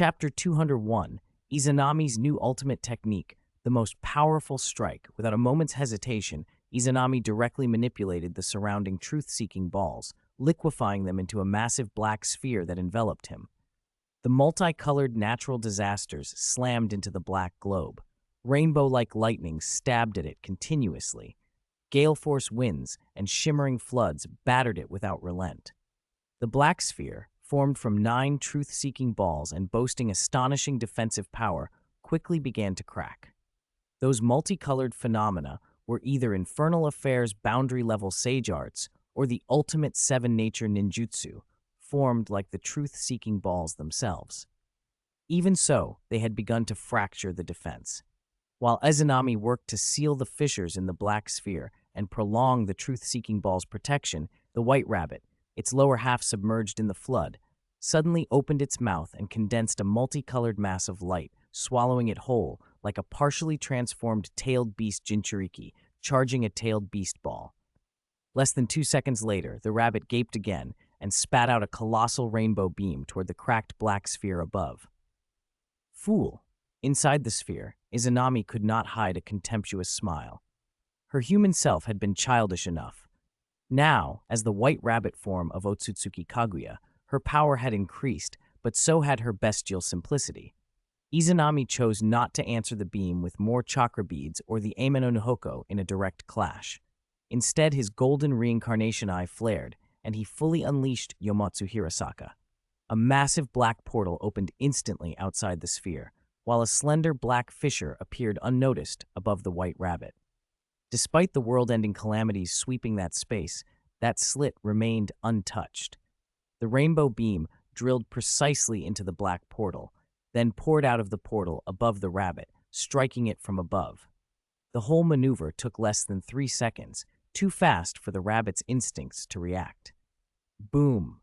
Chapter 201, Izanami's New Ultimate Technique, the most powerful strike. Without a moment's hesitation, Izanami directly manipulated the surrounding truth-seeking balls, liquefying them into a massive black sphere that enveloped him. The multicolored natural disasters slammed into the black globe. Rainbow-like lightning stabbed at it continuously. Gale force winds and shimmering floods battered it without relent. The black sphere, formed from 9 truth-seeking balls and boasting astonishing defensive power, quickly began to crack. Those multicolored phenomena were either Infernal Affairs boundary-level sage arts or the ultimate 7-nature ninjutsu, formed like the truth-seeking balls themselves. Even so, they had begun to fracture the defense. While Izanami worked to seal the fissures in the black sphere and prolong the truth-seeking ball's protection, the white rabbit, its lower half submerged in the flood, suddenly opened its mouth and condensed a multicolored mass of light, swallowing it whole like a partially transformed tailed beast Jinchuriki charging a tailed beast ball. Less than 2 seconds later, the rabbit gaped again and spat out a colossal rainbow beam toward the cracked black sphere above. Fool! Inside the sphere, Izanami could not hide a contemptuous smile. Her human self had been childish enough. Now, as the white rabbit form of Otsutsuki Kaguya, her power had increased, but so had her bestial simplicity. Izanami chose not to answer the beam with more chakra beads or the Ame no Nihoko in a direct clash. Instead, his golden reincarnation eye flared, and he fully unleashed Yomatsu Hirasaka. A massive black portal opened instantly outside the sphere, while a slender black fissure appeared unnoticed above the white rabbit. Despite the world-ending calamities sweeping that space, that slit remained untouched. The rainbow beam drilled precisely into the black portal, then poured out of the portal above the rabbit, striking it from above. The whole maneuver took less than 3 seconds, too fast for the rabbit's instincts to react. Boom!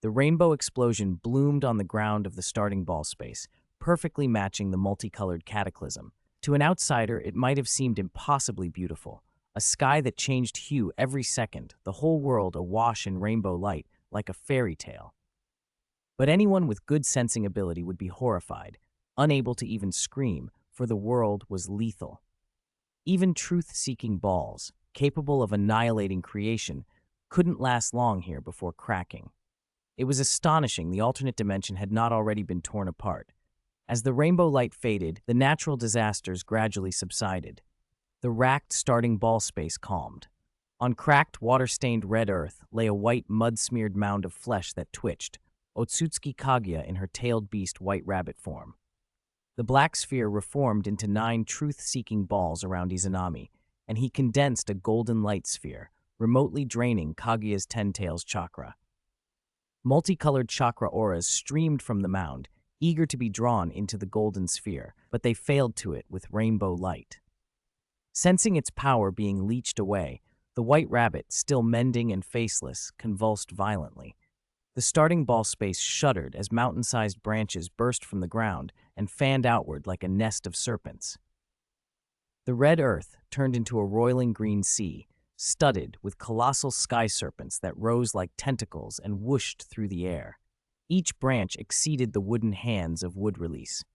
The rainbow explosion bloomed on the ground of the starting ball space, perfectly matching the multicolored cataclysm. To an outsider, it might have seemed impossibly beautiful, a sky that changed hue every second, the whole world awash in rainbow light like a fairy tale. But anyone with good sensing ability would be horrified, unable to even scream, for the world was lethal. Even truth-seeking balls, capable of annihilating creation, couldn't last long here before cracking. It was astonishing the alternate dimension had not already been torn apart. As the rainbow light faded, the natural disasters gradually subsided. The racked starting ball space calmed. On cracked, water-stained red earth lay a white, mud-smeared mound of flesh that twitched, Otsutsuki Kaguya in her tailed beast white rabbit form. The black sphere reformed into 9 truth-seeking balls around Izanami, and he condensed a golden light sphere, remotely draining Kaguya's 10 tails chakra. Multicolored chakra auras streamed from the mound, eager to be drawn into the golden sphere, but they failed to it with rainbow light. Sensing its power being leached away, the white rabbit, still mending and faceless, convulsed violently. The starting ball space shuddered as mountain-sized branches burst from the ground and fanned outward like a nest of serpents. The red earth turned into a roiling green sea, studded with colossal sky serpents that rose like tentacles and whooshed through the air. Each branch exceeded the wooden hands of wood release.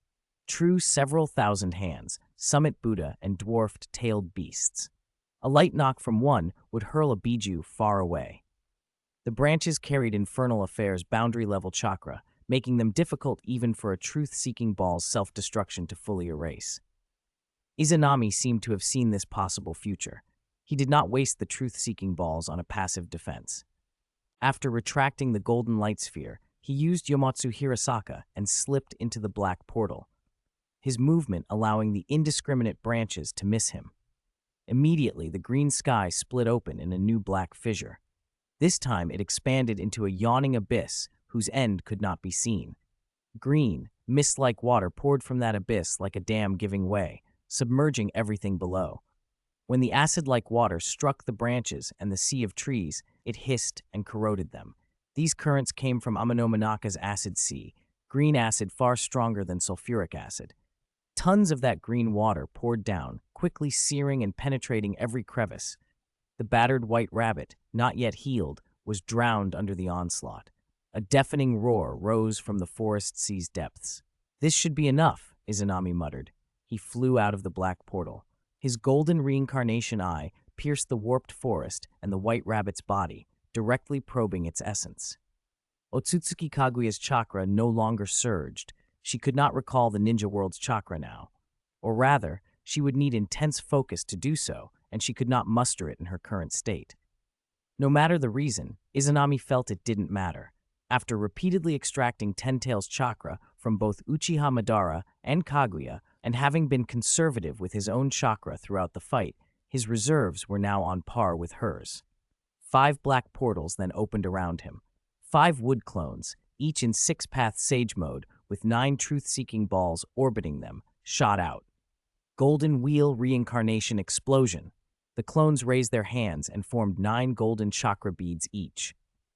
True several thousand hands, summit Buddha and dwarfed tailed beasts. A light knock from one would hurl a biju far away. The branches carried Infernal Affairs boundary-level chakra, making them difficult even for a truth-seeking ball's self-destruction to fully erase. Izanami seemed to have seen this possible future. He did not waste the truth-seeking balls on a passive defense. After retracting the golden light sphere, he used Yomatsu Hirasaka and slipped into the black portal, his movement allowing the indiscriminate branches to miss him. Immediately, the green sky split open in a new black fissure. This time, it expanded into a yawning abyss whose end could not be seen. Green, mist-like water poured from that abyss like a dam giving way, submerging everything below. When the acid-like water struck the branches and the sea of trees, it hissed and corroded them. These currents came from Amano Manaka's acid sea, green acid far stronger than sulfuric acid. Tons of that green water poured down, quickly searing and penetrating every crevice. The battered white rabbit, not yet healed, was drowned under the onslaught. A deafening roar rose from the forest sea's depths. This should be enough, Izanami muttered. He flew out of the black portal. His golden reincarnation eye pierced the warped forest and the white rabbit's body, directly probing its essence. Otsutsuki Kaguya's chakra no longer surged. She could not recall the ninja world's chakra now. Or rather, she would need intense focus to do so, and she could not muster it in her current state. No matter the reason, Izanami felt it didn't matter. After repeatedly extracting Ten Tails' chakra from both Uchiha Madara and Kaguya, and having been conservative with his own chakra throughout the fight, his reserves were now on par with hers. 5 black portals then opened around him. 5 wood clones, each in 6-path sage mode, with 9 truth-seeking balls orbiting them, shot out. Golden Wheel Reincarnation Explosion. The clones raised their hands and formed 9 golden chakra beads each.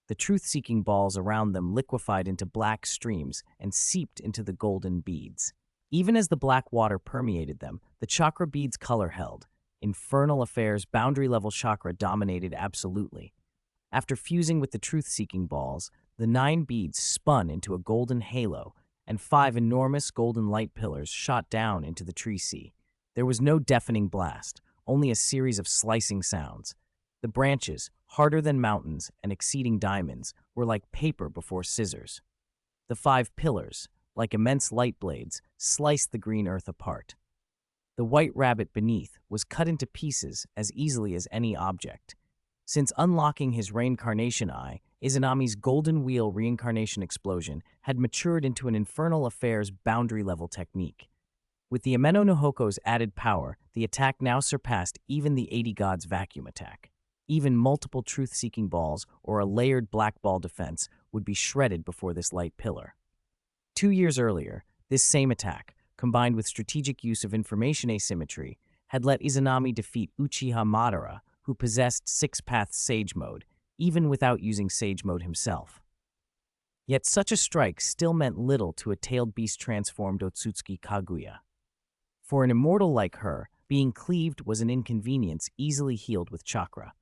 The truth-seeking balls around them liquefied into black streams and seeped into the golden beads. Even as the black water permeated them, the chakra beads' color held. Infernal Affair's boundary-level chakra dominated absolutely. After fusing with the truth-seeking balls, the 9 beads spun into a golden halo, and 5 enormous golden light pillars shot down into the tree sea. There was no deafening blast, only a series of slicing sounds. The branches, harder than mountains and exceeding diamonds, were like paper before scissors. The 5 pillars, like immense light blades, sliced the green earth apart. The white rabbit beneath was cut into pieces as easily as any object. Since unlocking his reincarnation eye, Izanami's golden wheel reincarnation explosion had matured into an Infernal Affair's boundary-level technique. With the Ameno no Hoko's added power, the attack now surpassed even the 80 Gods vacuum attack. Even multiple truth-seeking balls or a layered black ball defense would be shredded before this light pillar. 2 years earlier, this same attack, combined with strategic use of information asymmetry, had let Izanami defeat Uchiha Madara, who possessed 6-path Sage Mode, even without using Sage Mode himself. Yet such a strike still meant little to a tailed beast-transformed Otsutsuki Kaguya. For an immortal like her, being cleaved was an inconvenience easily healed with chakra.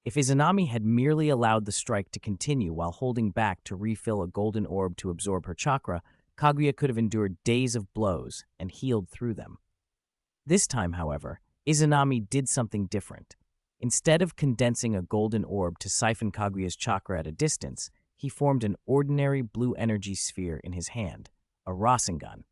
If Izanami had merely allowed the strike to continue while holding back to refill a golden orb to absorb her chakra, Kaguya could have endured days of blows and healed through them. This time, however, Izanami did something different. Instead of condensing a golden orb to siphon Kaguya's chakra at a distance, he formed an ordinary blue energy sphere in his hand, a Rasengan.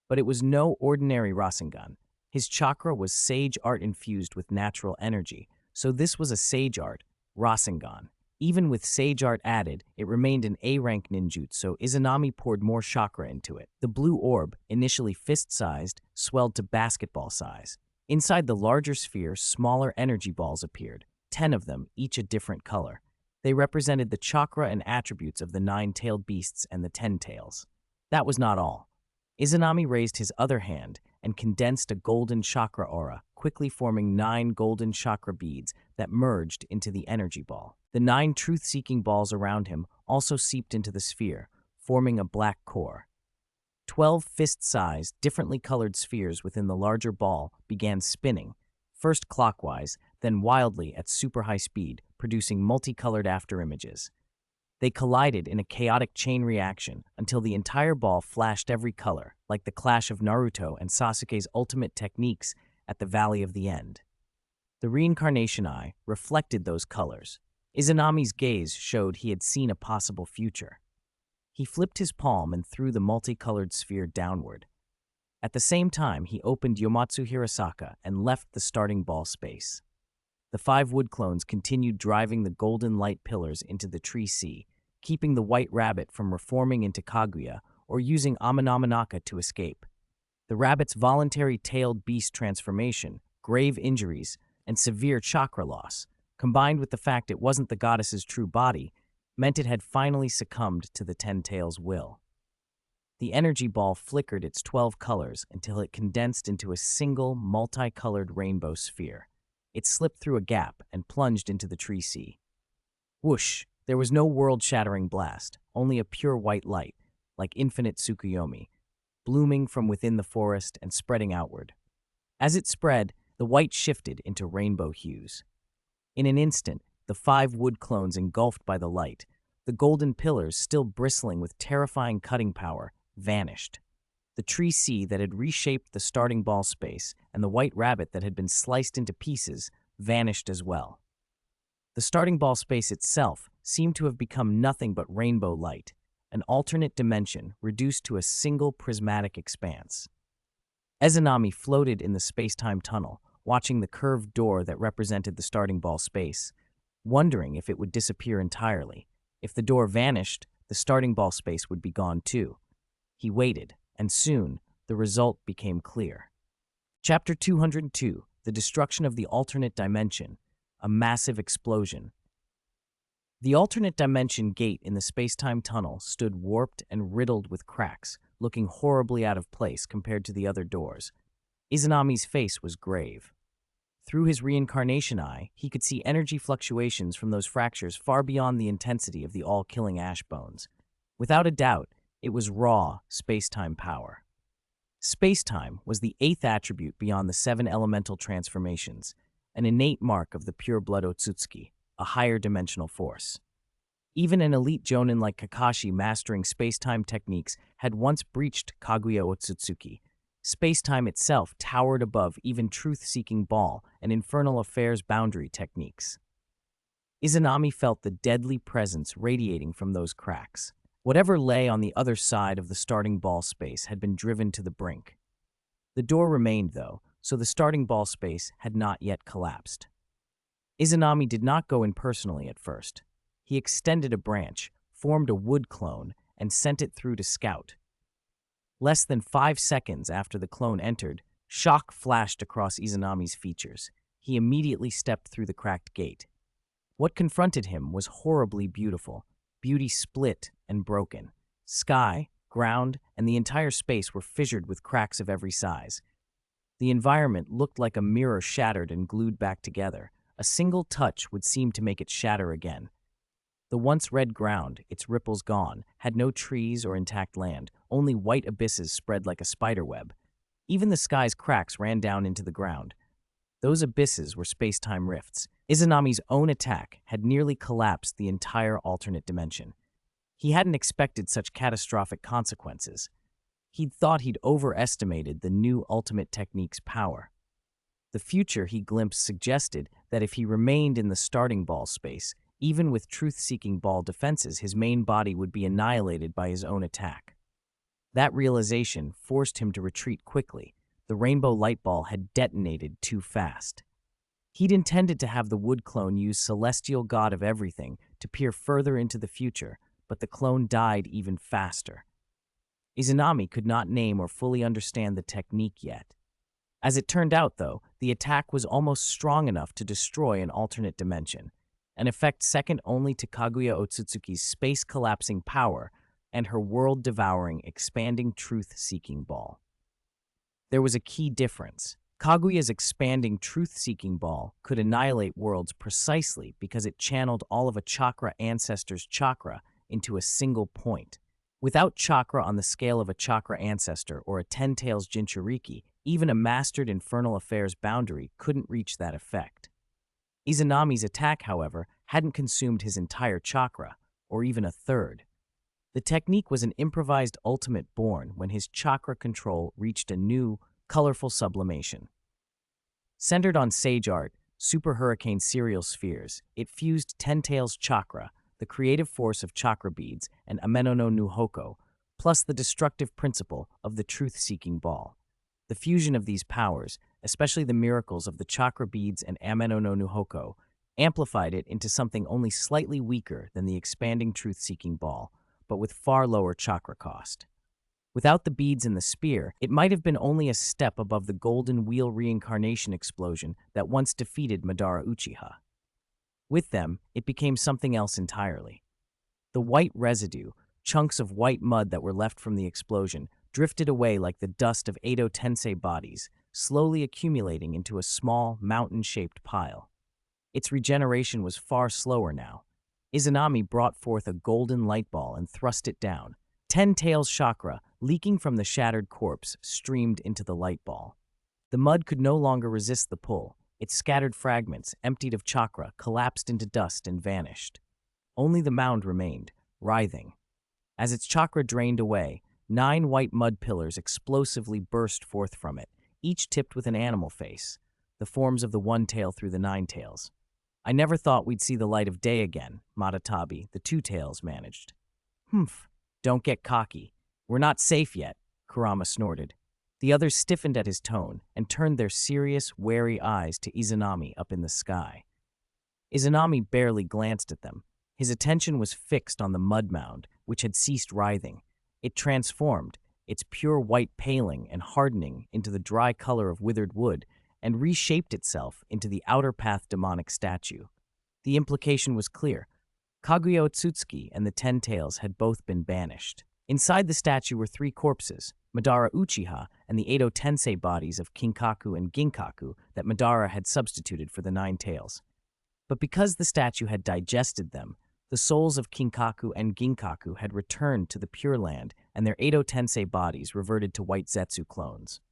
But it was no ordinary Rasengan. His chakra was sage art infused with natural energy, so this was a sage art, Rasengan. Even with sage art added, it remained an A-rank ninjutsu, so Izanami poured more chakra into it. The blue orb, initially fist-sized, swelled to basketball size. Inside the larger sphere, smaller energy balls appeared, 10 of them, each a different color. They represented the chakra and attributes of the 9-tailed beasts and the 10 tails. That was not all. Izanami raised his other hand and condensed a golden chakra aura, quickly forming 9 golden chakra beads that merged into the energy ball. The 9 truth-seeking balls around him also seeped into the sphere, forming a black core. 12 fist-sized, differently colored spheres within the larger ball began spinning, first clockwise, then wildly at super high speed, producing multicolored afterimages. They collided in a chaotic chain reaction until the entire ball flashed every color, like the clash of Naruto and Sasuke's ultimate techniques at the Valley of the End. The reincarnation eye reflected those colors. Izanami's gaze showed he had seen a possible future. He flipped his palm and threw the multicolored sphere downward. At the same time, he opened Yomatsu Hirasaka and left the starting ball space. The 5 wood clones continued driving the golden light pillars into the tree sea, keeping the white rabbit from reforming into Kaguya or using Amanamanaka to escape. The rabbit's voluntary tailed beast transformation, grave injuries, and severe chakra loss, combined with the fact it wasn't the goddess's true body, meant it had finally succumbed to the 10 tails' will. The energy ball flickered its 12 colors until it condensed into a single, multicolored rainbow sphere. It slipped through a gap and plunged into the tree sea. Whoosh! There was no world-shattering blast, only a pure white light, like infinite Tsukuyomi, blooming from within the forest and spreading outward. As it spread, the white shifted into rainbow hues. In an instant, the 5 wood clones engulfed by the light, the golden pillars still bristling with terrifying cutting power, vanished. The tree seed that had reshaped the starting ball space and the white rabbit that had been sliced into pieces vanished as well. The starting ball space itself seemed to have become nothing but rainbow light, an alternate dimension reduced to a single prismatic expanse. Izanami floated in the space-time tunnel, watching the curved door that represented the starting ball space, wondering if it would disappear entirely. If the door vanished, the starting ball space would be gone too. He waited, and soon, the result became clear. Chapter 202, The Destruction of the Alternate Dimension, a Massive Explosion. The alternate dimension gate in the space-time tunnel stood warped and riddled with cracks, looking horribly out of place compared to the other doors. Izanami's face was grave. Through his reincarnation eye, he could see energy fluctuations from those fractures far beyond the intensity of the all-killing ash bones. Without a doubt, it was raw space-time power. Space-time was the 8th attribute beyond the 7 elemental transformations, an innate mark of the pure-blood Otsutsuki, a higher dimensional force. Even an elite jonin like Kakashi mastering space-time techniques had once breached Kaguya Otsutsuki. Space-time itself towered above even truth-seeking ball and infernal affairs boundary techniques. Izanami felt the deadly presence radiating from those cracks. Whatever lay on the other side of the starting ball space had been driven to the brink. The door remained, though, so the starting ball space had not yet collapsed. Izanami did not go in personally at first. He extended a branch, formed a wood clone, and sent it through to scout. Less than 5 seconds after the clone entered, shock flashed across Izanami's features. He immediately stepped through the cracked gate. What confronted him was horribly beautiful. Beauty split and broken. Sky, ground, and the entire space were fissured with cracks of every size. The environment looked like a mirror shattered and glued back together. A single touch would seem to make it shatter again. The once red ground, its ripples gone, had no trees or intact land, only white abysses spread like a spiderweb. Even the sky's cracks ran down into the ground. Those abysses were space-time rifts. Izanami's own attack had nearly collapsed the entire alternate dimension. He hadn't expected such catastrophic consequences. He'd thought he'd overestimated the new ultimate technique's power. The future he glimpsed suggested that if he remained in the starting ball space, even with truth-seeking ball defenses, his main body would be annihilated by his own attack. That realization forced him to retreat quickly. The rainbow light ball had detonated too fast. He'd intended to have the wood clone use Celestial God of Everything to peer further into the future, but the clone died even faster. Izanami could not name or fully understand the technique yet. As it turned out, though, the attack was almost strong enough to destroy an alternate dimension, an effect second only to Kaguya Otsutsuki's space-collapsing power and her world-devouring, expanding truth-seeking ball. There was a key difference. Kaguya's expanding truth-seeking ball could annihilate worlds precisely because it channeled all of a chakra ancestor's chakra into a single point. Without chakra on the scale of a chakra ancestor or a Ten-Tails Jinchuriki, even a mastered infernal affairs boundary couldn't reach that effect. Izanami's attack, however, hadn't consumed his entire chakra, or even a third. The technique was an improvised ultimate born when his chakra control reached a new, colorful sublimation. Centered on Sage Art, Super Hurricane Serial Spheres, it fused Ten-Tails Chakra, the creative force of chakra beads, and Ameno no Nuhoko, plus the destructive principle of the truth-seeking ball. The fusion of these powers, especially the miracles of the chakra beads and Ameno no Nuhoko, amplified it into something only slightly weaker than the expanding truth-seeking ball, but with far lower chakra cost. Without the beads and the spear, it might have been only a step above the Golden Wheel reincarnation explosion that once defeated Madara Uchiha. With them, it became something else entirely. The white residue, chunks of white mud that were left from the explosion, drifted away like the dust of Edo Tensei bodies, slowly accumulating into a small, mountain-shaped pile. Its regeneration was far slower now. Izanami brought forth a golden light ball and thrust it down. Ten-Tails chakra, leaking from the shattered corpse, streamed into the light ball. The mud could no longer resist the pull. Its scattered fragments, emptied of chakra, collapsed into dust and vanished. Only the mound remained, writhing. As its chakra drained away, 9 white mud pillars explosively burst forth from it, each tipped with an animal face, the forms of the one tail through the 9 tails. I never thought we'd see the light of day again, Matatabi, the 2 tails, managed. Humph, don't get cocky. We're not safe yet, Kurama snorted. The others stiffened at his tone and turned their serious, wary eyes to Izanami up in the sky. Izanami barely glanced at them. His attention was fixed on the mud mound, which had ceased writhing. It transformed, its pure white paling and hardening into the dry color of withered wood, and reshaped itself into the outer path demonic statue. The implication was clear. Kaguya Otsutsuki and the 10 tails had both been banished. Inside the statue were 3 corpses, Madara Uchiha and the Edo Tensei bodies of Kinkaku and Ginkaku that Madara had substituted for the 9 tails. But because the statue had digested them, the souls of Kinkaku and Ginkaku had returned to the Pure Land, and their Edo Tensei bodies reverted to white Zetsu clones.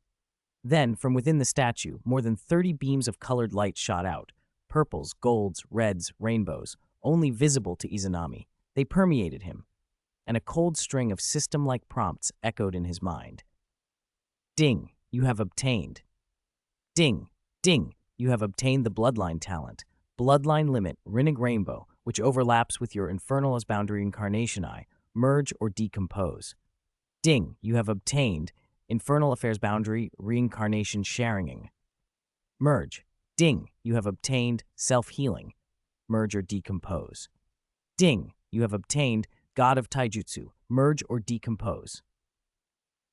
Then, from within the statue, more than 30 beams of colored light shot out, purples, golds, reds, rainbows, only visible to Izanami. They permeated him, and a cold string of system-like prompts echoed in his mind. Ding, you have obtained. Ding, ding, you have obtained the Bloodline talent. Bloodline limit, Rinnig Rainbow, which overlaps with your Infernal as Boundary Incarnation Eye, merge or decompose. Ding, you have obtained Infernal Affairs Boundary Reincarnation Sharinging. Merge. Ding, you have obtained Self-Healing, merge or decompose. Ding, you have obtained God of Taijutsu, merge or decompose.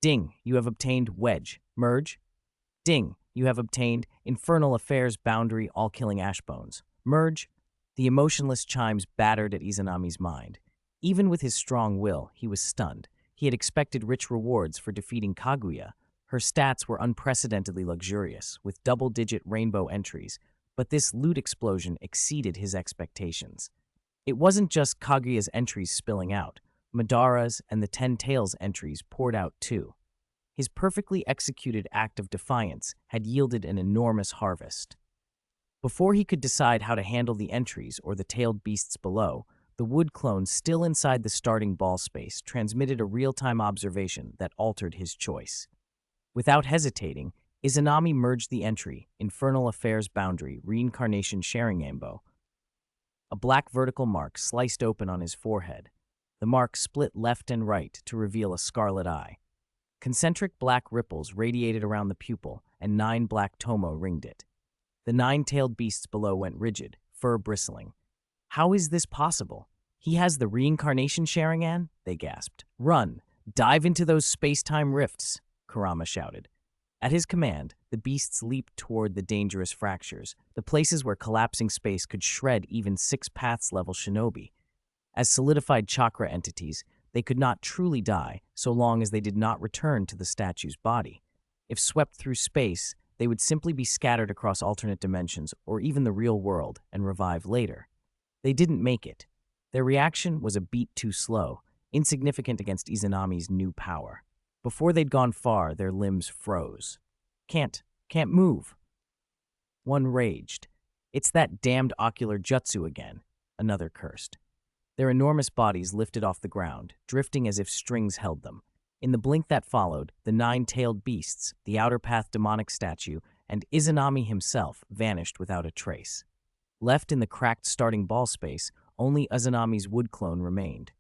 Ding, you have obtained Wedge, merge. Ding, you have obtained Infernal Affairs Boundary All-Killing Ashbones, merge. The emotionless chimes battered at Izanami's mind. Even with his strong will, he was stunned. He had expected rich rewards for defeating Kaguya. Her stats were unprecedentedly luxurious, with double-digit rainbow entries, but this loot explosion exceeded his expectations. It wasn't just Kaguya's entries spilling out. Madara's and the 10 Tails entries poured out too. His perfectly executed act of defiance had yielded an enormous harvest. Before he could decide how to handle the entries or the tailed beasts below, the wood clone still inside the starting ball space transmitted a real-time observation that altered his choice. Without hesitating, Izanami merged the entry, Infernal Affairs Boundary Reincarnation Sharing Rainbow. A black vertical mark sliced open on his forehead. The mark split left and right to reveal a scarlet eye. Concentric black ripples radiated around the pupil, and 9 black tomo ringed it. The 9-tailed beasts below went rigid, fur bristling. How is this possible? He has the reincarnation Sharingan? They gasped. Run! Dive into those space-time rifts! Kurama shouted. At his command, the beasts leaped toward the dangerous fractures, the places where collapsing space could shred even 6 paths-level shinobi. As solidified chakra entities, they could not truly die so long as they did not return to the statue's body. If swept through space, they would simply be scattered across alternate dimensions or even the real world and revive later. They didn't make it. Their reaction was a beat too slow, insignificant against Izanami's new power. Before they'd gone far, their limbs froze. Can't move. One raged. It's that damned ocular jutsu again, another cursed. Their enormous bodies lifted off the ground, drifting as if strings held them. In the blink that followed, the 9-tailed beasts, the outer path demonic statue, and Izanami himself vanished without a trace. Left in the cracked starting ball space, only Izanami's wood clone remained.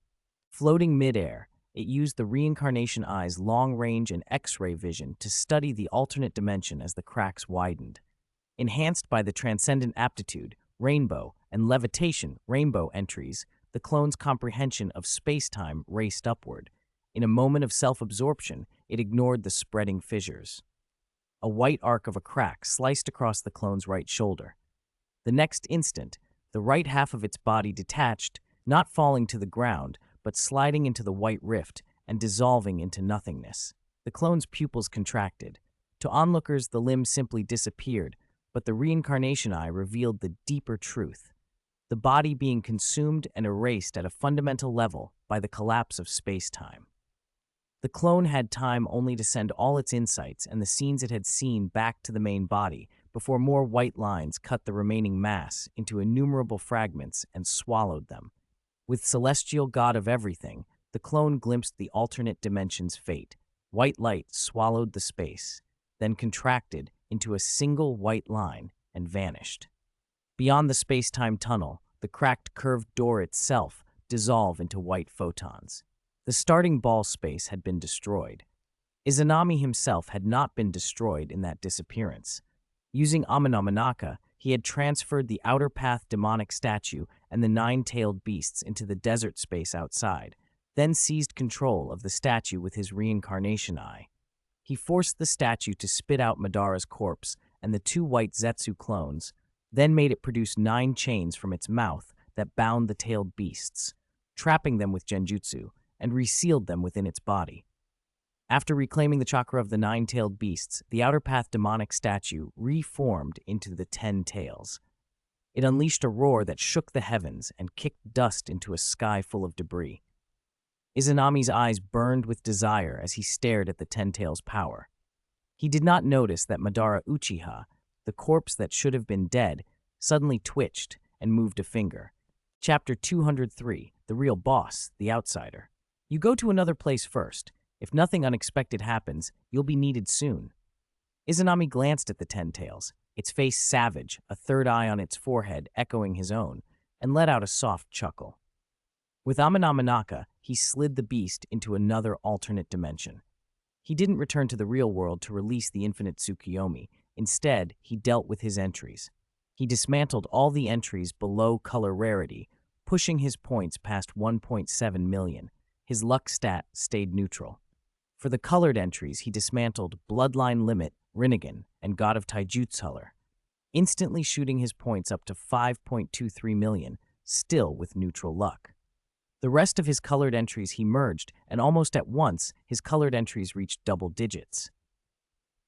Floating mid-air, it used the reincarnation eye's long-range and X-ray vision to study the alternate dimension as the cracks widened. Enhanced by the transcendent aptitude, rainbow, and levitation rainbow entries, the clone's comprehension of space-time raced upward. In a moment of self-absorption, it ignored the spreading fissures. A white arc of a crack sliced across the clone's right shoulder. The next instant, the right half of its body detached, not falling to the ground, but sliding into the white rift and dissolving into nothingness. The clone's pupils contracted. To onlookers, the limb simply disappeared, but the reincarnation eye revealed the deeper truth. The body being consumed and erased at a fundamental level by the collapse of space-time. The clone had time only to send all its insights and the scenes it had seen back to the main body before more white lines cut the remaining mass into innumerable fragments and swallowed them. With celestial god of everything, the clone glimpsed the alternate dimension's fate. White light swallowed the space, then contracted into a single white line and vanished. Beyond the space-time tunnel, the cracked curved door itself dissolved into white photons. The starting ball space had been destroyed. Izanami himself had not been destroyed in that disappearance. Using Amanomanaka, he had transferred the Outer Path demonic statue and the nine-tailed beasts into the desert space outside, then seized control of the statue with his reincarnation eye. He forced the statue to spit out Madara's corpse and the two white Zetsu clones, then made it produce 9 chains from its mouth that bound the tailed beasts, trapping them with genjutsu, and resealed them within its body. After reclaiming the chakra of the 9-tailed beasts, the Outer Path demonic statue reformed into the 10 tails. It unleashed a roar that shook the heavens and kicked dust into a sky full of debris. Izanami's eyes burned with desire as he stared at the 10 tails' power. He did not notice that Madara Uchiha, the corpse that should have been dead, suddenly twitched and moved a finger. Chapter 203, The Real Boss, the Outsider. You go to another place first. If nothing unexpected happens, you'll be needed soon. Izanami glanced at the 10 tails, its face savage, a third eye on its forehead echoing his own, and let out a soft chuckle. With Amanomanaka, he slid the beast into another alternate dimension. He didn't return to the real world to release the infinite Tsukiyomi. Instead, he dealt with his entries. He dismantled all the entries below color rarity, pushing his points past 1.7 million. His luck stat stayed neutral. For the colored entries, he dismantled Bloodline Limit, Rinnegan, and God of Taijutsu Color, instantly shooting his points up to 5.23 million, still with neutral luck. The rest of his colored entries he merged, and almost at once, his colored entries reached double digits.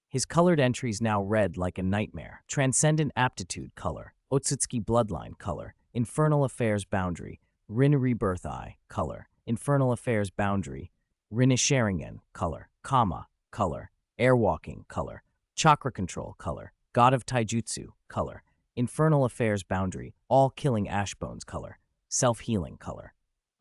His colored entries now read like a nightmare. Transcendent Aptitude Color, Otsutsuki Bloodline Color, Infernal Affairs Boundary, Rin Rebirth Eye Color, Infernal Affairs Boundary, Rinnesharingen Color, Kama Color, Airwalking Color, Chakra Control Color, God of Taijutsu Color, Infernal Affairs Boundary, All Killing Ashbones Color, Self-Healing Color.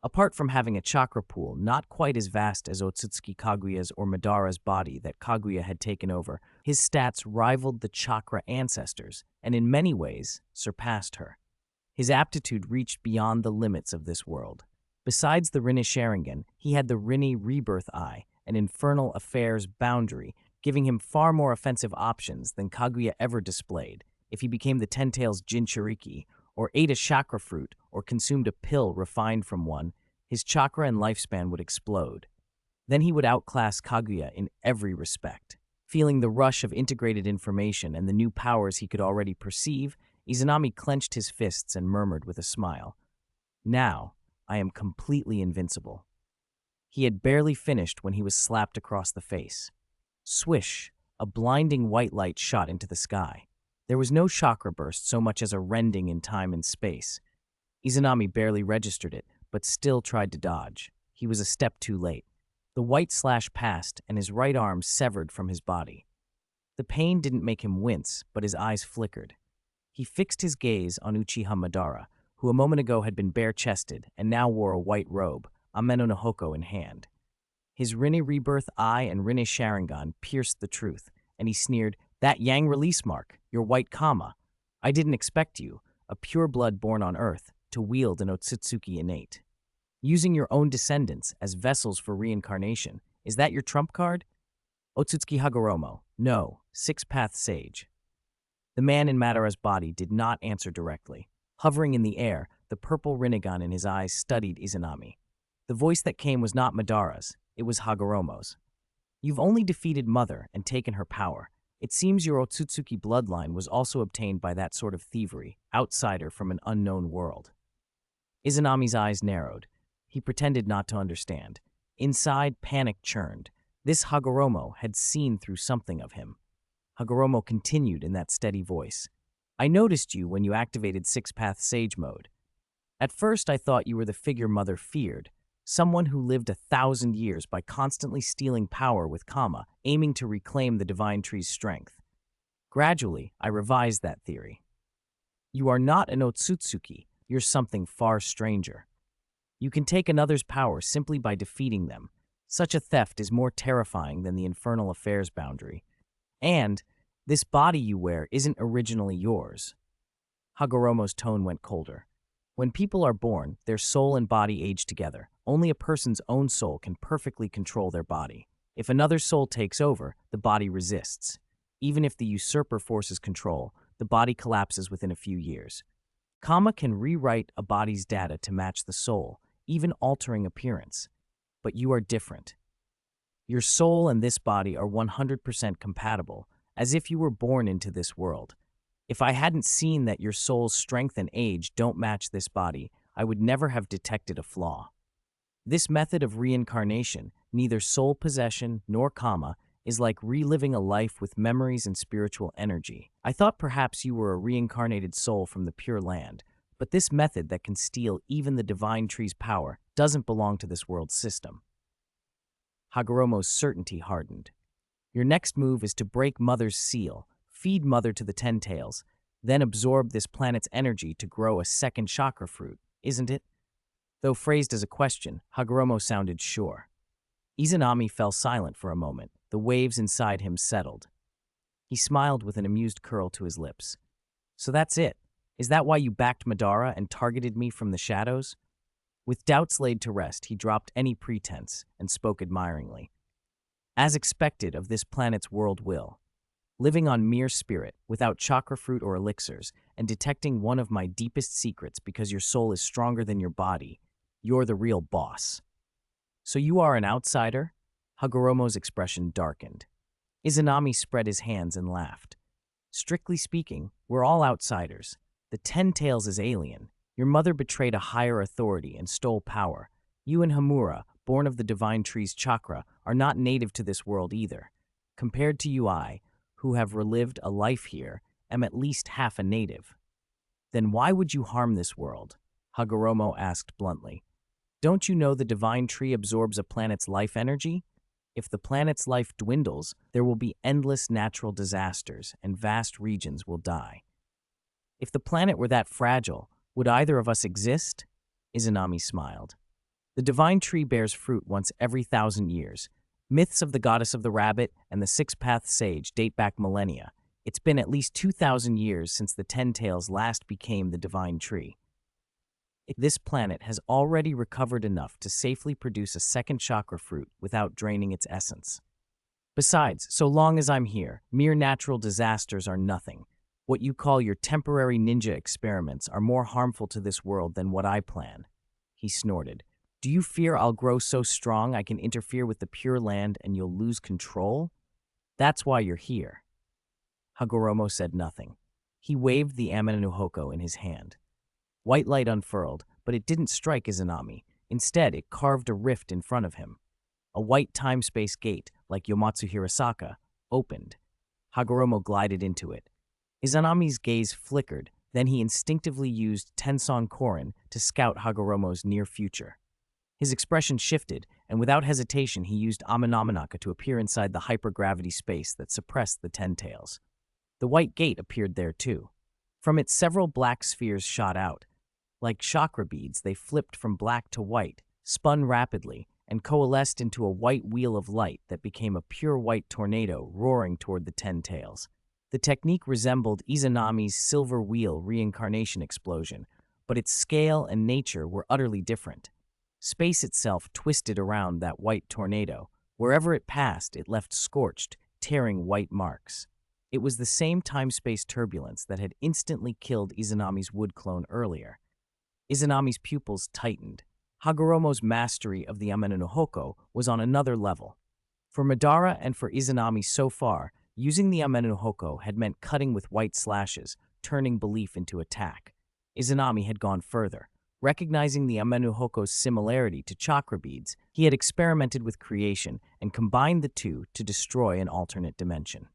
Apart from having a chakra pool not quite as vast as Otsutsuki Kaguya's or Madara's body that Kaguya had taken over, his stats rivaled the chakra ancestors and in many ways surpassed her. His aptitude reached beyond the limits of this world. Besides the Rinnesharingen, he had the Rinne Rebirth Eye, an Infernal Affairs Boundary, giving him far more offensive options than Kaguya ever displayed. If he became the 10 tails Jinchuriki, or ate a chakra fruit, or consumed a pill refined from one, his chakra and lifespan would explode. Then he would outclass Kaguya in every respect. Feeling the rush of integrated information and the new powers he could already perceive, Izanami clenched his fists and murmured with a smile, "Now, I am completely invincible." He had barely finished when he was slapped across the face. Swish! A blinding white light shot into the sky. There was no chakra burst so much as a rending in time and space. Izanami barely registered it, but still tried to dodge. He was a step too late. The white slash passed, and his right arm severed from his body. The pain didn't make him wince, but his eyes flickered. He fixed his gaze on Uchiha Madara, who a moment ago had been bare-chested and now wore a white robe, Ameno no Hoko in hand. His Rinne Rebirth Eye and Rinne Sharingan pierced the truth, and he sneered, "That Yang release mark, your white Kama. I didn't expect you, a pure blood born on Earth, to wield an Otsutsuki innate. Using your own descendants as vessels for reincarnation, is that your trump card?" Otsutsuki Hagoromo, no, Six-Path Sage. The man in Madara's body did not answer directly. Hovering in the air, the purple Rinnegan in his eyes studied Izanami. The voice that came was not Madara's, it was Hagoromo's. "You've only defeated Mother and taken her power. It seems your Otsutsuki bloodline was also obtained by that sort of thievery, outsider from an unknown world." Izanami's eyes narrowed. He pretended not to understand. Inside, panic churned. This Hagoromo had seen through something of him. Hagoromo continued in that steady voice. "I noticed you when you activated Six-Path Sage mode. At first I thought you were the figure Mother feared, someone who lived 1,000 years by constantly stealing power with Kama, aiming to reclaim the Divine Tree's strength. Gradually, I revised that theory. You are not an Otsutsuki, you're something far stranger." You can take another's power simply by defeating them. Such a theft is more terrifying than the infernal affairs boundary. And this body you wear isn't originally yours. Hagoromo's tone went colder. When people are born, their soul and body age together. Only a person's own soul can perfectly control their body. If another soul takes over, the body resists. Even if the usurper forces control, the body collapses within a few years. Kama can rewrite a body's data to match the soul, even altering appearance. But you are different. Your soul and this body are 100% compatible, as if you were born into this world. If I hadn't seen that your soul's strength and age don't match this body, I would never have detected a flaw. This method of reincarnation, neither soul possession nor Kama, is like reliving a life with memories and spiritual energy. I thought perhaps you were a reincarnated soul from the Pure Land, but this method that can steal even the divine tree's power doesn't belong to this world's system. Hagoromo's certainty hardened. Your next move is to break Mother's seal, feed Mother to the Ten Tails, then absorb this planet's energy to grow a second chakra fruit, isn't it? Though phrased as a question, Hagoromo sounded sure. Izanami fell silent for a moment. The waves inside him settled. He smiled with an amused curl to his lips. So that's it. Is that why you backed Madara and targeted me from the shadows? With doubts laid to rest, he dropped any pretense and spoke admiringly. As expected of this planet's world will. Living on mere spirit, without chakra fruit or elixirs, and detecting one of my deepest secrets because your soul is stronger than your body, you're the real boss. So you are an outsider? Hagoromo's expression darkened. Izanami spread his hands and laughed. Strictly speaking, we're all outsiders. The Ten Tails is alien. Your mother betrayed a higher authority and stole power. You and Hamura, born of the Divine Tree's chakra, are not native to this world either. Compared to you, I, who have relived a life here, am at least half a native. Then why would you harm this world? Hagoromo asked bluntly. Don't you know the Divine Tree absorbs a planet's life energy? If the planet's life dwindles, there will be endless natural disasters and vast regions will die. If the planet were that fragile, would either of us exist? Izanami smiled. The Divine Tree bears fruit once every 1,000 years. Myths of the goddess of the rabbit and the six-path sage date back millennia. It's been at least 2,000 years since the Ten Tails last became the Divine Tree. This planet has already recovered enough to safely produce a second chakra fruit without draining its essence. Besides, so long as I'm here, mere natural disasters are nothing. What you call your temporary ninja experiments are more harmful to this world than what I plan. He snorted. Do you fear I'll grow so strong I can interfere with the Pure Land and you'll lose control? That's why you're here. Hagoromo said nothing. He waved the Amenohoko in his hand. White light unfurled, but it didn't strike Izanami. Instead, it carved a rift in front of him. A white time-space gate, like Yomatsu Hirasaka, opened. Hagoromo glided into it. Izanami's gaze flickered, then he instinctively used Tenson Korin to scout Hagoromo's near future. His expression shifted, and without hesitation he used Amenominaka to appear inside the hypergravity space that suppressed the Ten Tails. The white gate appeared there too. From it several black spheres shot out. Like chakra beads, they flipped from black to white, spun rapidly, and coalesced into a white wheel of light that became a pure white tornado roaring toward the Ten Tails. The technique resembled Izanami's silver wheel reincarnation explosion, but its scale and nature were utterly different. Space itself twisted around that white tornado. Wherever it passed, it left scorched, tearing white marks. It was the same time-space turbulence that had instantly killed Izanami's wood clone earlier. Izanami's pupils tightened. Hagoromo's mastery of the Amenohoko was on another level. For Madara and for Izanami so far, using the Amenohoko had meant cutting with white slashes, turning belief into attack. Izanami had gone further. Recognizing the Amenohoko's similarity to chakra beads, he had experimented with creation and combined the two to destroy an alternate dimension.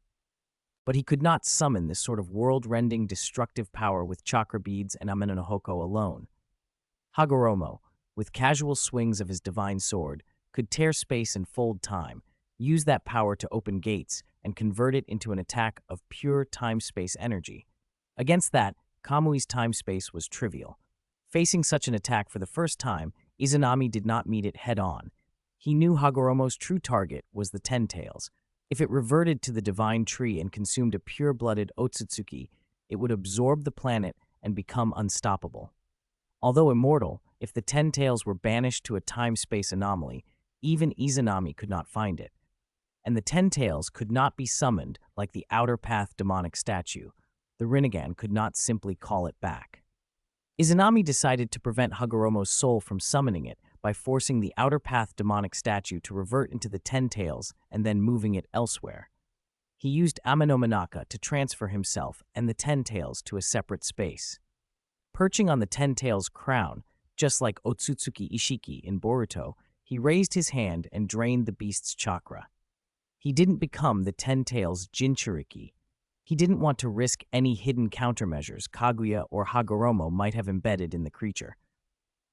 But he could not summon this sort of world-rending destructive power with chakra beads and Amenohoko alone. Hagoromo, with casual swings of his divine sword, could tear space and fold time, use that power to open gates, and convert it into an attack of pure time-space energy. Against that, Kamui's time-space was trivial. Facing such an attack for the first time, Izanami did not meet it head-on. He knew Hagoromo's true target was the Ten Tails. If it reverted to the divine tree and consumed a pure-blooded Otsutsuki, it would absorb the planet and become unstoppable. Although immortal, if the Ten Tails were banished to a time-space anomaly, even Izanami could not find it. And the Ten Tails could not be summoned like the Outer Path demonic statue. The Rinnegan could not simply call it back. Izanami decided to prevent Hagoromo's soul from summoning it by forcing the Outer Path demonic statue to revert into the Ten Tails and then moving it elsewhere. He used Amenominaka to transfer himself and the Ten Tails to a separate space. Perching on the Ten Tails' crown, just like Otsutsuki Ishiki in Boruto, he raised his hand and drained the beast's chakra. He didn't become the Ten Tails' Jinchuriki. He didn't want to risk any hidden countermeasures Kaguya or Hagoromo might have embedded in the creature.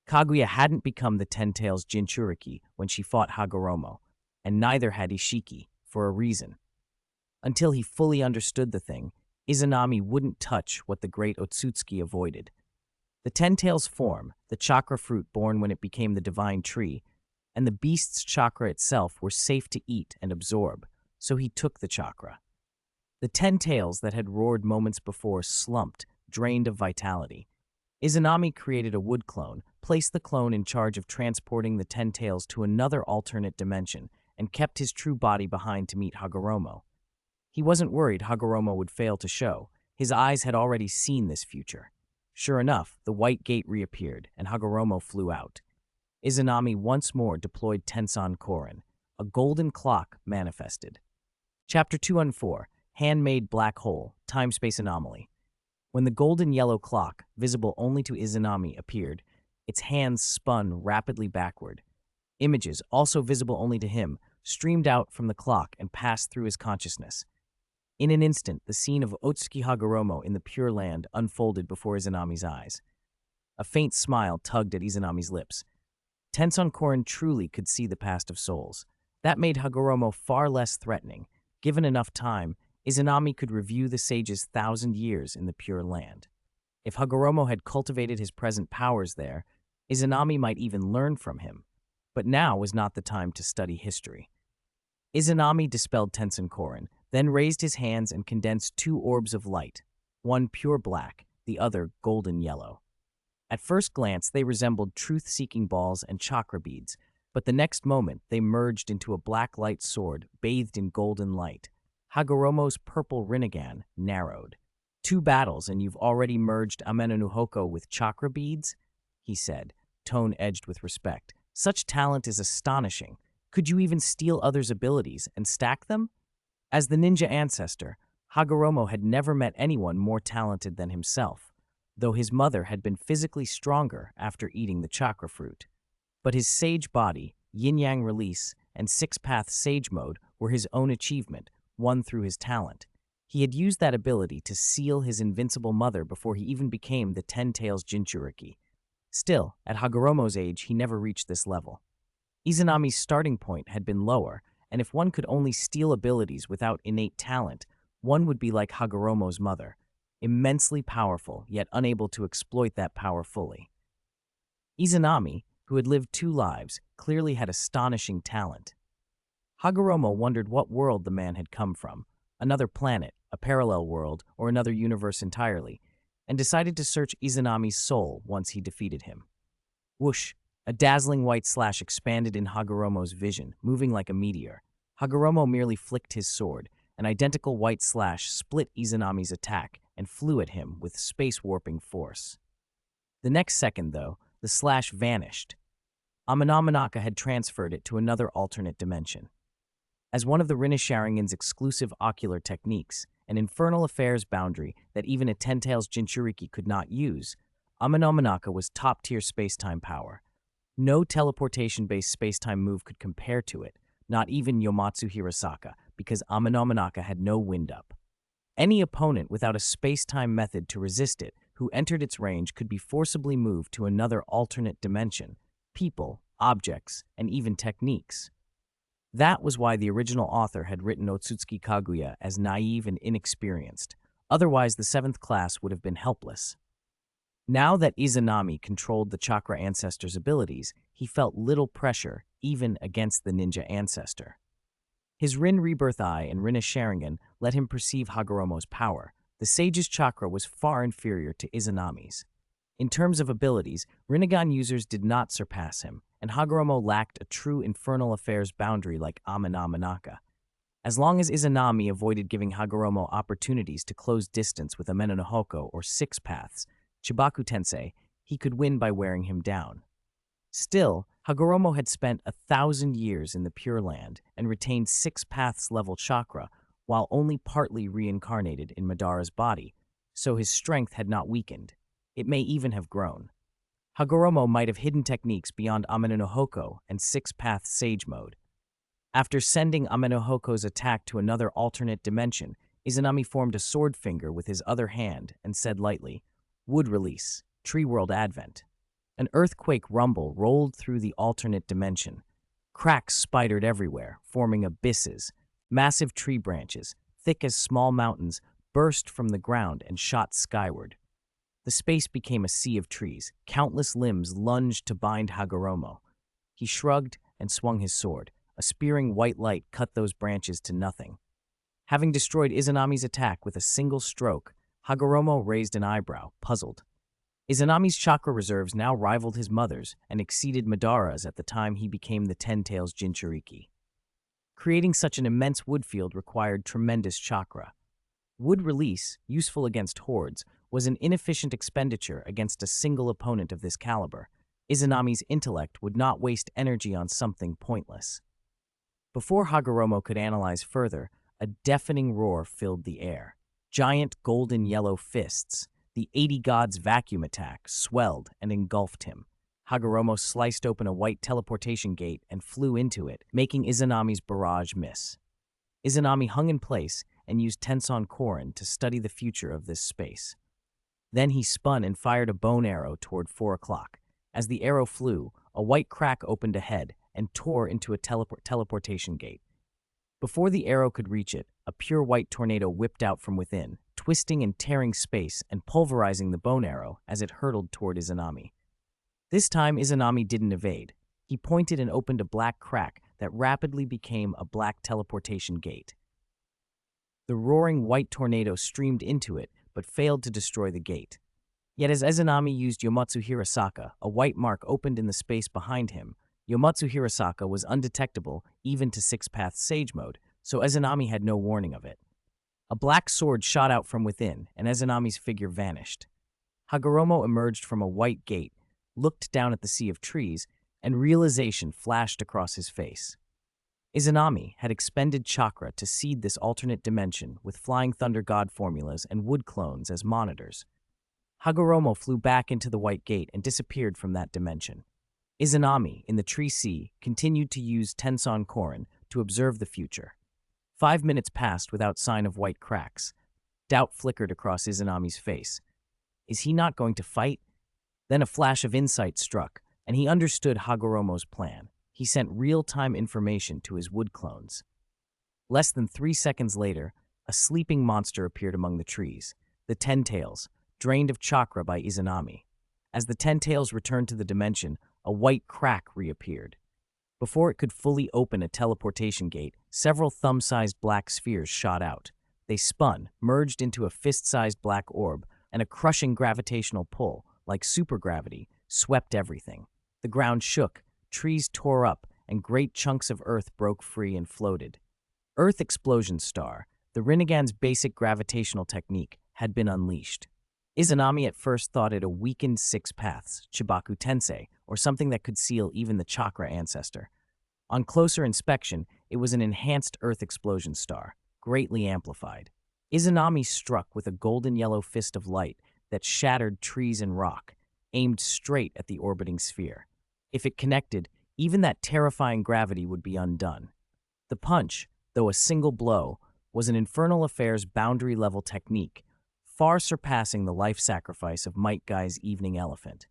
Kaguya hadn't become the Ten Tails' Jinchuriki when she fought Hagoromo, and neither had Ishiki, for a reason. Until he fully understood the thing, Izanami wouldn't touch what the great Otsutsuki avoided. The Ten Tails' form, the chakra fruit born when it became the divine tree, and the beast's chakra itself were safe to eat and absorb, so he took the chakra. The Ten Tails that had roared moments before slumped, drained of vitality. Izanami created a wood clone, placed the clone in charge of transporting the Ten Tails to another alternate dimension, and kept his true body behind to meet Hagoromo. He wasn't worried Hagoromo would fail to show. His eyes had already seen this future. Sure enough, the white gate reappeared, and Hagoromo flew out. Izanami once more deployed Tensan Korin. A golden clock manifested. Chapter 214, Handmade Black Hole, Time-Space Anomaly. When the golden yellow clock, visible only to Izanami, appeared, its hands spun rapidly backward. Images, also visible only to him, streamed out from the clock and passed through his consciousness. In an instant, the scene of Otsutsuki Hagoromo in the Pure Land unfolded before Izanami's eyes. A faint smile tugged at Izanami's lips. Tensan Korin truly could see the past of souls. That made Hagoromo far less threatening. Given enough time, Izanami could review the sage's 1,000 years in the Pure Land. If Hagoromo had cultivated his present powers there, Izanami might even learn from him. But now was not the time to study history. Izanami dispelled Tensan Korin, then raised his hands and condensed 2 orbs of light, one pure black, the other golden yellow. At first glance, they resembled truth-seeking balls and chakra beads, but the next moment they merged into a black light sword bathed in golden light. Hagoromo's purple Rinnegan narrowed. 2 battles and you've already merged Amenunuhoko with chakra beads? He said, tone edged with respect. Such talent is astonishing. Could you even steal others' abilities and stack them? As the ninja ancestor, Hagoromo had never met anyone more talented than himself, though his mother had been physically stronger after eating the chakra fruit. But his sage body, yin-yang release, and 6-path sage mode were his own achievement, won through his talent. He had used that ability to seal his invincible mother before he even became the Ten Tails Jinchuriki. Still, at Hagoromo's age, he never reached this level. Izanami's starting point had been lower, and if one could only steal abilities without innate talent, one would be like Hagoromo's mother, immensely powerful, yet unable to exploit that power fully. Izanami, who had lived 2 lives, clearly had astonishing talent. Hagoromo wondered what world the man had come from, another planet, a parallel world, or another universe entirely, and decided to search Izanami's soul once he defeated him. Whoosh! A dazzling white slash expanded in Hagoromo's vision, moving like a meteor. Hagoromo merely flicked his sword. An identical white slash split Izanami's attack and flew at him with space-warping force. The next second, though, the slash vanished. Amenominaka had transferred it to another alternate dimension. As one of the Rinnesharingan's exclusive ocular techniques, an infernal affairs boundary that even a Ten Tails Jinchuriki could not use, Amenominaka was top-tier space-time power. No teleportation-based space-time move could compare to it, not even Yomatsu Hirasaka, because Amenominaka had no wind-up. Any opponent without a space-time method to resist it who entered its range could be forcibly moved to another alternate dimension, people, objects, and even techniques. That was why the original author had written Otsutsuki Kaguya as naive and inexperienced. Otherwise, the 7th class would have been helpless. Now that Izanami controlled the chakra ancestor's abilities, he felt little pressure, even against the ninja ancestor. His Rin Rebirth Eye and Rinna Sharingan let him perceive Hagoromo's power. The sage's chakra was far inferior to Izanami's. In terms of abilities, Rinnegan users did not surpass him, and Hagoromo lacked a true infernal affairs boundary like Amana Manaka. As long as Izanami avoided giving Hagoromo opportunities to close distance with Ameno no Hoko or Six Paths, Chibaku Tensei, he could win by wearing him down. Still, Hagoromo had spent 1,000 years in the Pure Land and retained Six Paths level chakra while only partly reincarnated in Madara's body, so his strength had not weakened. It may even have grown. Hagoromo might have hidden techniques beyond Ameno no Hoko and Six Paths Sage Mode. After sending Ameno Hoko's attack to another alternate dimension, Izanami formed a sword finger with his other hand and said lightly, "Wood release, Tree World Advent." An earthquake rumble rolled through the alternate dimension. Cracks spidered everywhere, forming abysses. Massive tree branches, thick as small mountains, burst from the ground and shot skyward. The space became a sea of trees. Countless limbs lunged to bind Hagoromo. He shrugged and swung his sword. A spearing white light cut those branches to nothing. Having destroyed Izanami's attack with a single stroke, Hagoromo raised an eyebrow, puzzled. Izanami's chakra reserves now rivaled his mother's and exceeded Madara's at the time he became the Ten-Tails Jinchuriki. Creating such an immense wood field required tremendous chakra. Wood release, useful against hordes, was an inefficient expenditure against a single opponent of this caliber. Izanami's intellect would not waste energy on something pointless. Before Hagoromo could analyze further, a deafening roar filled the air. Giant golden yellow fists, the 80 Gods vacuum attack, swelled and engulfed him. Hagoromo sliced open a white teleportation gate and flew into it, making Izanami's barrage miss. Izanami hung in place and used Tenson Korin to study the future of this space. Then he spun and fired a bone arrow toward 4 o'clock. As the arrow flew, a white crack opened ahead and tore into a teleportation gate. Before the arrow could reach it, a pure white tornado whipped out from within, twisting and tearing space and pulverizing the bone arrow as it hurtled toward Izanami. This time, Izanami didn't evade. He pointed and opened a black crack that rapidly became a black teleportation gate. The roaring white tornado streamed into it, but failed to destroy the gate. Yet as Izanami used Yomatsu Hirasaka, a white mark opened in the space behind him. Yomatsu Hirasaka was undetectable even to Six Paths Sage Mode, so Izanami had no warning of it. A black sword shot out from within, and Izanami's figure vanished. Hagoromo emerged from a white gate, looked down at the sea of trees, and realization flashed across his face. Izanami had expended chakra to seed this alternate dimension with Flying Thunder God formulas and wood clones as monitors. Hagoromo flew back into the white gate and disappeared from that dimension. Izanami, in the Tree Sea, continued to use Tenson Korin to observe the future. 5 minutes passed without sign of white cracks. Doubt flickered across Izanami's face. Is he not going to fight? Then a flash of insight struck, and he understood Hagoromo's plan. He sent real-time information to his wood clones. Less than 3 seconds later, a sleeping monster appeared among the trees, the Ten-Tails, drained of chakra by Izanami. As the Ten-Tails returned to the dimension, a white crack reappeared. Before it could fully open a teleportation gate, several thumb-sized black spheres shot out. They spun, merged into a fist-sized black orb, and a crushing gravitational pull, like supergravity, swept everything. The ground shook, trees tore up, and great chunks of earth broke free and floated. Earth Explosion Star, the Rinnegan's basic gravitational technique, had been unleashed. Izanami at first thought it a weakened Six Paths, Chibaku Tensei, or something that could seal even the chakra ancestor. On closer inspection, it was an enhanced Earth Explosion Star, greatly amplified. Izanami struck with a golden yellow fist of light that shattered trees and rock, aimed straight at the orbiting sphere. If it connected, even that terrifying gravity would be undone. The punch, though a single blow, was an Infernal Affairs boundary-level technique, far surpassing the life sacrifice of Might Guy's Evening Elephant.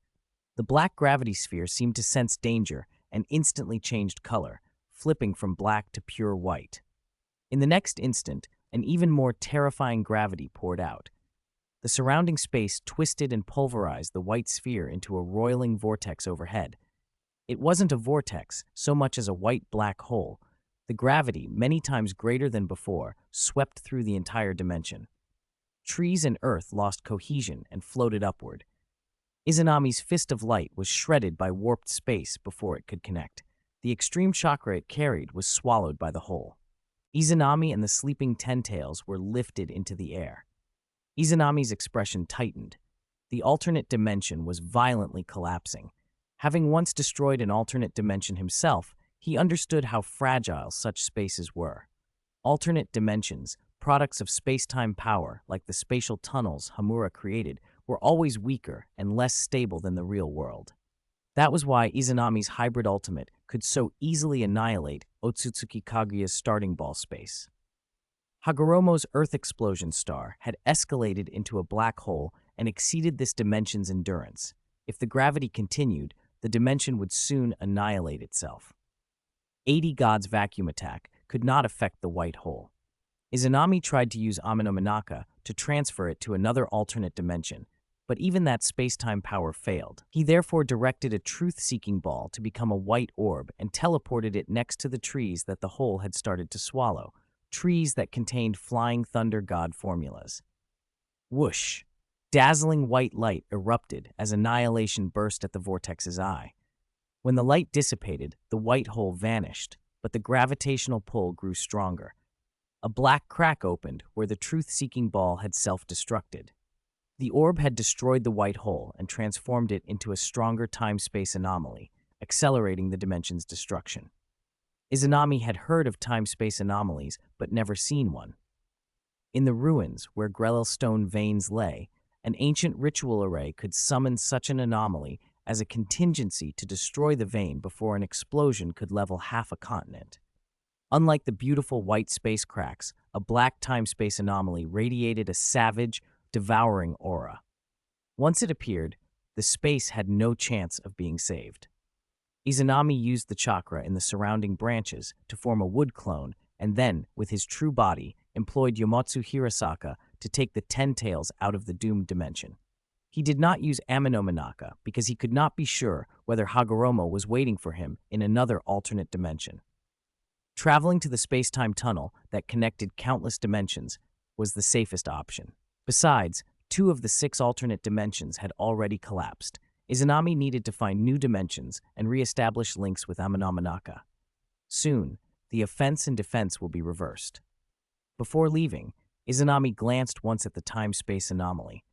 The black gravity sphere seemed to sense danger and instantly changed color, flipping from black to pure white. In the next instant, an even more terrifying gravity poured out. The surrounding space twisted and pulverized the white sphere into a roiling vortex overhead. It wasn't a vortex so much as a white black hole. The gravity, many times greater than before, swept through the entire dimension. Trees and earth lost cohesion and floated upward. Izanami's fist of light was shredded by warped space before it could connect. The extreme chakra it carried was swallowed by the whole. Izanami and the sleeping Ten-Tails were lifted into the air. Izanami's expression tightened. The alternate dimension was violently collapsing. Having once destroyed an alternate dimension himself, he understood how fragile such spaces were. Alternate dimensions, products of space-time power like the spatial tunnels Hamura created, were always weaker and less stable than the real world. That was why Izanami's hybrid ultimate could so easily annihilate Otsutsuki Kaguya's starting ball space. Hagoromo's Earth explosion star had escalated into a black hole and exceeded this dimension's endurance. If the gravity continued, the dimension would soon annihilate itself. 80 God's vacuum attack could not affect the white hole. Izanami tried to use Amenominaka to transfer it to another alternate dimension, but even that space-time power failed. He therefore directed a truth-seeking ball to become a white orb and teleported it next to the trees that the hole had started to swallow, trees that contained flying thunder god formulas. Whoosh! Dazzling white light erupted as annihilation burst at the vortex's eye. When the light dissipated, the white hole vanished, but the gravitational pull grew stronger. A black crack opened where the truth-seeking ball had self-destructed. The orb had destroyed the white hole and transformed it into a stronger time-space anomaly, accelerating the dimension's destruction. Izanami had heard of time-space anomalies, but never seen one. In the ruins where Grelel stone veins lay, an ancient ritual array could summon such an anomaly as a contingency to destroy the vein before an explosion could level half a continent. Unlike the beautiful white space cracks, a black time-space anomaly radiated a savage, devouring aura. Once it appeared, the space had no chance of being saved. Izanami used the chakra in the surrounding branches to form a wood clone and then, with his true body, employed Yomotsu Hirasaka to take the Ten-Tails out of the doomed dimension. He did not use Amenominaka because he could not be sure whether Hagoromo was waiting for him in another alternate dimension. Traveling to the space-time tunnel that connected countless dimensions was the safest option. Besides, 2 of the 6 alternate dimensions had already collapsed. Izanami needed to find new dimensions and re-establish links with Amenominaka. Soon, the offense and defense will be reversed. Before leaving, Izanami glanced once at the time-space anomaly.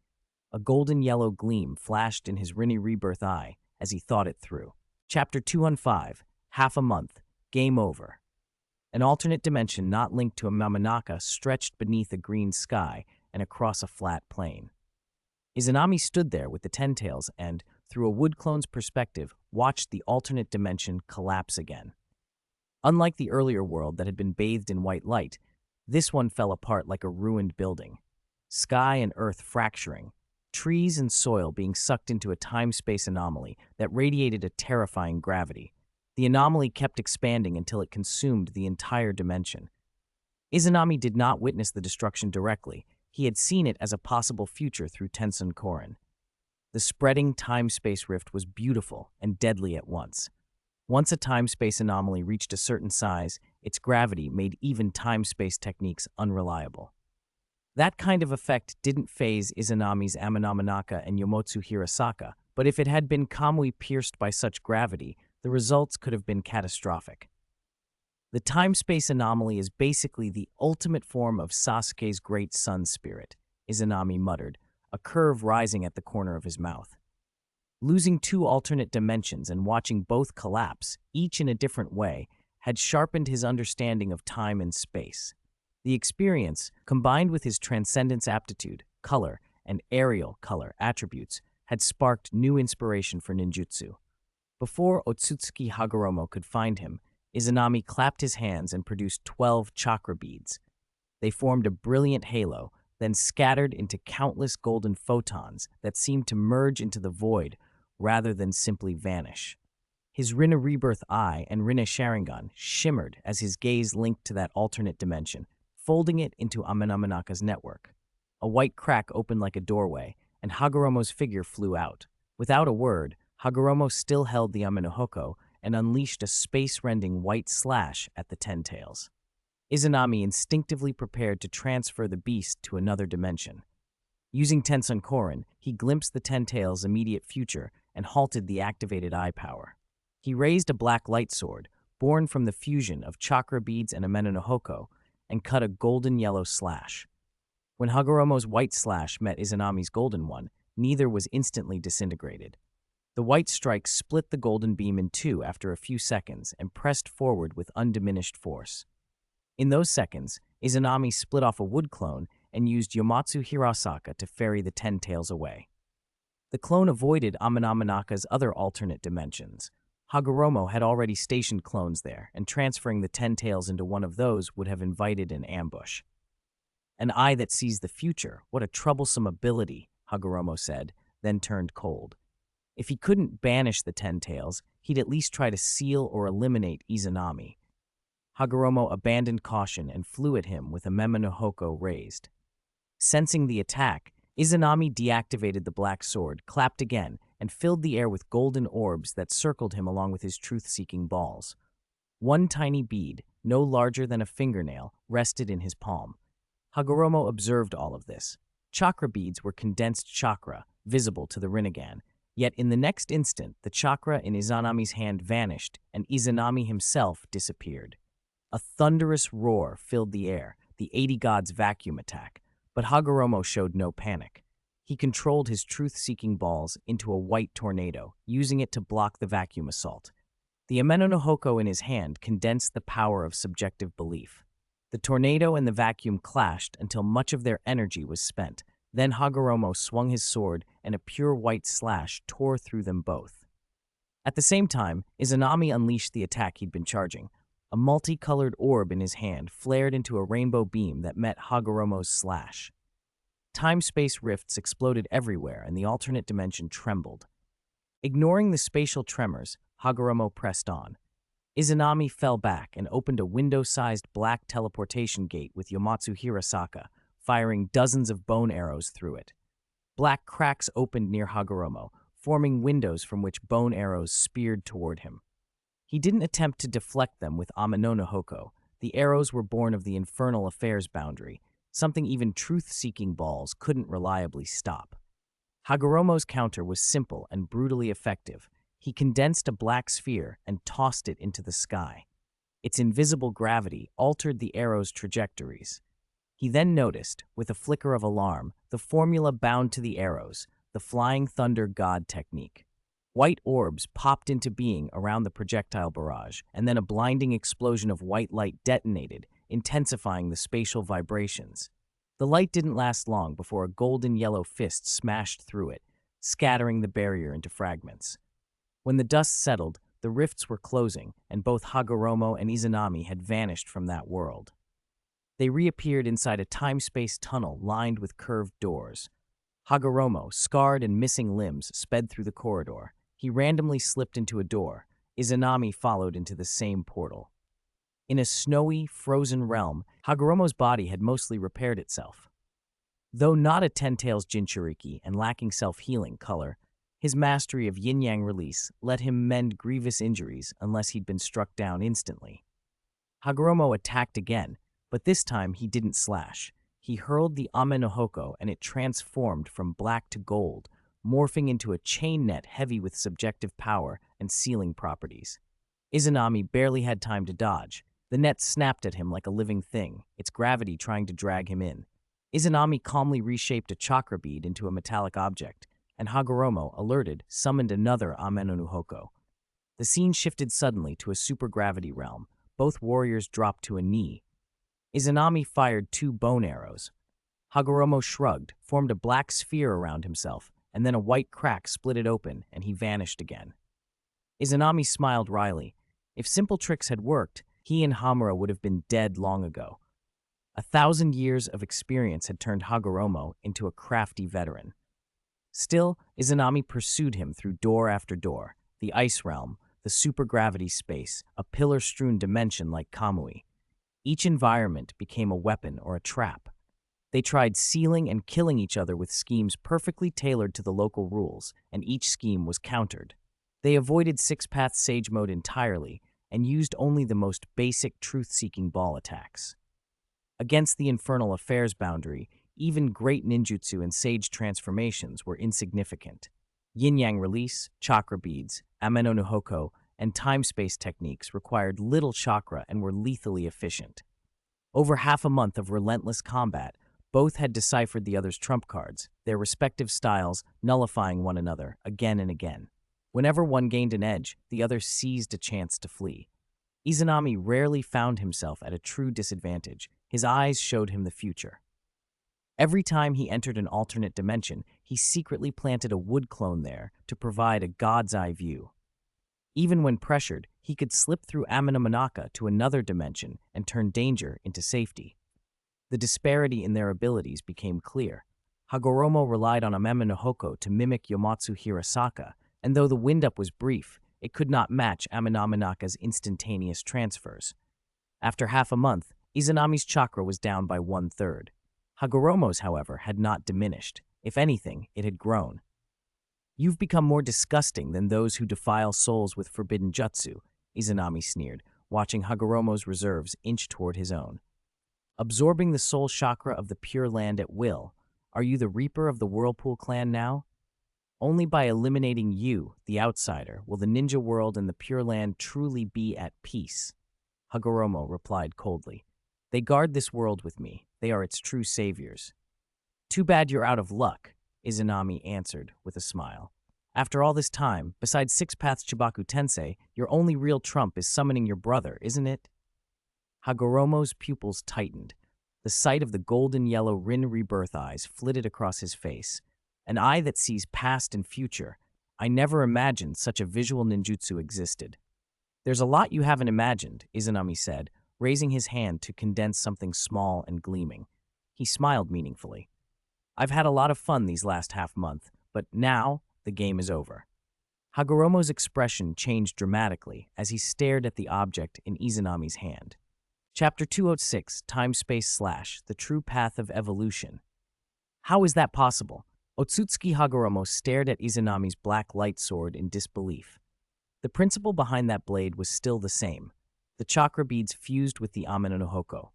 A golden-yellow gleam flashed in his Rinne Rebirth eye as he thought it through. Chapter 215, Half a Month, Game Over. An alternate dimension not linked to Amenominaka stretched beneath a green sky and across a flat plain. Izanami stood there with the Ten-Tails and, through a wood clone's perspective, watched the alternate dimension collapse again. Unlike the earlier world that had been bathed in white light, this one fell apart like a ruined building. Sky and earth fracturing, trees and soil being sucked into a time-space anomaly that radiated a terrifying gravity. The anomaly kept expanding until it consumed the entire dimension. Izanami did not witness the destruction directly. He had seen it as a possible future through Tensun Korin. The spreading time-space rift was beautiful and deadly at once. Once a time-space anomaly reached a certain size, its gravity made even time-space techniques unreliable. That kind of effect didn't faze Izanami's Amenominaka and Yomotsu Hirasaka, but if it had been Kamui pierced by such gravity, the results could have been catastrophic. The time-space anomaly is basically the ultimate form of Sasuke's great sun spirit, Izanami muttered, a curve rising at the corner of his mouth. Losing 2 alternate dimensions and watching both collapse, each in a different way, had sharpened his understanding of time and space. The experience, combined with his transcendence aptitude, color, and aerial color attributes, had sparked new inspiration for ninjutsu. Before Otsutsuki Hagoromo could find him, Izanami clapped his hands and produced 12 chakra beads. They formed a brilliant halo, then scattered into countless golden photons that seemed to merge into the void rather than simply vanish. His Rinne Rebirth eye and Rinne Sharingan shimmered as his gaze linked to that alternate dimension, folding it into Amenominaka's network. a white crack opened like a doorway, and Hagoromo's figure flew out. Without a word, Hagoromo still held the Amenohoko and unleashed a space-rending white slash at the Ten Tails. Izanami instinctively prepared to transfer the beast to another dimension. Using Tensun-korin, he glimpsed the Ten Tails' immediate future and halted the activated eye power. He raised a black light sword, born from the fusion of chakra beads and Amenohoko, and cut a golden-yellow slash. When Hagoromo's white slash met Izanami's golden one, neither was instantly disintegrated. The white strike split the golden beam in two after a few seconds and pressed forward with undiminished force. In those seconds, Izanami split off a wood clone and used Yomatsu Hirasaka to ferry the Ten Tails away. The clone avoided Amanamanaka's other alternate dimensions. Hagoromo had already stationed clones there, and transferring the Ten Tails into one of those would have invited an ambush. An eye that sees the future, what a troublesome ability, Hagoromo said, then turned cold. If he couldn't banish the Ten Tails, he'd at least try to seal or eliminate Izanami. Hagoromo abandoned caution and flew at him with a Amenohoko raised. Sensing the attack, Izanami deactivated the black sword, clapped again, and filled the air with golden orbs that circled him along with his truth-seeking balls. One tiny bead, no larger than a fingernail, rested in his palm. Hagoromo observed all of this. Chakra beads were condensed chakra, visible to the Rinnegan, yet in the next instant the chakra in Izanami's hand vanished and Izanami himself disappeared. A thunderous roar filled the air, the 80 Gods' vacuum attack, but Hagoromo showed no panic. He controlled his truth-seeking balls into a white tornado, using it to block the vacuum assault. The Amenohoko in his hand condensed the power of subjective belief. The tornado and the vacuum clashed until much of their energy was spent. Then Hagoromo swung his sword and a pure white slash tore through them both. At the same time, Izanami unleashed the attack he'd been charging. A multicolored orb in his hand flared into a rainbow beam that met Hagoromo's slash. Time-space rifts exploded everywhere and the alternate dimension trembled. Ignoring the spatial tremors, Hagoromo pressed on. Izanami fell back and opened a window-sized black teleportation gate with Yomatsu Hirasaka, firing dozens of bone arrows through it. Black cracks opened near Hagoromo, forming windows from which bone arrows speared toward him. He didn't attempt to deflect them with Amenohoko. The arrows were born of the infernal affairs boundary, something even truth-seeking balls couldn't reliably stop. Hagoromo's counter was simple and brutally effective. He condensed a black sphere and tossed it into the sky. Its invisible gravity altered the arrow's trajectories. He then noticed, with a flicker of alarm, the formula bound to the arrows, the Flying Thunder God technique. White orbs popped into being around the projectile barrage, and then a blinding explosion of white light detonated, intensifying the spatial vibrations. The light didn't last long before a golden yellow fist smashed through it, scattering the barrier into fragments. When the dust settled, the rifts were closing, and both Hagoromo and Izanami had vanished from that world. They reappeared inside a time-space tunnel lined with curved doors. Hagoromo, scarred and missing limbs, sped through the corridor. He randomly slipped into a door. Izanami followed into the same portal. In a snowy, frozen realm, Hagoromo's body had mostly repaired itself. Though not a Ten Tails Jinchuriki and lacking self-healing color, his mastery of yin-yang release let him mend grievous injuries unless he'd been struck down instantly. Hagoromo attacked again, but this time he didn't slash. He hurled the Amenohoko and it transformed from black to gold, morphing into a chain net heavy with subjective power and sealing properties. Izanami barely had time to dodge. The net snapped at him like a living thing, its gravity trying to drag him in. Izanami calmly reshaped a chakra bead into a metallic object, and Hagoromo, alerted, summoned another Amenohoko. The scene shifted suddenly to a supergravity realm. Both warriors dropped to a knee. Izanami fired 2 bone arrows. Hagoromo shrugged, formed a black sphere around himself, and then a white crack split it open, and he vanished again. Izanami smiled wryly. If simple tricks had worked, he and Hamura would have been dead long ago. 1,000 years of experience had turned Hagoromo into a crafty veteran. Still, Izanami pursued him through door after door, the ice realm, the supergravity space, a pillar-strewn dimension like Kamui. Each environment became a weapon or a trap. They tried sealing and killing each other with schemes perfectly tailored to the local rules, and each scheme was countered. They avoided six-path Sage mode entirely and used only the most basic truth-seeking ball attacks. Against the Infernal Affairs boundary, even great ninjutsu and Sage transformations were insignificant. Yin-yang release, chakra beads, ameno no hoko, and time-space techniques required little chakra and were lethally efficient. Over half a month of relentless combat, both had deciphered the other's trump cards, their respective styles nullifying one another again and again. Whenever one gained an edge, the other seized a chance to flee. Izanami rarely found himself at a true disadvantage. His eyes showed him the future. Every time he entered an alternate dimension, he secretly planted a wood clone there to provide a god's eye view. Even when pressured, he could slip through Amino Manaka to another dimension and turn danger into safety. The disparity in their abilities became clear. Hagoromo relied on Ameno no Hoko to mimic Yomatsu Hirasaka, and though the wind-up was brief, it could not match Amino Manaka's instantaneous transfers. After half a month, Izanami's chakra was down by 1/3. Hagoromo's, however, had not diminished. If anything, it had grown. "You've become more disgusting than those who defile souls with forbidden jutsu," Izanami sneered, watching Hagoromo's reserves inch toward his own. "Absorbing the soul chakra of the Pure Land at will, are you the reaper of the Whirlpool clan now? Only by eliminating you, the outsider, will the ninja world and the Pure Land truly be at peace." Hagoromo replied coldly. "They guard this world with me. They are its true saviors." "Too bad you're out of luck," Izanami answered with a smile. "After all this time, besides Six Paths Chibaku Tensei, your only real trump is summoning your brother, isn't it?" Hagoromo's pupils tightened. The sight of the golden-yellow Rin Rebirth eyes flitted across his face. An eye that sees past and future. I never imagined such a visual ninjutsu existed. "There's a lot you haven't imagined," Izanami said, raising his hand to condense something small and gleaming. He smiled meaningfully. "I've had a lot of fun these last half-month, but now the game is over." Hagoromo's expression changed dramatically as he stared at the object in Izanami's hand. Chapter 206, Time-Space / The True Path of Evolution. "How is that possible?" Otsutsuki Hagoromo stared at Izanami's black light sword in disbelief. The principle behind that blade was still the same. The chakra beads fused with the Ameno no Hoko.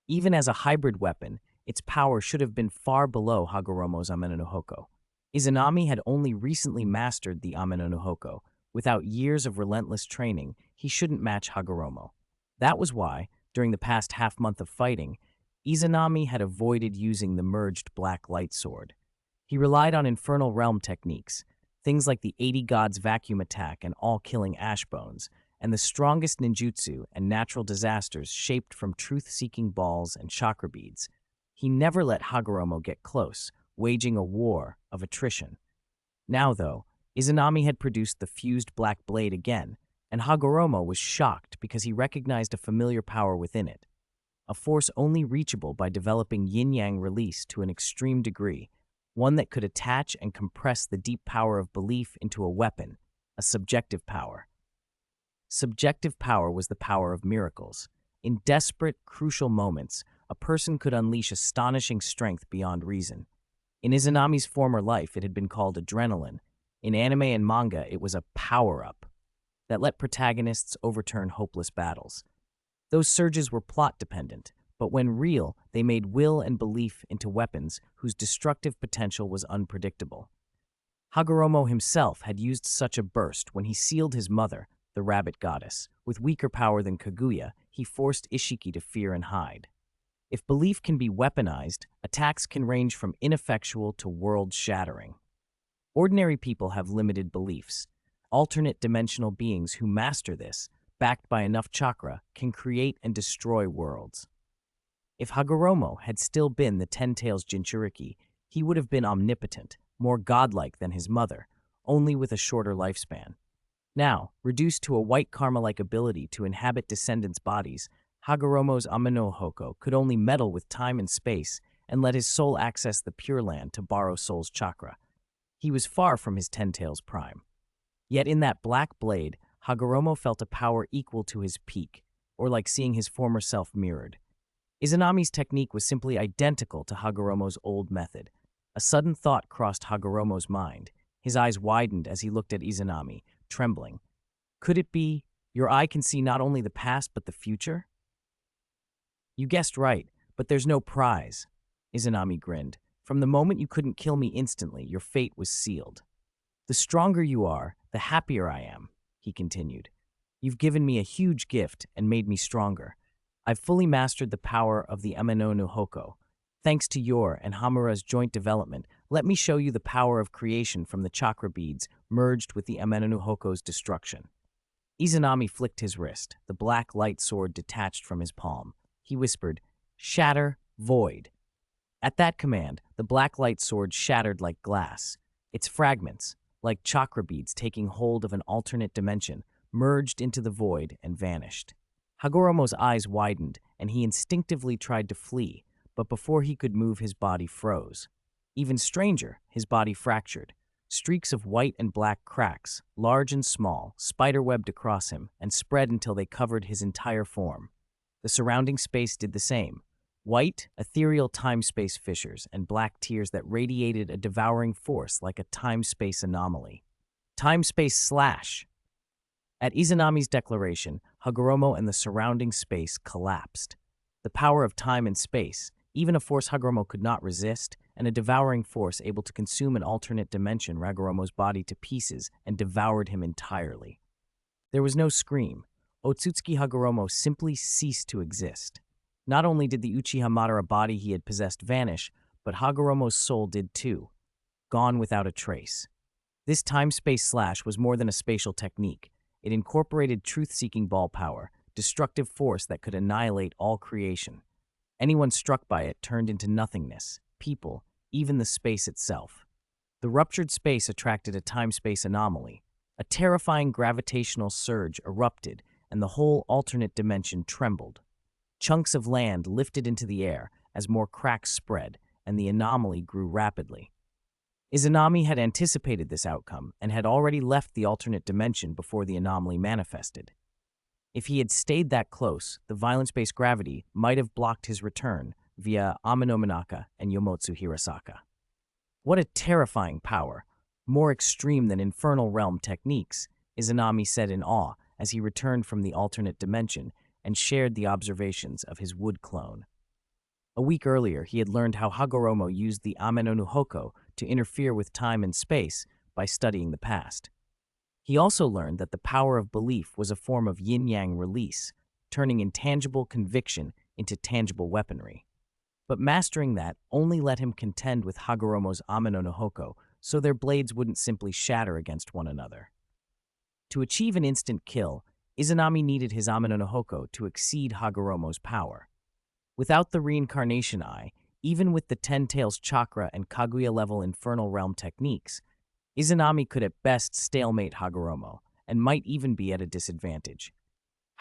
Even as a hybrid weapon, its power should have been far below Hagoromo's Ameno no Hoko. Izanami had only recently mastered the Ameno no Hoko. Without years of relentless training, he shouldn't match Hagoromo. That was why, during the past half-month of fighting, Izanami had avoided using the merged black light sword. He relied on Infernal Realm techniques, things like the 80 Gods vacuum attack and all-killing ash bones, and the strongest ninjutsu and natural disasters shaped from truth-seeking balls and chakra beads. He never let Hagoromo get close, waging a war of attrition. Now, though, Izanami had produced the fused black blade again, and Hagoromo was shocked because he recognized a familiar power within it, a force only reachable by developing yin-yang release to an extreme degree, one that could attach and compress the deep power of belief into a weapon, a subjective power. Subjective power was the power of miracles. In desperate, crucial moments, a person could unleash astonishing strength beyond reason. In Izanami's former life, it had been called adrenaline. In anime and manga, it was a power-up that let protagonists overturn hopeless battles. Those surges were plot-dependent, but when real, they made will and belief into weapons whose destructive potential was unpredictable. Hagoromo himself had used such a burst when he sealed his mother, the rabbit goddess. With weaker power than Kaguya, he forced Ishiki to fear and hide. If belief can be weaponized, attacks can range from ineffectual to world-shattering. Ordinary people have limited beliefs. Alternate dimensional beings who master this, backed by enough chakra, can create and destroy worlds. If Hagoromo had still been the Ten Tails Jinchuriki, he would have been omnipotent, more godlike than his mother, only with a shorter lifespan. Now, reduced to a white karma-like ability to inhabit descendants' bodies, Hagoromo's Ameno Hoko could only meddle with time and space and let his soul access the Pure Land to borrow soul's chakra. He was far from his Ten Tails prime. Yet in that black blade, Hagoromo felt a power equal to his peak, or like seeing his former self mirrored. Izanami's technique was simply identical to Hagoromo's old method. A sudden thought crossed Hagoromo's mind. His eyes widened as he looked at Izanami, trembling. Could it be, your eye can see not only the past but the future? You guessed right, but there's no prize. Izanami grinned. From the moment you couldn't kill me instantly, your fate was sealed. The stronger you are, the happier I am, he continued. You've given me a huge gift and made me stronger. I've fully mastered the power of the Ameno no Hoko. Thanks to your and Hamura's joint development, let me show you the power of creation from the chakra beads merged with the Ameno no Hoko's destruction. Izanami flicked his wrist. The black light sword detached from his palm. He whispered, "Shatter, void." At that command, the black light sword shattered like glass. Its fragments, like chakra beads taking hold of an alternate dimension, merged into the void and vanished. Hagoromo's eyes widened, and he instinctively tried to flee, but before he could move, his body froze. Even stranger, his body fractured. Streaks of white and black cracks, large and small, spiderwebbed across him and spread until they covered his entire form. The surrounding space did the same. White, ethereal time-space fissures and black tears that radiated a devouring force like a time-space anomaly. Time-space slash! At Izanami's declaration, Hagoromo and the surrounding space collapsed. The power of time and space, even a force Hagoromo could not resist, and a devouring force able to consume an alternate dimension, Hagoromo's body to pieces and devoured him entirely. There was no scream. Otsutsuki Hagoromo simply ceased to exist. Not only did the Uchiha Madara body he had possessed vanish, but Hagoromo's soul did too, gone without a trace. This time-space slash was more than a spatial technique. It incorporated truth-seeking ball power, destructive force that could annihilate all creation. Anyone struck by it turned into nothingness, people, even the space itself. The ruptured space attracted a time-space anomaly. A terrifying gravitational surge erupted, and the whole alternate dimension trembled. Chunks of land lifted into the air as more cracks spread, and the anomaly grew rapidly. Izanami had anticipated this outcome and had already left the alternate dimension before the anomaly manifested. If he had stayed that close, the violence-based gravity might have blocked his return via Amenominaka and Yomotsu Hirasaka. What a terrifying power, more extreme than infernal realm techniques, Izanami said in awe as he returned from the alternate dimension and shared the observations of his wood clone. A week earlier, he had learned how Hagoromo used the Ameno no Hoko to interfere with time and space by studying the past. He also learned that the power of belief was a form of yin-yang release, turning intangible conviction into tangible weaponry. But mastering that only let him contend with Hagoromo's Ameno no Hoko, so their blades wouldn't simply shatter against one another. To achieve an instant kill, Izanami needed his Ameno no Hoko to exceed Hagoromo's power. Without the reincarnation eye, even with the Ten Tails chakra and Kaguya-level infernal realm techniques, Izanami could at best stalemate Hagoromo, and might even be at a disadvantage.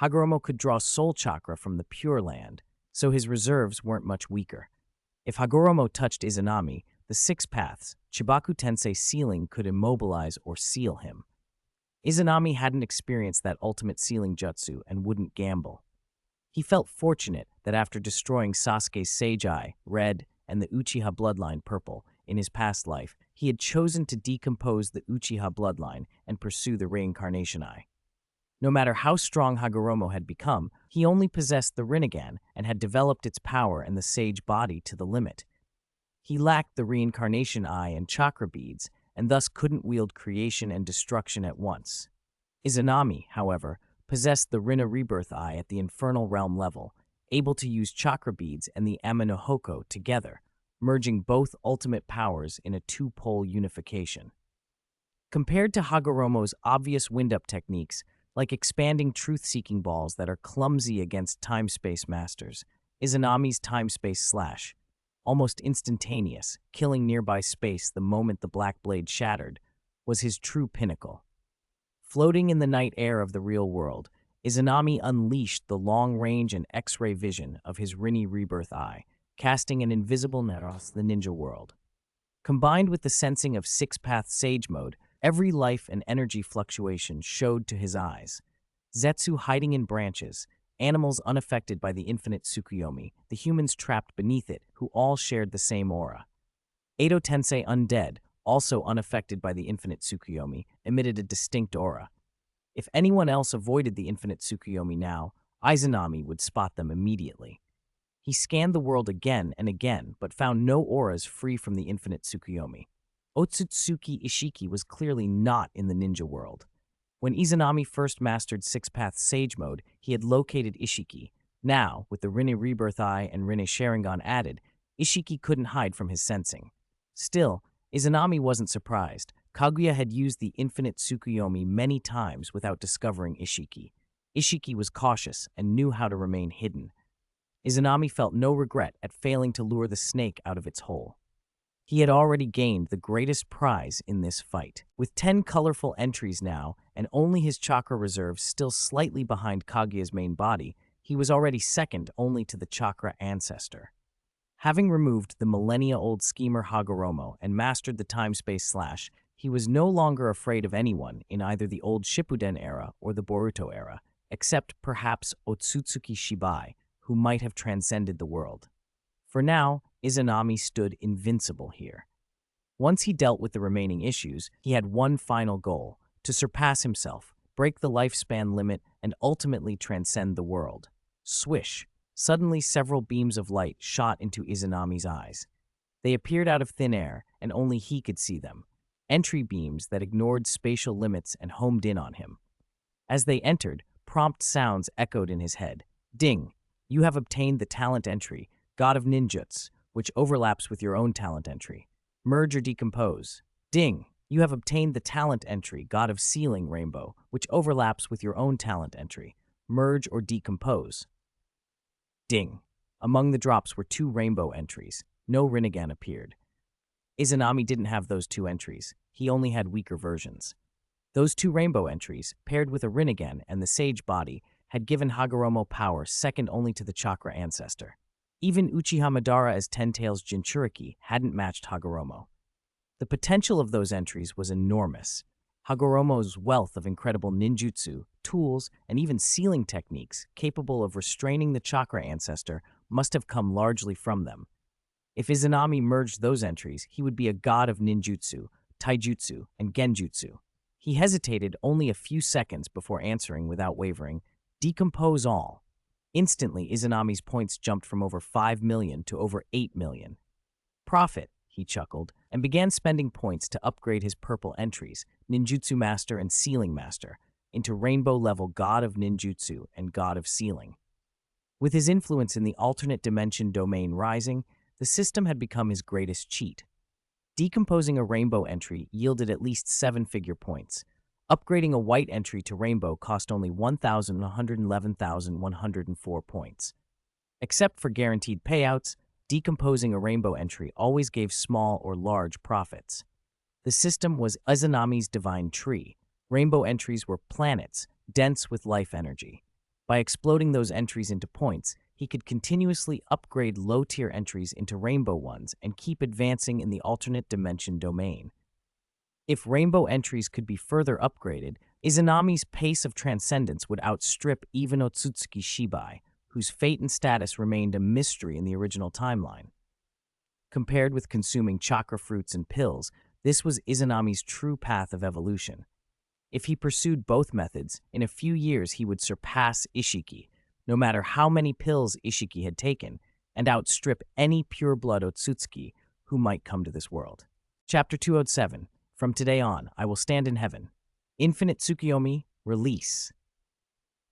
Hagoromo could draw soul chakra from the Pure Land, so his reserves weren't much weaker. If Hagoromo touched Izanami, the Six Paths, Chibaku Tensei sealing could immobilize or seal him. Izanami hadn't experienced that ultimate sealing jutsu and wouldn't gamble. He felt fortunate that after destroying Sasuke's Sage Eye, Red, and the Uchiha bloodline, Purple, in his past life, he had chosen to decompose the Uchiha bloodline and pursue the reincarnation eye. No matter how strong Hagoromo had become, he only possessed the Rinnegan and had developed its power and the sage body to the limit. He lacked the reincarnation eye and chakra beads, and thus couldn't wield creation and destruction at once. Izanami, however, possessed the Rinna Rebirth Eye at the infernal realm level, able to use chakra beads and the Ameno Hoko together, merging both ultimate powers in a two-pole unification. Compared to Hagoromo's obvious wind-up techniques, like expanding truth-seeking balls that are clumsy against time-space masters, Izanami's time-space slash, almost instantaneous, killing nearby space the moment the black blade shattered, was his true pinnacle. Floating in the night air of the real world, Izanami unleashed the long-range and X-ray vision of his Rinne Rebirth Eye, casting an invisible net across the ninja world. Combined with the sensing of six-path sage mode, every life and energy fluctuation showed to his eyes. Zetsu hiding in branches, animals unaffected by the infinite Tsukuyomi, the humans trapped beneath it, who all shared the same aura. Edo Tensei Undead, also unaffected by the infinite Tsukuyomi, emitted a distinct aura. If anyone else avoided the infinite Tsukuyomi now, Izanami would spot them immediately. He scanned the world again and again, but found no auras free from the infinite Tsukuyomi. Otsutsuki Ishiki was clearly not in the ninja world. When Izanami first mastered Six-Path Sage Mode, he had located Ishiki. Now, with the Rinne Rebirth Eye and Rinne Sharingan added, Ishiki couldn't hide from his sensing. Still, Izanami wasn't surprised. Kaguya had used the infinite Tsukuyomi many times without discovering Ishiki. Ishiki was cautious and knew how to remain hidden. Izanami felt no regret at failing to lure the snake out of its hole. He had already gained the greatest prize in this fight. With 10 colorful entries now, and only his chakra reserves still slightly behind Kaguya's main body, he was already second only to the chakra ancestor. Having removed the millennia-old schemer Hagoromo and mastered the time-space slash, he was no longer afraid of anyone in either the old Shippuden era or the Boruto era, except perhaps Otsutsuki Shibai, who might have transcended the world. For now, Izanami stood invincible here. Once he dealt with the remaining issues, he had one final goal: to surpass himself, break the lifespan limit, and ultimately transcend the world. Swish! Suddenly several beams of light shot into Izanami's eyes. They appeared out of thin air, and only he could see them. Entry beams that ignored spatial limits and homed in on him. As they entered, prompt sounds echoed in his head. Ding! You have obtained the talent entry, God of Ninjutsu, which overlaps with your own talent entry. Merge or decompose. Ding! You have obtained the talent entry, God of Sealing Rainbow, which overlaps with your own talent entry. Merge or decompose. Ding! Among the drops were 2 rainbow entries. No Rinnegan appeared. Izanami didn't have those 2 entries. He only had weaker versions. Those 2 rainbow entries, paired with a Rinnegan and the Sage Body, had given Hagoromo power second only to the Chakra Ancestor. Even Uchiha Madara as Ten Tails Jinchuriki hadn't matched Hagoromo. The potential of those entries was enormous. Hagoromo's wealth of incredible ninjutsu, tools, and even sealing techniques capable of restraining the Chakra Ancestor must have come largely from them. If Izanami merged those entries, he would be a god of ninjutsu, taijutsu, and genjutsu. He hesitated only a few seconds before answering without wavering, "Decompose all." Instantly, Izanami's points jumped from over 5 million to over 8 million. Profit, he chuckled, and began spending points to upgrade his purple entries, Ninjutsu Master and Sealing Master, into rainbow-level God of Ninjutsu and God of Sealing. With his influence in the alternate dimension domain rising, the system had become his greatest cheat. Decomposing a rainbow entry yielded at least 7-figure points. Upgrading a white entry to rainbow cost only 111,104 points. Except for guaranteed payouts, decomposing a rainbow entry always gave small or large profits. The system was Izanami's divine tree. Rainbow entries were planets, dense with life energy. By exploding those entries into points, he could continuously upgrade low-tier entries into rainbow ones and keep advancing in the alternate dimension domain. If rainbow entries could be further upgraded, Izanami's pace of transcendence would outstrip even Otsutsuki Shibai, whose fate and status remained a mystery in the original timeline. Compared with consuming chakra fruits and pills, this was Izanami's true path of evolution. If he pursued both methods, in a few years he would surpass Ishiki, no matter how many pills Ishiki had taken, and outstrip any pure-blood Otsutsuki who might come to this world. Chapter 207. From today on, I will stand in heaven. Infinite Tsukuyomi, release.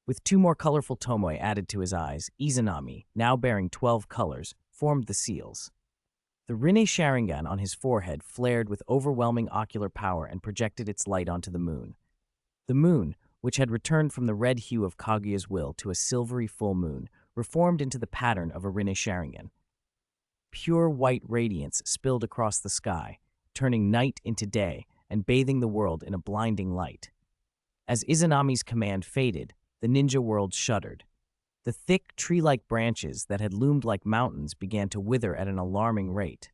With 2 more colorful tomoe added to his eyes, Izanami, now bearing 12 colors, formed the seals. The Rinne Sharingan on his forehead flared with overwhelming ocular power and projected its light onto the moon. The moon, which had returned from the red hue of Kaguya's will to a silvery full moon, reformed into the pattern of a Rinne Sharingan. Pure white radiance spilled across the sky, turning night into day and bathing the world in a blinding light. As Izanami's command faded, the ninja world shuddered. The thick, tree-like branches that had loomed like mountains began to wither at an alarming rate.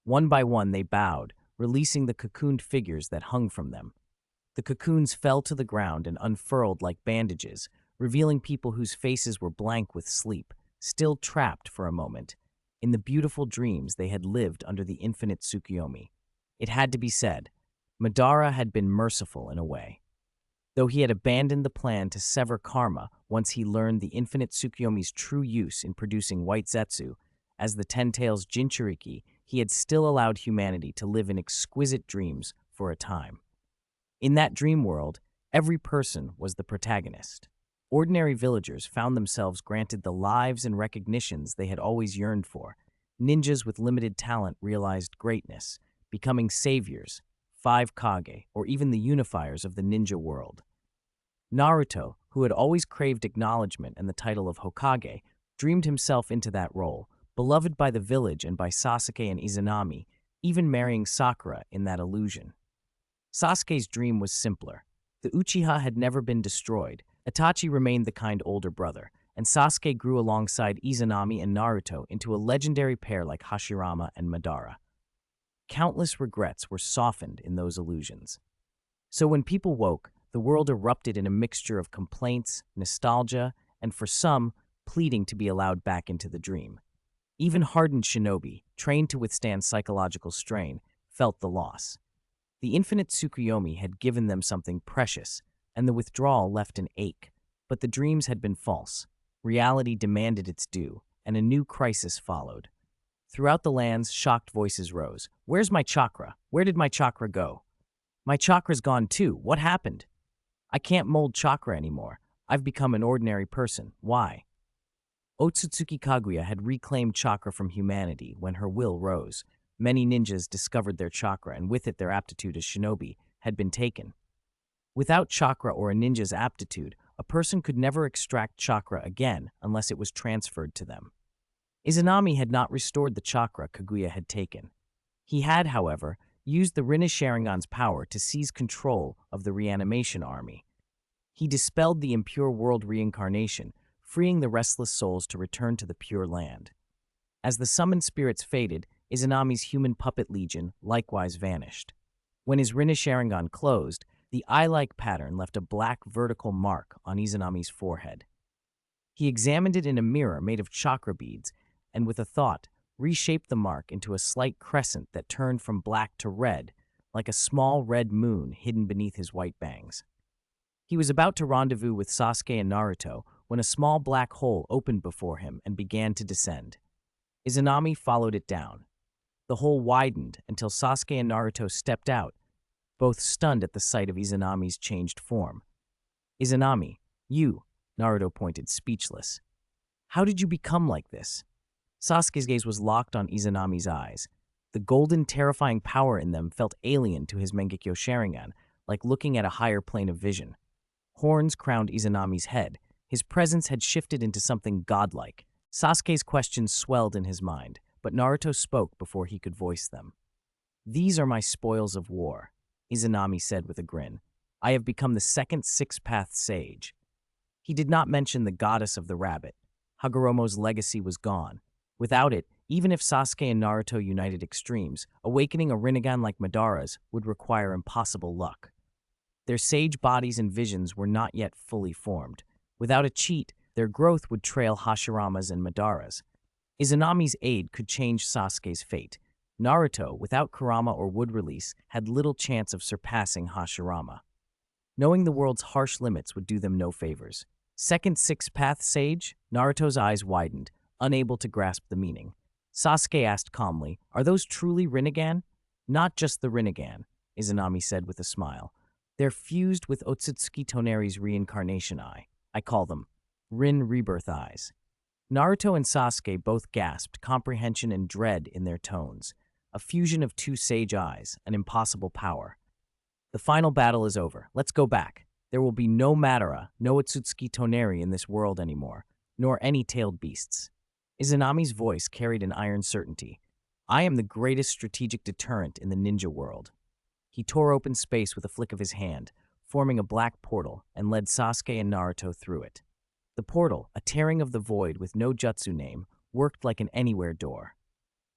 One by one they bowed, releasing the cocooned figures that hung from them. The cocoons fell to the ground and unfurled like bandages, revealing people whose faces were blank with sleep, still trapped for a moment in the beautiful dreams they had lived under the infinite Tsukuyomi. It had to be said, Madara had been merciful in a way. Though he had abandoned the plan to sever karma once he learned the infinite Tsukuyomi's true use in producing white Zetsu, as the Ten Tails Jinchuriki, he had still allowed humanity to live in exquisite dreams for a time. In that dream world, every person was the protagonist. Ordinary villagers found themselves granted the lives and recognitions they had always yearned for. Ninjas with limited talent realized greatness, becoming saviors, 5 Kage, or even the unifiers of the ninja world. Naruto, who had always craved acknowledgement and the title of Hokage, dreamed himself into that role, beloved by the village and by Sasuke and Izanami, even marrying Sakura in that illusion. Sasuke's dream was simpler. The Uchiha had never been destroyed, Itachi remained the kind older brother, and Sasuke grew alongside Izanami and Naruto into a legendary pair like Hashirama and Madara. Countless regrets were softened in those illusions. So when people woke, the world erupted in a mixture of complaints, nostalgia, and for some, pleading to be allowed back into the dream. Even hardened shinobi, trained to withstand psychological strain, felt the loss. The infinite Tsukuyomi had given them something precious, and the withdrawal left an ache. But the dreams had been false. Reality demanded its due, and a new crisis followed. Throughout the lands, shocked voices rose. "Where's my chakra? Where did my chakra go? My chakra's gone too. What happened? I can't mold chakra anymore. I've become an ordinary person. Why?" Otsutsuki Kaguya had reclaimed chakra from humanity when her will rose. Many ninjas discovered their chakra, and with it their aptitude as shinobi had been taken. Without chakra or a ninja's aptitude, a person could never extract chakra again unless it was transferred to them. Izanami had not restored the chakra Kaguya had taken. He had, however, used the Rinne Sharingan's power to seize control of the reanimation army. He dispelled the impure world reincarnation, freeing the restless souls to return to the pure land. As the summoned spirits faded, Izanami's human puppet legion likewise vanished. When his Rinne Sharingan closed, the eye-like pattern left a black vertical mark on Izanami's forehead. He examined it in a mirror made of chakra beads, and with a thought, reshaped the mark into a slight crescent that turned from black to red, like a small red moon hidden beneath his white bangs. He was about to rendezvous with Sasuke and Naruto when a small black hole opened before him and began to descend. Izanami followed it down. The hole widened until Sasuke and Naruto stepped out, both stunned at the sight of Izanami's changed form. "Izanami, you," Naruto pointed, speechless. "How did you become like this?" Sasuke's gaze was locked on Izanami's eyes. The golden, terrifying power in them felt alien to his Mangekyo Sharingan, like looking at a higher plane of vision. Horns crowned Izanami's head. His presence had shifted into something godlike. Sasuke's questions swelled in his mind, but Naruto spoke before he could voice them. "These are my spoils of war," Izanami said with a grin. "I have become the second six-path sage." He did not mention the goddess of the rabbit. Hagoromo's legacy was gone. Without it, even if Sasuke and Naruto united extremes, awakening a Rinnegan like Madara's would require impossible luck. Their sage bodies and visions were not yet fully formed. Without a cheat, their growth would trail Hashirama's and Madara's. Izanami's aid could change Sasuke's fate. Naruto, without Kurama or wood release, had little chance of surpassing Hashirama. Knowing the world's harsh limits would do them no favors. Second six-path sage? Naruto's eyes widened, unable to grasp the meaning. Sasuke asked calmly, "Are those truly Rinnegan?" "Not just the Rinnegan," Izanami said with a smile. "They're fused with Otsutsuki Toneri's reincarnation eye. I call them Rin Rebirth Eyes." Naruto and Sasuke both gasped, comprehension and dread in their tones. A fusion of two sage eyes, an impossible power. "The final battle is over. Let's go back. There will be no Madara, no Otsutsuki Toneri in this world anymore, nor any tailed beasts." Izanami's voice carried an iron certainty. "I am the greatest strategic deterrent in the ninja world." He tore open space with a flick of his hand, forming a black portal, and led Sasuke and Naruto through it. The portal, a tearing of the void with no jutsu name, worked like an anywhere door.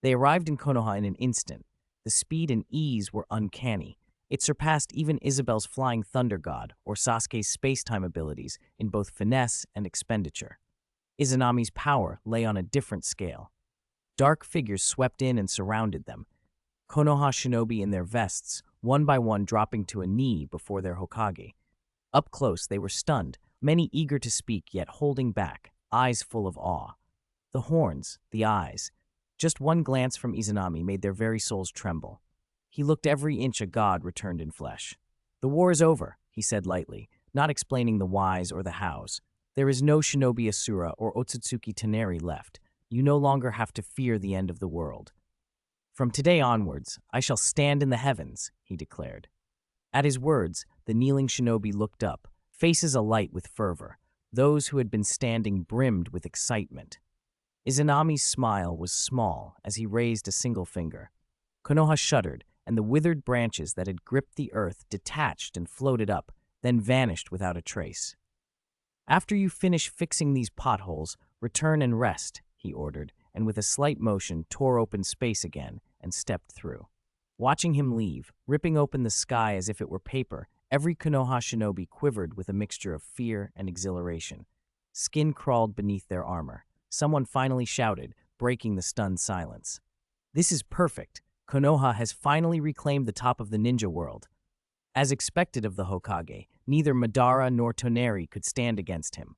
They arrived in Konoha in an instant. The speed and ease were uncanny, It surpassed even Isabel's Flying Thunder God or Sasuke's space-time abilities in both finesse and expenditure. Izanami's power lay on a different scale. Dark figures swept in and surrounded them, Konoha shinobi in their vests, one by one dropping to a knee before their Hokage. Up close, they were stunned, many eager to speak yet holding back, eyes full of awe. The horns, the eyes. Just one glance from Izanami made their very souls tremble. He looked every inch a god returned in flesh. "The war is over," he said lightly, not explaining the whys or the hows. "There is no Shinobi Asura or Otsutsuki Toneri left. You no longer have to fear the end of the world. From today onwards, I shall stand in the heavens," he declared. At his words, the kneeling shinobi looked up, faces alight with fervor. Those who had been standing brimmed with excitement. Izanami's smile was small as he raised a single finger. Konoha shuddered, and the withered branches that had gripped the earth detached and floated up, then vanished without a trace. "After you finish fixing these potholes, return and rest," he ordered, and with a slight motion tore open space again and stepped through. Watching him leave, ripping open the sky as if it were paper, every Konoha shinobi quivered with a mixture of fear and exhilaration. Skin crawled beneath their armor. Someone finally shouted, breaking the stunned silence. "This is perfect. Konoha has finally reclaimed the top of the ninja world." As expected of the Hokage, neither Madara nor Toneri could stand against him.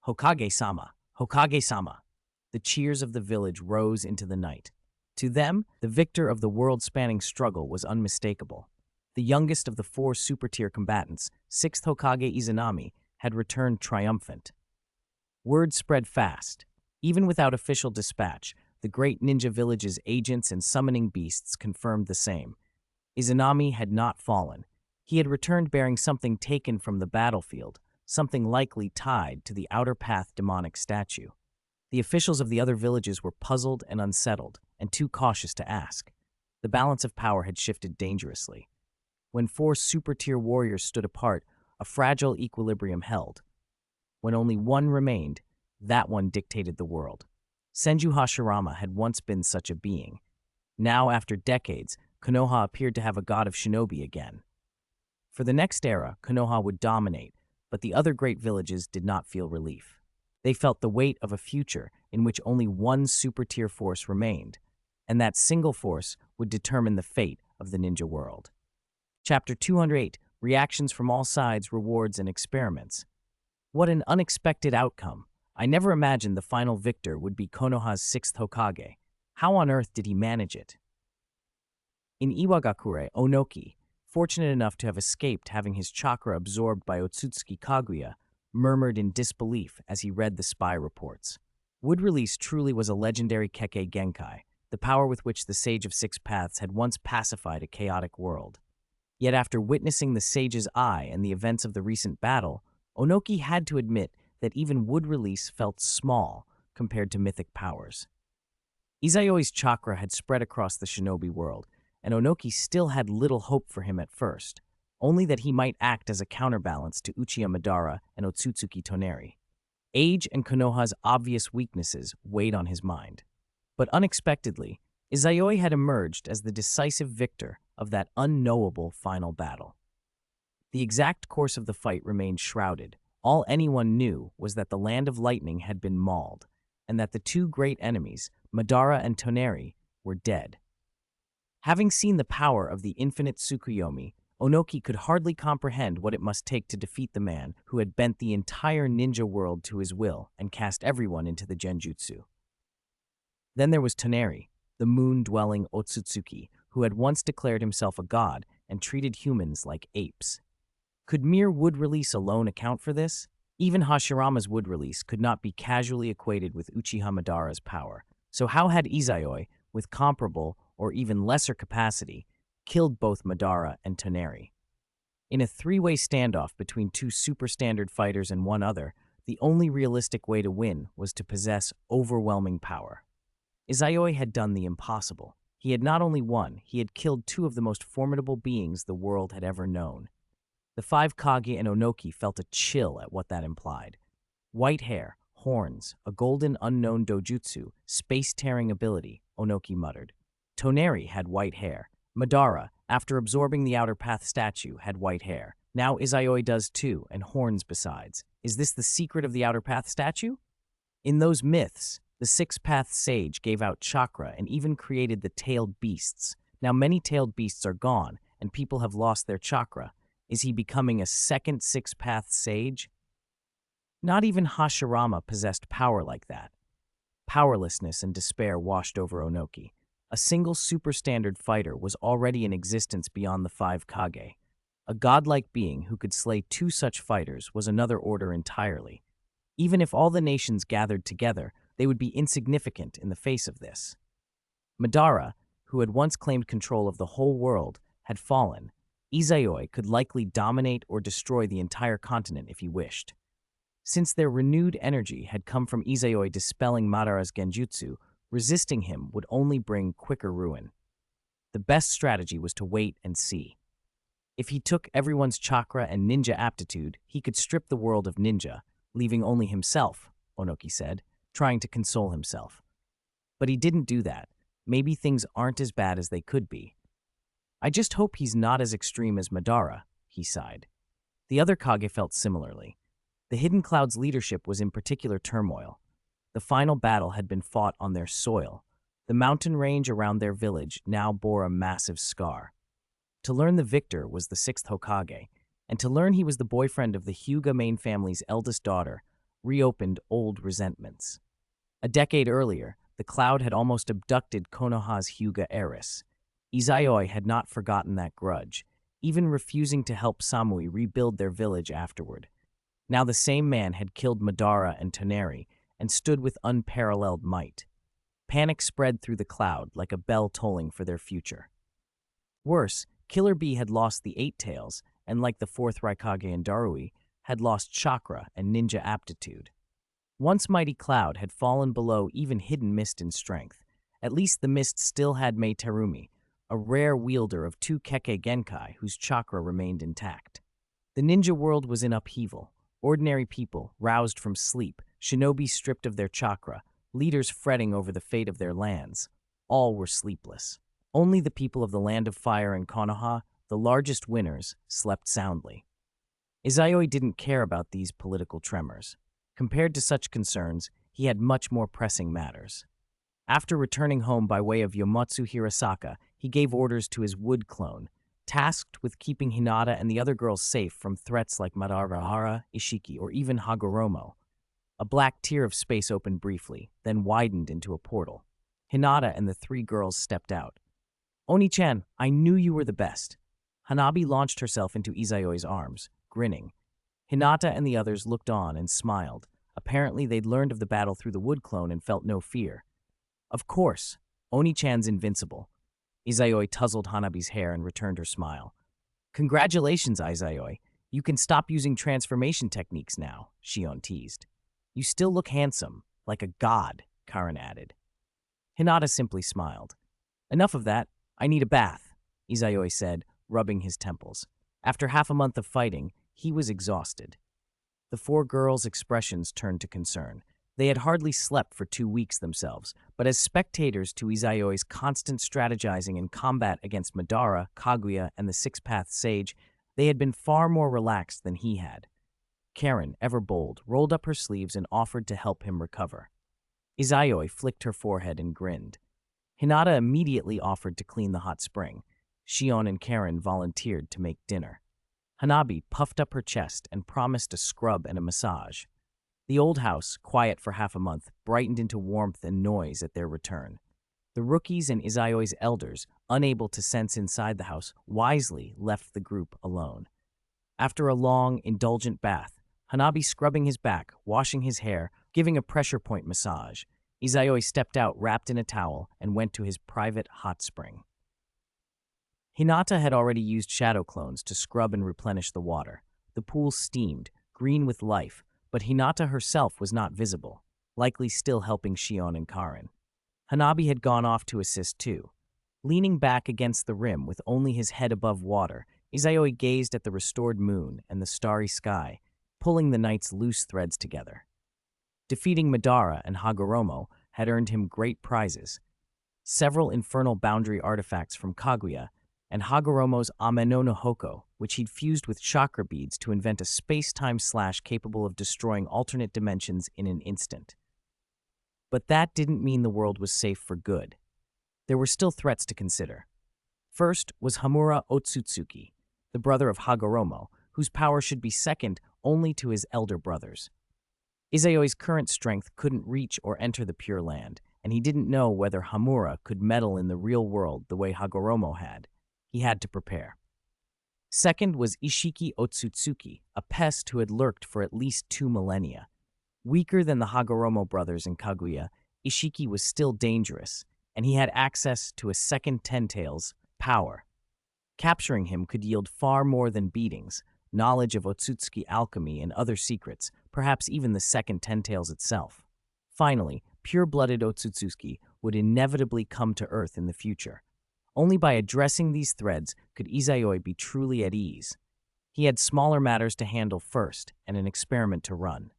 "Hokage-sama! Hokage-sama!" The cheers of the village rose into the night. To them, the victor of the world-spanning struggle was unmistakable. The youngest of the 4 super-tier combatants, 6th Hokage Izanami, had returned triumphant. Word spread fast. Even without official dispatch, the great ninja village's agents and summoning beasts confirmed the same. Izanami had not fallen. He had returned bearing something taken from the battlefield, something likely tied to the Outer Path demonic statue. The officials of the other villages were puzzled and unsettled, and too cautious to ask. The balance of power had shifted dangerously. When 4 super-tier warriors stood apart, a fragile equilibrium held. When only one remained, that one dictated the world. Senju Hashirama had once been such a being. Now, after decades, Konoha appeared to have a god of shinobi again. For the next era, Konoha would dominate, but the other great villages did not feel relief. They felt the weight of a future in which only one super-tier force remained, and that single force would determine the fate of the ninja world. Chapter 208, Reactions from All Sides, Rewards and Experiments. What an unexpected outcome. I never imagined the final victor would be Konoha's 6th Hokage. How on earth did he manage it? In Iwagakure, Onoki, fortunate enough to have escaped having his chakra absorbed by Otsutsuki Kaguya, murmured in disbelief as he read the spy reports. Wood Release truly was a legendary Kekkei Genkai, the power with which the Sage of 6 Paths had once pacified a chaotic world. Yet after witnessing the Sage's eye and the events of the recent battle, Onoki had to admit that even Wood Release felt small compared to mythic powers. Izayoi's chakra had spread across the shinobi world, and Onoki still had little hope for him at first, only that he might act as a counterbalance to Uchiha Madara and Otsutsuki Toneri. Age and Konoha's obvious weaknesses weighed on his mind. But unexpectedly, Izayoi had emerged as the decisive victor of that unknowable final battle. The exact course of the fight remained shrouded. All anyone knew was that the Land of Lightning had been mauled, and that the 2 great enemies, Madara and Toneri, were dead. Having seen the power of the infinite Tsukuyomi, Onoki could hardly comprehend what it must take to defeat the man who had bent the entire ninja world to his will and cast everyone into the genjutsu. Then there was Toneri, the moon-dwelling Otsutsuki, who had once declared himself a god and treated humans like apes. Could mere Wood Release alone account for this? Even Hashirama's Wood Release could not be casually equated with Uchiha Madara's power. So how had Izayoi, with comparable or even lesser capacity, killed both Madara and Toneri? In a 3-way standoff between 2 super-standard fighters and one other, the only realistic way to win was to possess overwhelming power. Izayoi had done the impossible. He had not only won, he had killed 2 of the most formidable beings the world had ever known. The 5 Kage and Onoki felt a chill at what that implied. White hair, horns, a golden unknown dojutsu, space-tearing ability, Onoki muttered. Toneri had white hair. Madara, after absorbing the Outer Path statue, had white hair. Now Izayoi does too, and horns besides. Is this the secret of the Outer Path statue? In those myths, the Six-Path Sage gave out chakra and even created the tailed beasts. Now many tailed beasts are gone, and people have lost their chakra. Is he becoming a second Six-Path Sage? Not even Hashirama possessed power like that. Powerlessness and despair washed over Onoki. A single superstandard fighter was already in existence beyond the 5 Kage. A godlike being who could slay 2 such fighters was another order entirely. Even if all the nations gathered together, they would be insignificant in the face of this. Madara, who had once claimed control of the whole world, had fallen. Izayoi could likely dominate or destroy the entire continent if he wished. Since their renewed energy had come from Izayoi dispelling Madara's genjutsu, resisting him would only bring quicker ruin. The best strategy was to wait and see. If he took everyone's chakra and ninja aptitude, he could strip the world of ninja, leaving only himself, Onoki said, trying to console himself. But he didn't do that. Maybe things aren't as bad as they could be. I just hope he's not as extreme as Madara, he sighed. The other Kage felt similarly. The Hidden Cloud's leadership was in particular turmoil. The final battle had been fought on their soil. The mountain range around their village now bore a massive scar. To learn the victor was the 6th Hokage, and to learn he was the boyfriend of the Hyuga main family's eldest daughter reopened old resentments. A decade earlier, the Cloud had almost abducted Konoha's Hyuga heiress. Izayoi had not forgotten that grudge, even refusing to help Samui rebuild their village afterward. Now the same man had killed Madara and Toneri and stood with unparalleled might. Panic spread through the Cloud like a bell tolling for their future. Worse, Killer Bee had lost the 8 tails, and like the 4th Raikage and Darui, had lost chakra and ninja aptitude. Once mighty Cloud had fallen below even Hidden Mist in strength. At least the Mist still had Mei Terumi, a rare wielder of 2 Kekkei Genkai whose chakra remained intact. The ninja world was in upheaval. Ordinary people, roused from sleep, shinobi stripped of their chakra, leaders fretting over the fate of their lands. All were sleepless. Only the people of the Land of Fire and Konoha, the largest winners, slept soundly. Izayoi didn't care about these political tremors. Compared to such concerns, he had much more pressing matters. After returning home by way of Yomotsu Hirasaka, he gave orders to his wood clone, tasked with keeping Hinata and the other girls safe from threats like Madarahara, Ishiki, or even Hagoromo. A black tier of space opened briefly, then widened into a portal. Hinata and the 3 girls stepped out. "Oni-chan, I knew you were the best." Hanabi launched herself into Izayoi's arms, grinning. Hinata and the others looked on and smiled. Apparently they'd learned of the battle through the wood clone and felt no fear. "Of course, Oni-chan's invincible." Izayoi tousled Hanabi's hair and returned her smile. "Congratulations, Izayoi. You can stop using transformation techniques now," Shion teased. "You still look handsome, like a god," Karin added. Hinata simply smiled. "Enough of that. I need a bath," Izayoi said, rubbing his temples. After half a month of fighting, he was exhausted. The 4 girls' expressions turned to concern. They had hardly slept for 2 weeks themselves, but as spectators to Izayoi's constant strategizing and combat against Madara, Kaguya, and the 6-Path Sage, they had been far more relaxed than he had. Karin, ever bold, rolled up her sleeves and offered to help him recover. Izayoi flicked her forehead and grinned. Hinata immediately offered to clean the hot spring. Shion and Karin volunteered to make dinner. Hanabi puffed up her chest and promised a scrub and a massage. The old house, quiet for half a month, brightened into warmth and noise at their return. The rookies and Izayoi's elders, unable to sense inside the house, wisely left the group alone. After a long, indulgent bath, Hanabi scrubbing his back, washing his hair, giving a pressure point massage, Izayoi stepped out wrapped in a towel and went to his private hot spring. Hinata had already used shadow clones to scrub and replenish the water. The pool steamed, green with life, but Hinata herself was not visible, likely still helping Shion and Karin. Hanabi had gone off to assist too. Leaning back against the rim with only his head above water, Izayoi gazed at the restored moon and the starry sky, pulling the night's loose threads together. Defeating Madara and Hagoromo had earned him great prizes. Several infernal boundary artifacts from Kaguya, and Hagoromo's Ame no Hoko, which he'd fused with chakra beads to invent a space-time slash capable of destroying alternate dimensions in an instant. But that didn't mean the world was safe for good. There were still threats to consider. First was Hamura Otsutsuki, the brother of Hagoromo, whose power should be second only to his elder brother's. Izayoi's current strength couldn't reach or enter the Pure Land, and he didn't know whether Hamura could meddle in the real world the way Hagoromo had. He had to prepare. Second was Ishiki Otsutsuki, a pest who had lurked for at least 2 millennia. Weaker than the Hagoromo brothers in Kaguya, Ishiki was still dangerous, and he had access to a second Ten-Tails power. Capturing him could yield far more than beatings, knowledge of Otsutsuki alchemy and other secrets, perhaps even the second Ten-Tails itself. Finally, pure-blooded Otsutsuki would inevitably come to Earth in the future. Only by addressing these threads could Izayoi be truly at ease. He had smaller matters to handle first and an experiment to run.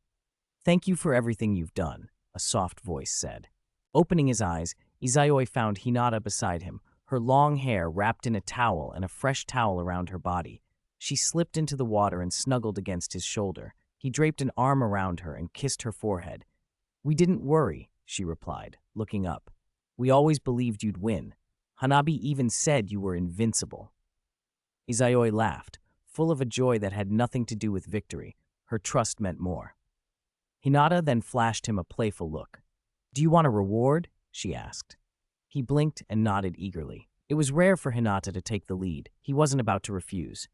"Thank you for everything you've done," a soft voice said. Opening his eyes, Izayoi found Hinata beside him, her long hair wrapped in a towel and a fresh towel around her body. She slipped into the water and snuggled against his shoulder. He draped an arm around her and kissed her forehead. "We didn't worry," she replied, looking up. "We always believed you'd win. Hanabi even said you were invincible." Izayoi laughed, full of a joy that had nothing to do with victory. Her trust meant more. Hinata then flashed him a playful look. "Do you want a reward?" she asked. He blinked and nodded eagerly. It was rare for Hinata to take the lead. He wasn't about to refuse.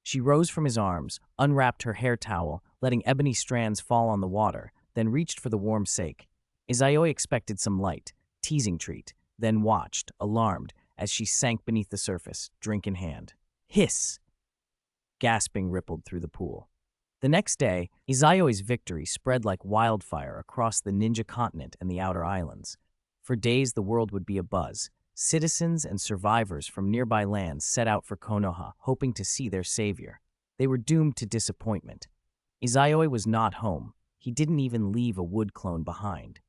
She rose from his arms, unwrapped her hair towel, letting ebony strands fall on the water, then reached for the warm sake. Izayoi expected some light, teasing treat, then watched, alarmed, as she sank beneath the surface, drink in hand. Hiss! Gasping rippled through the pool. The next day, Izayoi's victory spread like wildfire across the ninja continent and the outer islands. For days, the world would be abuzz. Citizens and survivors from nearby lands set out for Konoha, hoping to see their savior. They were doomed to disappointment. Izayoi was not home. He didn't even leave a wood clone behind.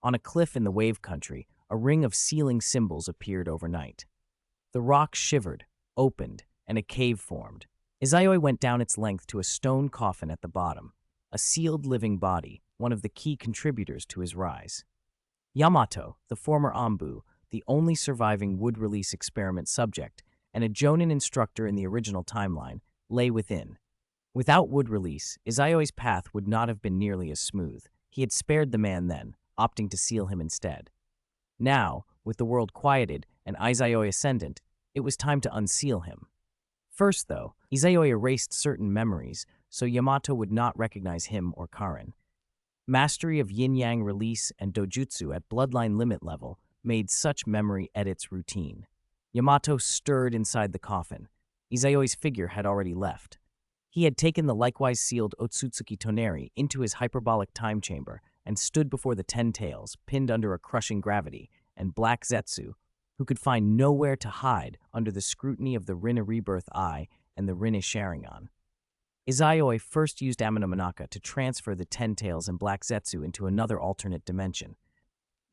On a cliff in the wave country, a ring of sealing symbols appeared overnight. The rock shivered, opened, and a cave formed. Izayoi went down its length to a stone coffin at the bottom, a sealed living body, one of the key contributors to his rise. Yamato, the former Anbu, the only surviving wood release experiment subject, and a Jonin instructor in the original timeline, lay within. Without wood release, Izayoi's path would not have been nearly as smooth. He had spared the man then, opting to seal him instead. Now, with the world quieted and Izayoi ascendant, it was time to unseal him. First, though, Izayoi erased certain memories, so Yamato would not recognize him or Karin. Mastery of yin-yang release and dojutsu at bloodline limit level made such memory edits routine. Yamato stirred inside the coffin. Izayoi's figure had already left. He had taken the likewise sealed Otsutsuki Toneri into his hyperbolic time chamber and stood before the Ten-Tails, pinned under a crushing gravity, and Black Zetsu, who could find nowhere to hide under the scrutiny of the Rinne Rebirth Eye and the Rinne Sharingan. Izayoi first used Amino Manaka to transfer the Ten-Tails and Black Zetsu into another alternate dimension.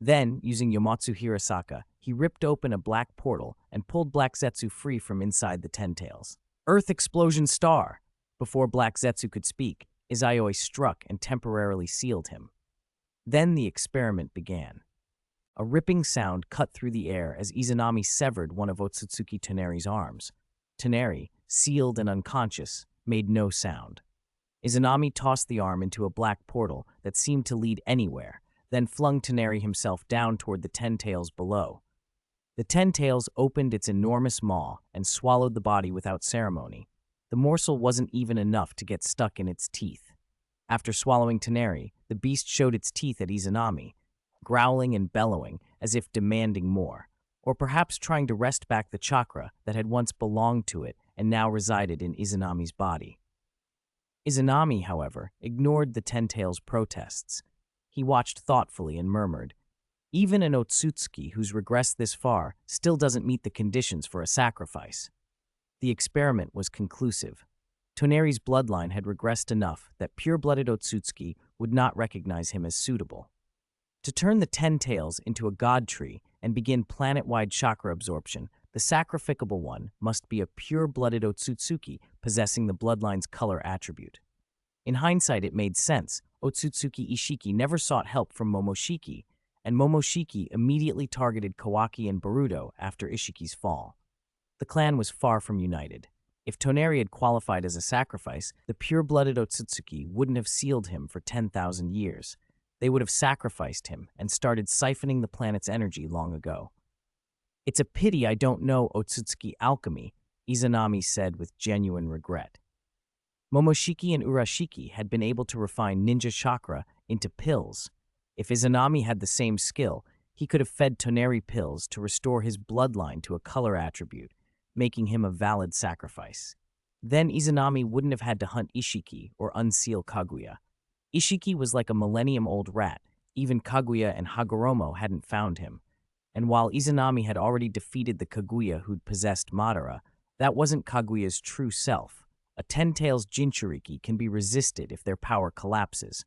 Then, using Yomatsu Hirasaka, he ripped open a black portal and pulled Black Zetsu free from inside the Ten-Tails. Earth Explosion Star! Before Black Zetsu could speak, Izayoi struck and temporarily sealed him. Then the experiment began. A ripping sound cut through the air as Izanami severed one of Otsutsuki Toneri's arms. Toneri, sealed and unconscious, made no sound. Izanami tossed the arm into a black portal that seemed to lead anywhere, then flung Toneri himself down toward the Ten-Tails below. The Ten-Tails opened its enormous maw and swallowed the body without ceremony. The morsel wasn't even enough to get stuck in its teeth. After swallowing Toneri, the beast showed its teeth at Izanami, growling and bellowing as if demanding more, or perhaps trying to wrest back the chakra that had once belonged to it and now resided in Izanami's body. Izanami, however, ignored the Ten-Tails' protests. He watched thoughtfully and murmured, "Even an Otsutsuki who's regressed this far still doesn't meet the conditions for a sacrifice." The experiment was conclusive. Toneri's bloodline had regressed enough that pure-blooded Otsutsuki would not recognize him as suitable. To turn the Ten-Tails into a god tree and begin planet-wide chakra absorption, the sacrificable one must be a pure-blooded Otsutsuki possessing the Bloodline's color attribute. In hindsight, it made sense. Otsutsuki Ishiki never sought help from Momoshiki, and Momoshiki immediately targeted Kawaki and Baruto after Ishiki's fall. The clan was far from united. If Toneri had qualified as a sacrifice, the pure-blooded Otsutsuki wouldn't have sealed him for 10,000 years. They would have sacrificed him and started siphoning the planet's energy long ago. "It's a pity I don't know Otsutsuki alchemy," Izanami said with genuine regret. Momoshiki and Urashiki had been able to refine ninja chakra into pills. If Izanami had the same skill, he could have fed Toneri pills to restore his bloodline to a color attribute, making him a valid sacrifice. Then Izanami wouldn't have had to hunt Ishiki or unseal Kaguya. Ishiki was like a millennium-old rat. Even Kaguya and Hagoromo hadn't found him. And while Izanami had already defeated the Kaguya who'd possessed Madara, that wasn't Kaguya's true self. A Ten-Tails Jinchuriki can be resisted if their power collapses.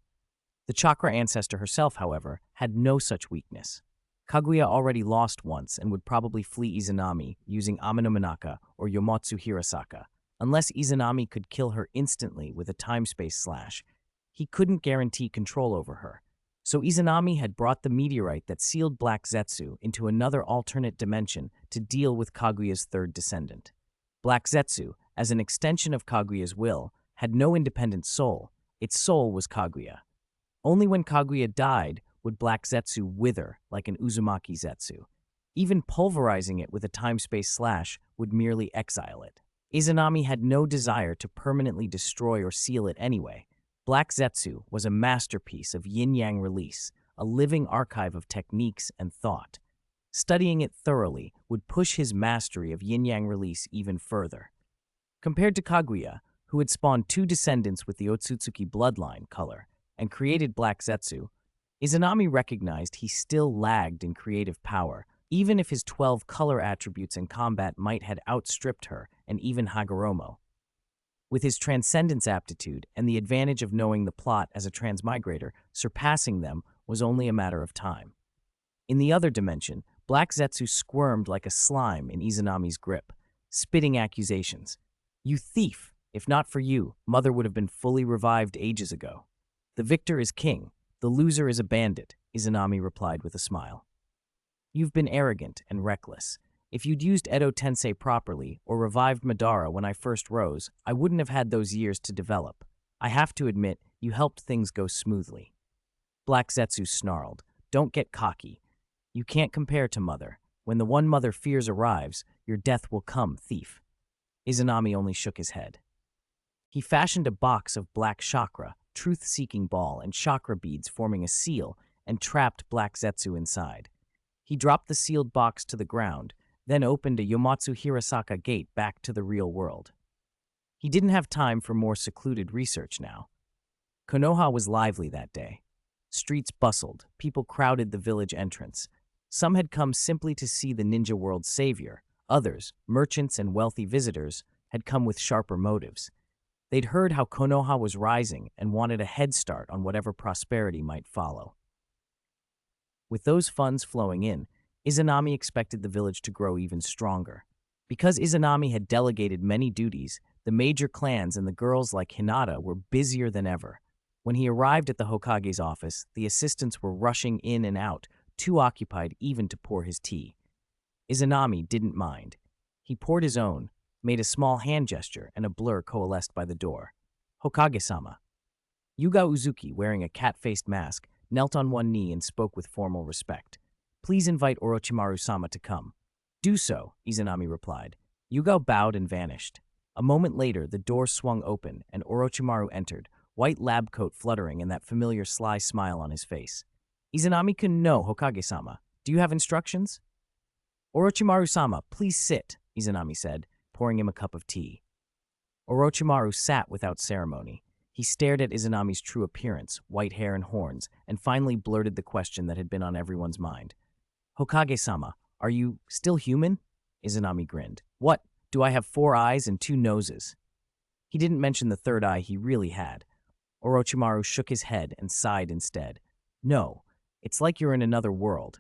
The chakra ancestor herself, however, had no such weakness. Kaguya already lost once and would probably flee Izanami using Amenominaka or Yomotsu Hirasaka. Unless Izanami could kill her instantly with a time-space slash, he couldn't guarantee control over her. So Izanami had brought the meteorite that sealed Black Zetsu into another alternate dimension to deal with Kaguya's third descendant. Black Zetsu, as an extension of Kaguya's will, had no independent soul. Its soul was Kaguya. Only when Kaguya died would Black Zetsu wither like an Uzumaki Zetsu. Even pulverizing it with a time-space slash would merely exile it. Izanami had no desire to permanently destroy or seal it anyway. Black Zetsu was a masterpiece of yin-yang release, a living archive of techniques and thought. Studying it thoroughly would push his mastery of yin-yang release even further. Compared to Kaguya, who had spawned two descendants with the Otsutsuki bloodline color and created Black Zetsu, Izanami recognized he still lagged in creative power, even if his 12 color attributes in combat might had outstripped her and even Hagoromo. With his transcendence aptitude and the advantage of knowing the plot as a transmigrator, surpassing them was only a matter of time. In the other dimension, Black Zetsu squirmed like a slime in Izanami's grip, spitting accusations. "You thief! If not for you, Mother would have been fully revived ages ago. The victor is king, the loser is a bandit," Izanami replied with a smile. "You've been arrogant and reckless. If you'd used Edo Tensei properly or revived Madara when I first rose, I wouldn't have had those years to develop. I have to admit, you helped things go smoothly." Black Zetsu snarled, "Don't get cocky. You can't compare to Mother. When the one Mother fears arrives, your death will come, thief." Izanami only shook his head. He fashioned a box of black chakra, truth-seeking ball, and chakra beads forming a seal, and trapped Black Zetsu inside. He dropped the sealed box to the ground, then opened a Yomotsu Hirasaka gate back to the real world. He didn't have time for more secluded research now. Konoha was lively that day. Streets bustled, people crowded the village entrance. Some had come simply to see the ninja world's savior. Others, merchants and wealthy visitors, had come with sharper motives. They'd heard how Konoha was rising and wanted a head start on whatever prosperity might follow. With those funds flowing in, Izanami expected the village to grow even stronger. Because Izanami had delegated many duties, the major clans and the girls like Hinata were busier than ever. When he arrived at the Hokage's office, the assistants were rushing in and out, too occupied even to pour his tea. Izanami didn't mind. He poured his own, made a small hand gesture, and a blur coalesced by the door. "Hokage-sama." Yuga Uzuki, wearing a cat-faced mask, knelt on one knee and spoke with formal respect. "Please invite Orochimaru-sama to come." "Do so," Izanami replied. Yuga bowed and vanished. A moment later, the door swung open, and Orochimaru entered, white lab coat fluttering and that familiar sly smile on his face. "Izanami-kun no, Hokage-sama. Do you have instructions?" "Orochimaru-sama, please sit," Izanami said, pouring him a cup of tea. Orochimaru sat without ceremony. He stared at Izanami's true appearance, white hair and horns, and finally blurted the question that had been on everyone's mind. "Hokage-sama, are you still human?" Izanami grinned. "What? Do I have 4 eyes and 2 noses?" He didn't mention the third eye he really had. Orochimaru shook his head and sighed instead. "No, it's like you're in another world."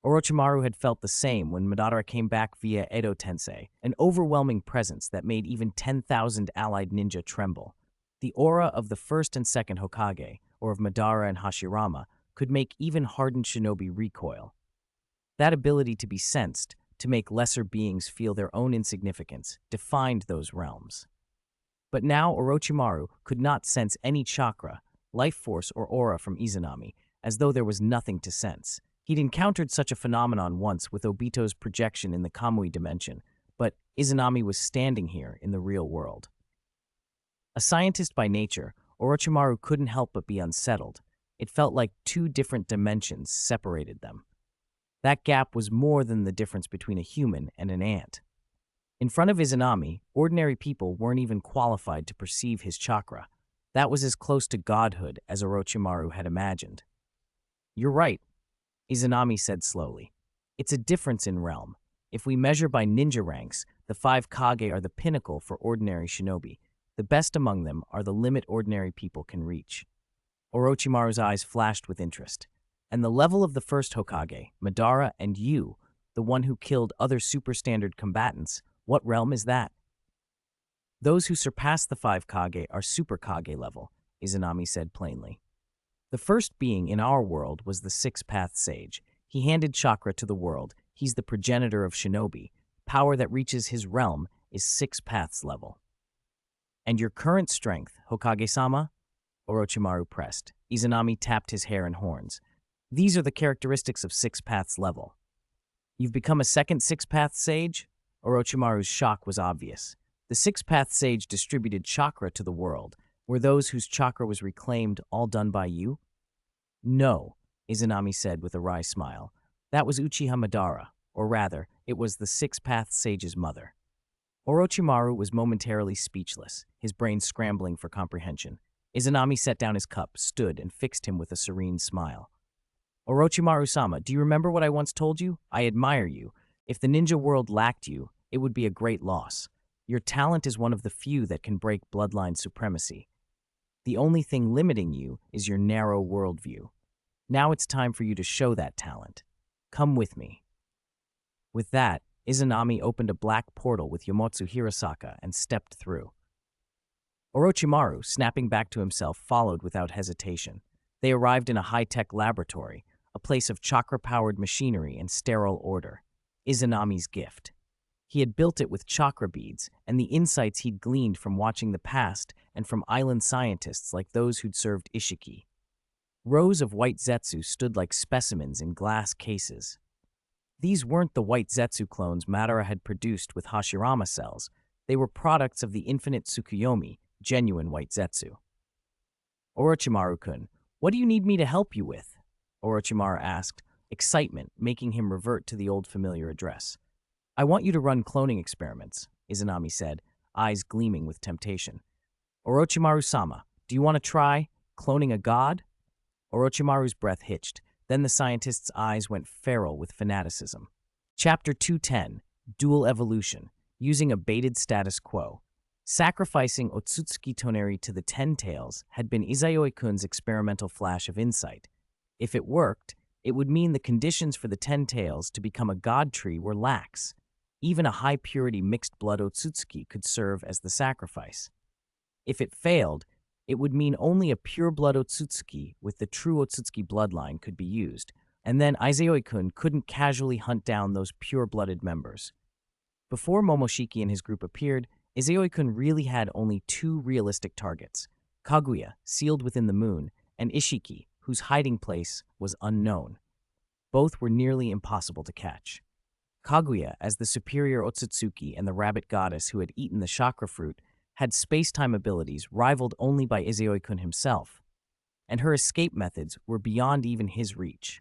Orochimaru had felt the same when Madara came back via Edo Tensei, an overwhelming presence that made even 10,000 allied ninja tremble. The aura of the first and second Hokage, or of Madara and Hashirama, could make even hardened shinobi recoil. That ability to be sensed, to make lesser beings feel their own insignificance, defined those realms. But now Orochimaru could not sense any chakra, life force, or aura from Izanami, as though there was nothing to sense. He'd encountered such a phenomenon once with Obito's projection in the Kamui dimension, but Izanami was standing here in the real world. A scientist by nature, Orochimaru couldn't help but be unsettled. It felt like two different dimensions separated them. That gap was more than the difference between a human and an ant. In front of Izanami, ordinary people weren't even qualified to perceive his chakra. That was as close to godhood as Orochimaru had imagined. "You're right," Izanami said slowly. "It's a difference in realm. If we measure by ninja ranks, the 5 Kage are the pinnacle for ordinary shinobi. The best among them are the limit ordinary people can reach." Orochimaru's eyes flashed with interest. "And the level of the first Hokage, Madara, and you, the one who killed other superstandard combatants, what realm is that?" "Those who surpass the 5 Kage are Super Kage level," Izanami said plainly. "The first being in our world was the 6-Path Sage. He handed chakra to the world. He's the progenitor of shinobi. Power that reaches his realm is 6 Paths level." "And your current strength, Hokage-sama?" Orochimaru pressed. Izanami tapped his hair and horns. "These are the characteristics of 6 Paths level." "You've become a second 6-Path Sage?" Orochimaru's shock was obvious. The 6-Path Sage distributed chakra to the world. Were those whose chakra was reclaimed all done by you? "No," Izanami said with a wry smile. "That was Uchiha Madara, or rather, it was the 6-Path Sage's mother." Orochimaru was momentarily speechless, his brain scrambling for comprehension. Izanami set down his cup, stood, and fixed him with a serene smile. "Orochimaru-sama, do you remember what I once told you? I admire you. If the ninja world lacked you, it would be a great loss. Your talent is one of the few that can break bloodline supremacy. The only thing limiting you is your narrow worldview. Now it's time for you to show that talent. Come with me." With that, Izanami opened a black portal with Yomotsu Hirasaka and stepped through. Orochimaru, snapping back to himself, followed without hesitation. They arrived in a high-tech laboratory, a place of chakra-powered machinery and sterile order. Izanami's gift. He had built it with chakra beads and the insights he'd gleaned from watching the past and from island scientists like those who'd served Ishiki. Rows of white Zetsu stood like specimens in glass cases. These weren't the white Zetsu clones Madara had produced with Hashirama cells. They were products of the infinite Tsukuyomi, genuine white Zetsu. "Orochimaru-kun, what do you need me to help you with?" Orochimaru asked, excitement making him revert to the old familiar address. "I want you to run cloning experiments," Izanami said, eyes gleaming with temptation. "Orochimaru-sama, do you want to try cloning a god?" Orochimaru's breath hitched. Then the scientist's eyes went feral with fanaticism. Chapter 210, Dual Evolution, using a baited status quo. Sacrificing Otsutsuki Toneri to the 10 Tails had been Izayoi-kun's experimental flash of insight. If it worked, it would mean the conditions for the 10 Tails to become a god tree were lax. Even a high-purity mixed-blood Otsutsuki could serve as the sacrifice. If it failed, it would mean only a pure-blood Otsutsuki with the true Otsutsuki bloodline could be used, and then Izayoi-kun couldn't casually hunt down those pure-blooded members. Before Momoshiki and his group appeared, Izayoi-kun really had only 2 realistic targets: Kaguya, sealed within the moon, and Ishiki, whose hiding place was unknown. Both were nearly impossible to catch. Kaguya, as the superior Otsutsuki and the rabbit goddess who had eaten the chakra fruit, had space-time abilities rivaled only by Izayoi-kun himself, and her escape methods were beyond even his reach.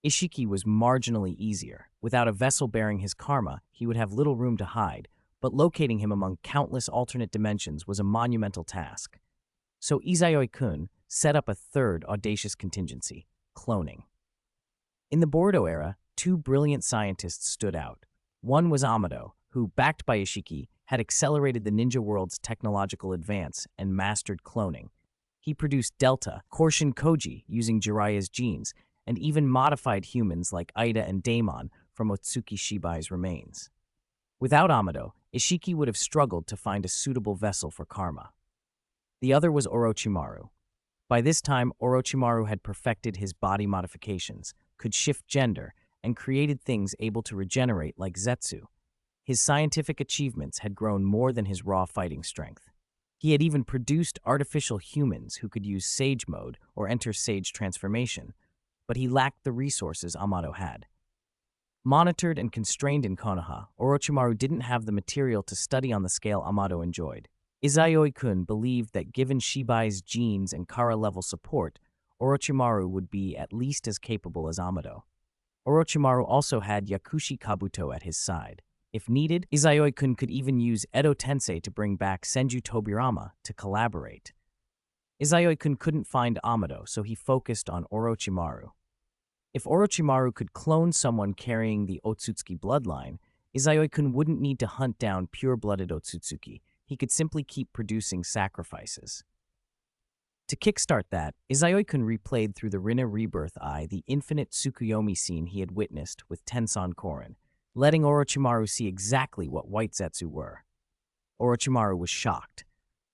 Ishiki was marginally easier. Without a vessel bearing his karma, he would have little room to hide, but locating him among countless alternate dimensions was a monumental task. So Izayoi-kun set up a third audacious contingency: cloning. In the Bordo era, 2 brilliant scientists stood out. One was Amado, who, backed by Ishiki, had accelerated the ninja world's technological advance and mastered cloning. He produced Delta, Korshin Koji, using Jiraiya's genes, and even modified humans like Ida and Daemon from Otsutsuki Shibai's remains. Without Amado, Ishiki would have struggled to find a suitable vessel for karma. The other was Orochimaru. By this time, Orochimaru had perfected his body modifications, could shift gender, and created things able to regenerate like Zetsu. His scientific achievements had grown more than his raw fighting strength. He had even produced artificial humans who could use Sage Mode or enter Sage transformation, but he lacked the resources Amado had. Monitored and constrained in Konoha, Orochimaru didn't have the material to study on the scale Amado enjoyed. Izayoi-kun believed that given Shibai's genes and Kara-level support, Orochimaru would be at least as capable as Amado. Orochimaru also had Yakushi Kabuto at his side. If needed, Izayoi-kun could even use Edo Tensei to bring back Senju Tobirama to collaborate. Izayoi-kun couldn't find Amado, so he focused on Orochimaru. If Orochimaru could clone someone carrying the Otsutsuki bloodline, Izayoi-kun wouldn't need to hunt down pure-blooded Otsutsuki. He could simply keep producing sacrifices. To kickstart that, Izayoi-kun replayed through the Rinna Rebirth Eye the infinite Tsukuyomi scene he had witnessed with Tensan Korin, letting Orochimaru see exactly what white Zetsu were. Orochimaru was shocked.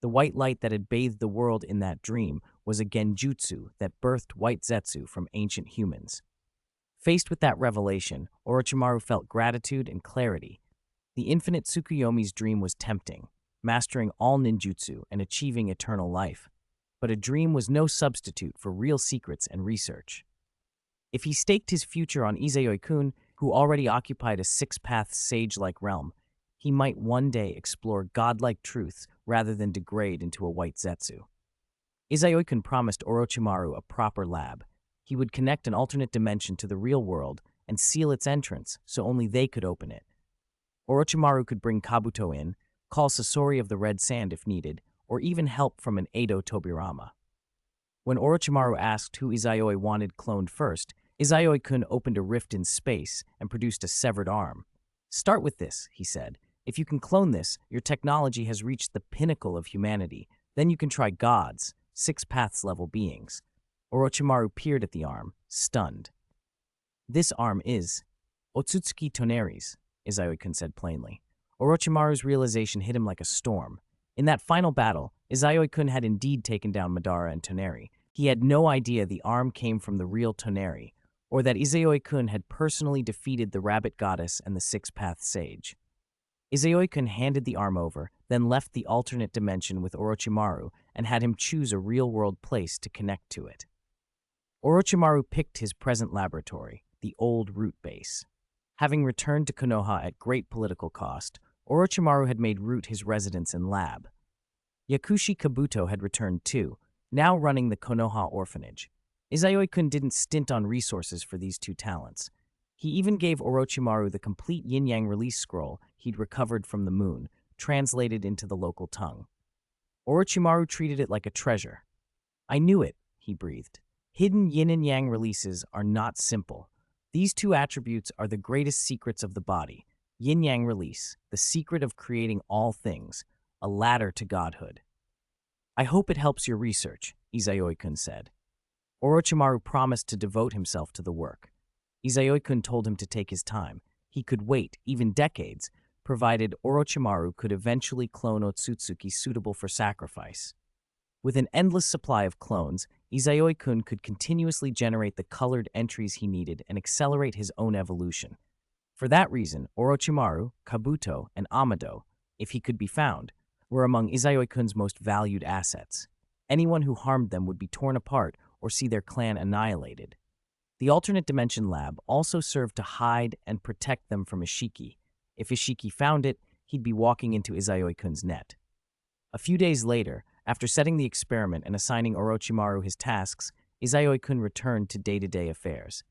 The white light that had bathed the world in that dream was a genjutsu that birthed white Zetsu from ancient humans. Faced with that revelation, Orochimaru felt gratitude and clarity. The infinite Tsukuyomi's dream was tempting, mastering all ninjutsu and achieving eternal life. But a dream was no substitute for real secrets and research. If he staked his future on Izayoi-kun, who already occupied a six-path sage-like realm, he might one day explore godlike truths rather than degrade into a white Zetsu. Izayoi-kun promised Orochimaru a proper lab. He would connect an alternate dimension to the real world and seal its entrance so only they could open it. Orochimaru could bring Kabuto in, call Sasori of the Red Sand if needed, or even help from an Edo Tobirama. When Orochimaru asked who Izayoi wanted cloned first, Izayoi-kun opened a rift in space and produced a severed arm. "Start with this," he said. "If you can clone this, your technology has reached the pinnacle of humanity. Then you can try gods, six paths level beings." Orochimaru peered at the arm, stunned. "This arm is Otsutsuki Toneri's," Izayoi-kun said plainly. Orochimaru's realization hit him like a storm. In that final battle, Izayoi-kun had indeed taken down Madara and Toneri. He had no idea the arm came from the real Toneri, or that Izayoi-kun had personally defeated the Rabbit Goddess and the Six-Path Sage. Izayoi-kun handed the arm over, then left the alternate dimension with Orochimaru and had him choose a real-world place to connect to it. Orochimaru picked his present laboratory, the old Root Base. Having returned to Konoha at great political cost, Orochimaru had made Root his residence and lab. Yakushi Kabuto had returned too, now running the Konoha orphanage. Izayoi-kun didn't stint on resources for these two talents. He even gave Orochimaru the complete yin-yang release scroll he'd recovered from the moon, translated into the local tongue. Orochimaru treated it like a treasure. "I knew it," he breathed. "Hidden yin and yang releases are not simple. These two attributes are the greatest secrets of the body. Yin-yang release, the secret of creating all things, a ladder to godhood." "I hope it helps your research," Izayoi-kun said. Orochimaru promised to devote himself to the work. Izayoi-kun told him to take his time. He could wait, even decades, provided Orochimaru could eventually clone Otsutsuki suitable for sacrifice. With an endless supply of clones, Izayoi-kun could continuously generate the colored entries he needed and accelerate his own evolution. For that reason, Orochimaru, Kabuto, and Amado, if he could be found, were among Izayoi-kun's most valued assets. Anyone who harmed them would be torn apart or see their clan annihilated. The alternate dimension lab also served to hide and protect them from Ishiki. If Ishiki found it, he'd be walking into Izayoi-kun's net. A few days later, after setting the experiment and assigning Orochimaru his tasks, Izayoi-kun returned to day-to-day affairs.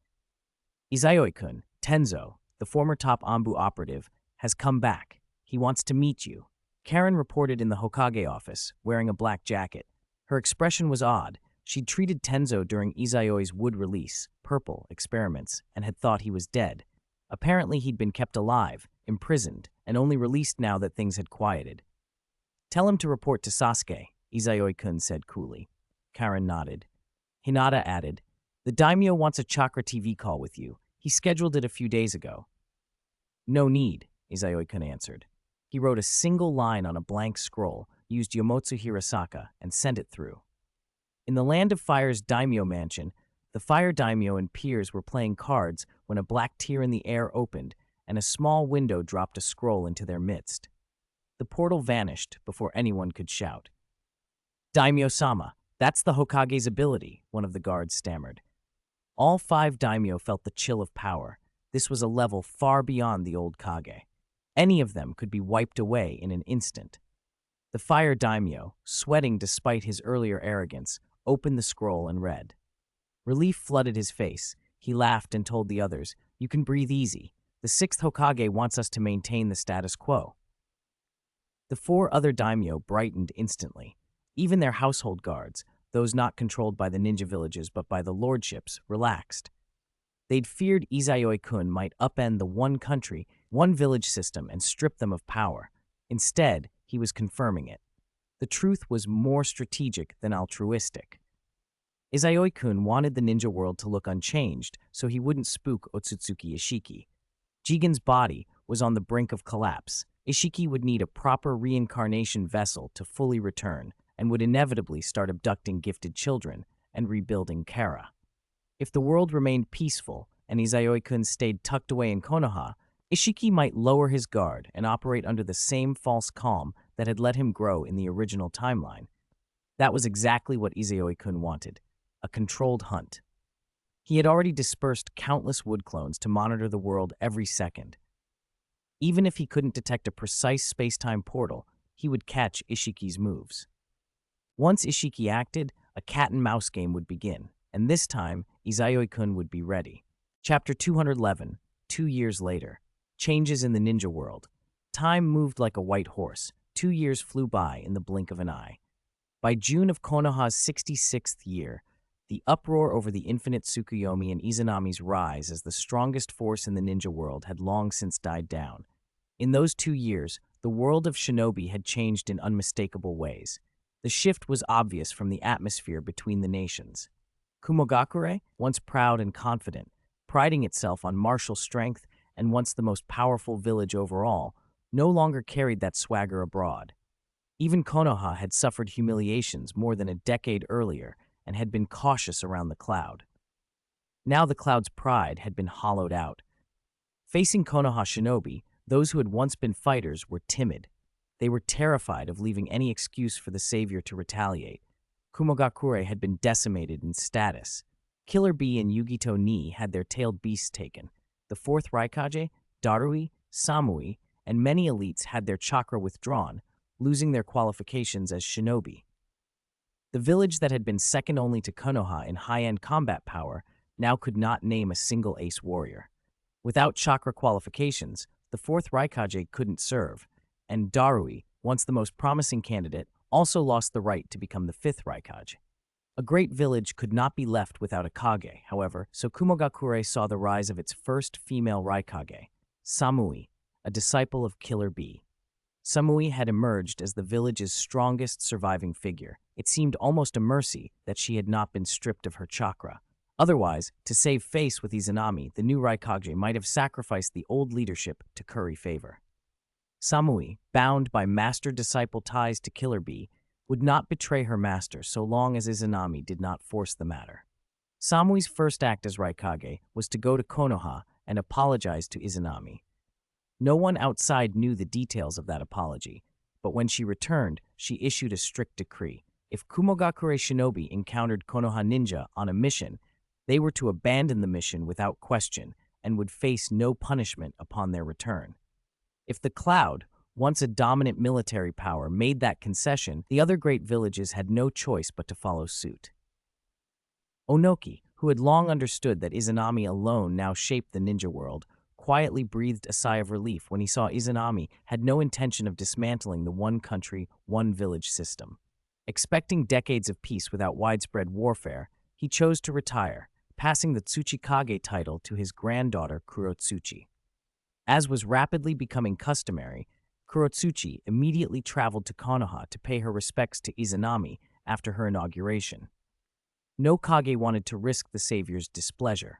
"Izayoi-kun, Tenzo, the former top Anbu operative, has come back. He wants to meet you." Karen reported in the Hokage office, wearing a black jacket. Her expression was odd. She'd treated Tenzo during Izayoi's wood release, purple, experiments, and had thought he was dead. Apparently he'd been kept alive, imprisoned, and only released now that things had quieted. "Tell him to report to Sasuke," Izayoi-kun said coolly. Karen nodded. Hinata added, The daimyo wants a chakra TV call with you. He scheduled it a few days ago. No need, Izayoi-kun answered. He wrote a single line on a blank scroll, used Yomotsu Hirasaka, and sent it through. In the Land of Fire's daimyo mansion, the fire daimyo and peers were playing cards when a black tear in the air opened and a small window dropped a scroll into their midst. The portal vanished before anyone could shout. Daimyo-sama, that's the Hokage's ability, one of the guards stammered. All 5 daimyo felt the chill of power. This was a level far beyond the old Kage. Any of them could be wiped away in an instant. The fire daimyo, sweating despite his earlier arrogance, opened the scroll and read. Relief flooded his face. He laughed and told the others, "You can breathe easy. The 6th Hokage wants us to maintain the status quo." The 4 other daimyo brightened instantly. Even their household guards, those not controlled by the ninja villages but by the lordships, relaxed. They'd feared Izayoi-kun might upend the one country, one village system and strip them of power. Instead, he was confirming it. The truth was more strategic than altruistic. Izayoi-kun wanted the ninja world to look unchanged so he wouldn't spook Otsutsuki Ishiki. Jigen's body was on the brink of collapse. Ishiki would need a proper reincarnation vessel to fully return and would inevitably start abducting gifted children and rebuilding Kara. If the world remained peaceful and Izayoi-kun stayed tucked away in Konoha, Ishiki might lower his guard and operate under the same false calm that had let him grow in the original timeline. That was exactly what Izayoi-kun wanted, a controlled hunt. He had already dispersed countless wood clones to monitor the world every second. Even if he couldn't detect a precise space-time portal, he would catch Ishiki's moves. Once Ishiki acted, a cat-and-mouse game would begin, and this time, Izayoi-kun would be ready. Chapter 211, 2 years later. Changes in the ninja world. Time moved like a white horse. 2 years flew by in the blink of an eye. By June of Konoha's 66th year, the uproar over the infinite Tsukuyomi and Izanami's rise as the strongest force in the ninja world had long since died down. In those 2 years, the world of Shinobi had changed in unmistakable ways. The shift was obvious from the atmosphere between the nations. Kumogakure, once proud and confident, priding itself on martial strength and once the most powerful village overall, no longer carried that swagger abroad. Even Konoha had suffered humiliations more than a decade earlier and had been cautious around the cloud. Now the cloud's pride had been hollowed out. Facing Konoha Shinobi, those who had once been fighters were timid. They were terrified of leaving any excuse for the savior to retaliate. Kumogakure had been decimated in status. Killer Bee and Yugito Ni had their tailed beasts taken. The 4th Raikage, Darui, Samui, and many elites had their chakra withdrawn, losing their qualifications as shinobi. The village that had been second only to Konoha in high-end combat power now could not name a single ace warrior. Without chakra qualifications, the 4th Raikage couldn't serve, and Darui, once the most promising candidate, also lost the right to become the 5th Raikage. A great village could not be left without a Kage, however, so Kumogakure saw the rise of its first female Raikage, Samui, a disciple of Killer Bee. Samui had emerged as the village's strongest surviving figure. It seemed almost a mercy that she had not been stripped of her chakra. Otherwise, to save face with Izanami, the new Raikage might have sacrificed the old leadership to curry favor. Samui, bound by master-disciple ties to Killer Bee, would not betray her master so long as Izanami did not force the matter. Samui's first act as Raikage was to go to Konoha and apologize to Izanami. No one outside knew the details of that apology, but when she returned, she issued a strict decree. If Kumogakure Shinobi encountered Konoha ninja on a mission, they were to abandon the mission without question and would face no punishment upon their return. If the Cloud, once a dominant military power, made that concession, the other great villages had no choice but to follow suit. Onoki, who had long understood that Izanami alone now shaped the ninja world, quietly breathed a sigh of relief when he saw Izanami had no intention of dismantling the one country, one village system. Expecting decades of peace without widespread warfare, he chose to retire, passing the Tsuchikage title to his granddaughter Kurotsuchi. As was rapidly becoming customary, Kurotsuchi immediately traveled to Konoha to pay her respects to Izanami after her inauguration. No Kage wanted to risk the savior's displeasure.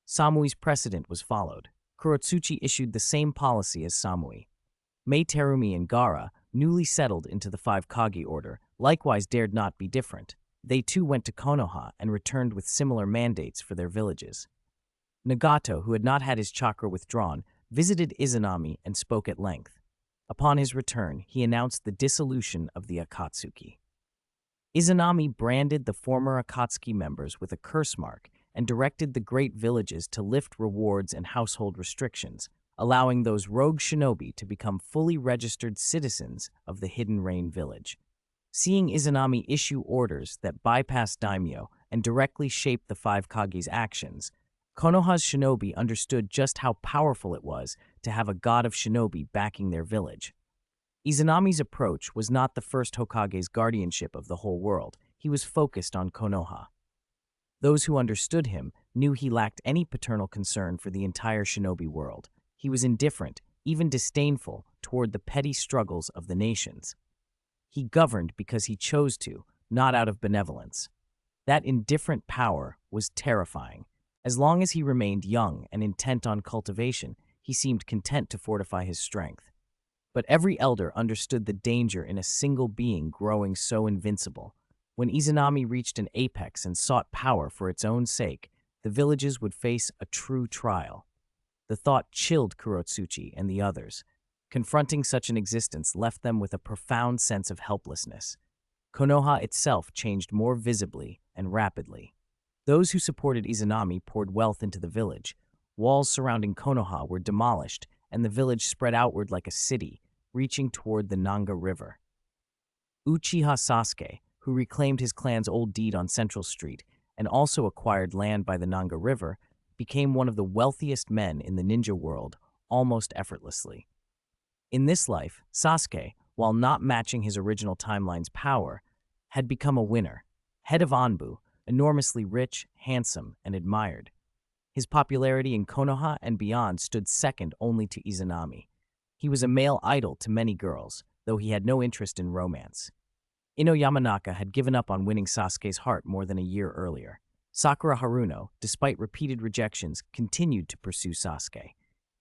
Samui's precedent was followed. Kurotsuchi issued the same policy as Samui. Mei Terumi and Gaara, newly settled into the Five Kage order, likewise dared not be different. They too went to Konoha and returned with similar mandates for their villages. Nagato, who had not had his chakra withdrawn, visited Izanami and spoke at length. Upon his return, he announced the dissolution of the Akatsuki. Izanami branded the former Akatsuki members with a curse mark and directed the great villages to lift rewards and household restrictions, allowing those rogue shinobi to become fully registered citizens of the Hidden Rain village. Seeing Izanami issue orders that bypassed daimyo and directly shaped the Five Kage's actions, Konoha's shinobi understood just how powerful it was to have a god of shinobi backing their village. Izanami's approach was not the first Hokage's guardianship of the whole world. He was focused on Konoha. Those who understood him knew he lacked any paternal concern for the entire shinobi world. He was indifferent, even disdainful, toward the petty struggles of the nations. He governed because he chose to, not out of benevolence. That indifferent power was terrifying. As long as he remained young and intent on cultivation, he seemed content to fortify his strength. But every elder understood the danger in a single being growing so invincible. When Izanami reached an apex and sought power for its own sake, the villages would face a true trial. The thought chilled Kurotsuchi and the others. Confronting such an existence left them with a profound sense of helplessness. Konoha itself changed more visibly and rapidly. Those who supported Izanami poured wealth into the village. Walls surrounding Konoha were demolished, and the village spread outward like a city, reaching toward the Nanga River. Uchiha Sasuke, who reclaimed his clan's old deed on Central Street and also acquired land by the Nanga River, became one of the wealthiest men in the ninja world almost effortlessly. In this life, Sasuke, while not matching his original timeline's power, had become a winner, head of Anbu, enormously rich, handsome, and admired. His popularity in Konoha and beyond stood second only to Izanami. He was a male idol to many girls, though he had no interest in romance. Ino Yamanaka had given up on winning Sasuke's heart more than a year earlier. Sakura Haruno, despite repeated rejections, continued to pursue Sasuke.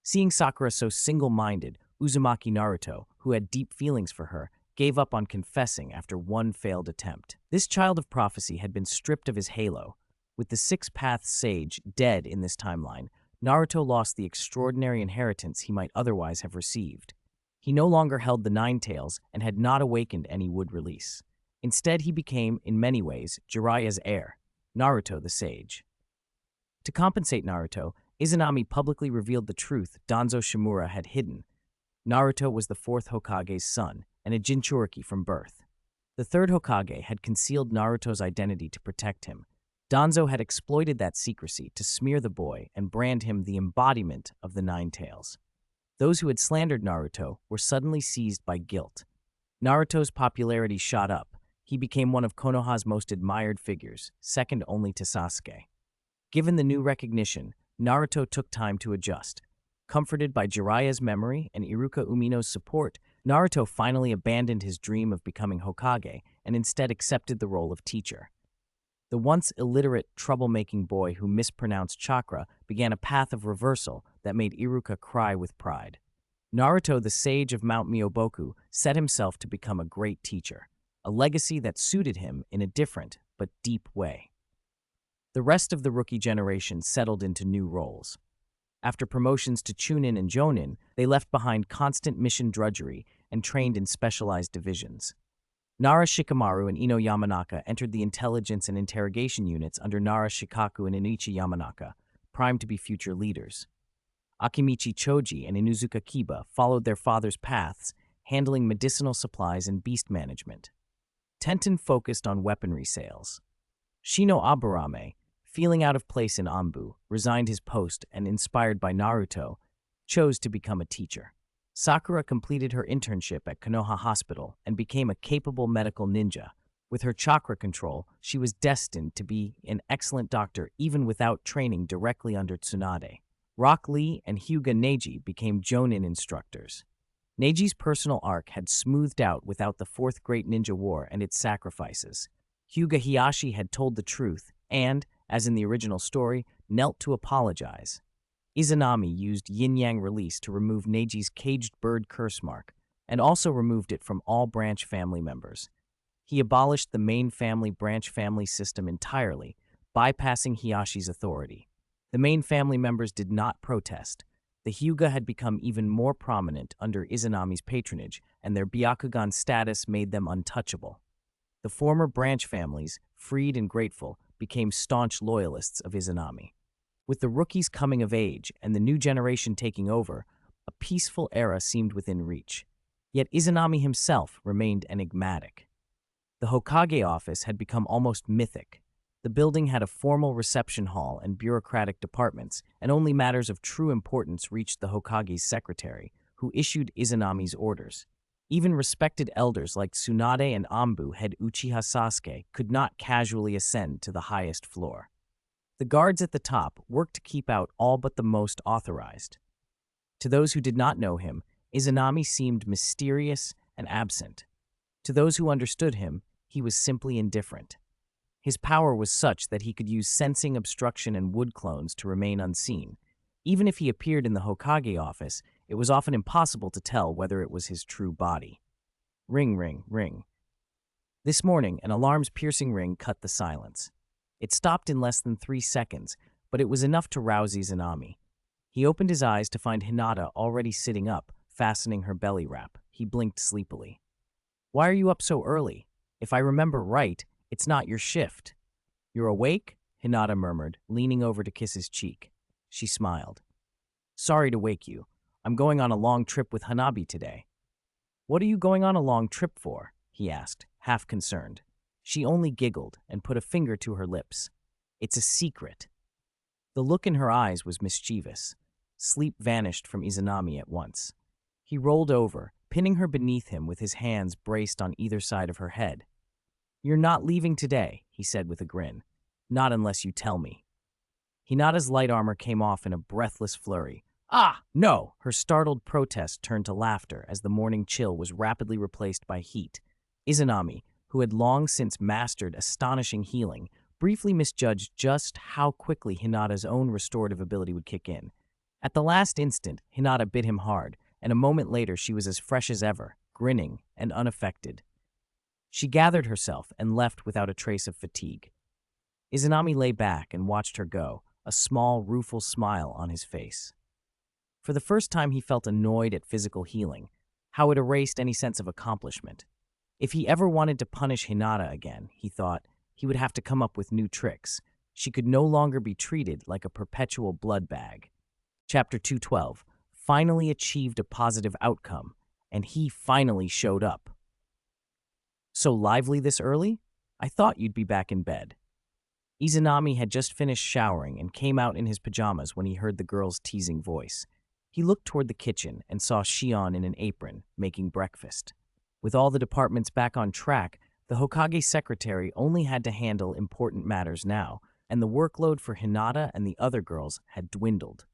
Seeing Sakura so single-minded, Uzumaki Naruto, who had deep feelings for her, gave up on confessing after one failed attempt. This child of prophecy had been stripped of his halo. With the Six Paths Sage dead in this timeline, Naruto lost the extraordinary inheritance he might otherwise have received. He no longer held the Nine Tails and had not awakened any wood release. Instead, he became, in many ways, Jiraiya's heir, Naruto the Sage. To compensate Naruto, Izanami publicly revealed the truth Danzo Shimura had hidden. Naruto was the fourth Hokage's son, and a Jinchuriki from birth. The third Hokage had concealed Naruto's identity to protect him. Danzo had exploited that secrecy to smear the boy and brand him the embodiment of the Nine Tails. Those who had slandered Naruto were suddenly seized by guilt. Naruto's popularity shot up. He became one of Konoha's most admired figures, second only to Sasuke. Given the new recognition, Naruto took time to adjust. Comforted by Jiraiya's memory and Iruka Umino's support, Naruto finally abandoned his dream of becoming Hokage and instead accepted the role of teacher. The once illiterate, troublemaking boy who mispronounced chakra began a path of reversal that made Iruka cry with pride. Naruto, the sage of Mount Myoboku, set himself to become a great teacher, a legacy that suited him in a different but deep way. The rest of the rookie generation settled into new roles. After promotions to Chunin and Jonin, they left behind constant mission drudgery and trained in specialized divisions. Nara Shikamaru and Ino Yamanaka entered the intelligence and interrogation units under Nara Shikaku and Inichi Yamanaka, primed to be future leaders. Akimichi Choji and Inuzuka Kiba followed their father's paths, handling medicinal supplies and beast management. Tenten focused on weaponry sales. Shino Aburame, feeling out of place in Anbu, resigned his post and, inspired by Naruto, chose to become a teacher. Sakura completed her internship at Konoha Hospital and became a capable medical ninja. With her chakra control, she was destined to be an excellent doctor even without training directly under Tsunade. Rock Lee and Hyuga Neji became Jonin instructors. Neji's personal arc had smoothed out without the Fourth Great Ninja War and its sacrifices. Hyuga Hiyashi had told the truth, and, as in the original story, knelt to apologize. Izanami used yin-yang release to remove Neiji's caged bird curse mark, and also removed it from all branch family members. He abolished the main family branch family system entirely, bypassing Hiyashi's authority. The main family members did not protest. The Hyuga had become even more prominent under Izanami's patronage, and their Byakugan status made them untouchable. The former branch families, freed and grateful, became staunch loyalists of Izanami. With the rookies coming of age and the new generation taking over, a peaceful era seemed within reach. Yet Izanami himself remained enigmatic. The Hokage office had become almost mythic. The building had a formal reception hall and bureaucratic departments, and only matters of true importance reached the Hokage's secretary, who issued Izanami's orders. Even respected elders like Tsunade and Anbu, head Uchiha Sasuke, could not casually ascend to the highest floor. The guards at the top worked to keep out all but the most authorized. To those who did not know him, Izanami seemed mysterious and absent. To those who understood him, he was simply indifferent. His power was such that he could use sensing, obstruction, and wood clones to remain unseen. Even if he appeared in the Hokage office, it was often impossible to tell whether it was his true body. Ring, ring, ring. This morning, an alarm's piercing ring cut the silence. It stopped in less than 3 seconds, but it was enough to rouse Izanami. He opened his eyes to find Hinata already sitting up, fastening her belly wrap. He blinked sleepily. "Why are you up so early? If I remember right, it's not your shift." "You're awake?" Hinata murmured, leaning over to kiss his cheek. She smiled. "Sorry to wake you. I'm going on a long trip with Hanabi today." "What are you going on a long trip for?" he asked, half concerned. She only giggled and put a finger to her lips. "It's a secret." The look in her eyes was mischievous. Sleep vanished from Izanami at once. He rolled over, pinning her beneath him with his hands braced on either side of her head. "You're not leaving today," he said with a grin. "Not unless you tell me." Hinata's light armor came off in a breathless flurry. "Ah, no!" Her startled protest turned to laughter as the morning chill was rapidly replaced by heat. Izanami, who had long since mastered astonishing healing, briefly misjudged just how quickly Hinata's own restorative ability would kick in. At the last instant, Hinata bit him hard, and a moment later she was as fresh as ever, grinning and unaffected. She gathered herself and left without a trace of fatigue. Izanami lay back and watched her go, a small, rueful smile on his face. For the first time he felt annoyed at physical healing, how it erased any sense of accomplishment. If he ever wanted to punish Hinata again, he thought, he would have to come up with new tricks. She could no longer be treated like a perpetual blood bag. Chapter 212 finally achieved a positive outcome, and he finally showed up. "So lively this early? I thought you'd be back in bed." Izanami had just finished showering and came out in his pajamas when he heard the girl's teasing voice. He looked toward the kitchen and saw Shion in an apron, making breakfast. With all the departments back on track, the Hokage secretary only had to handle important matters now, and the workload for Hinata and the other girls had dwindled.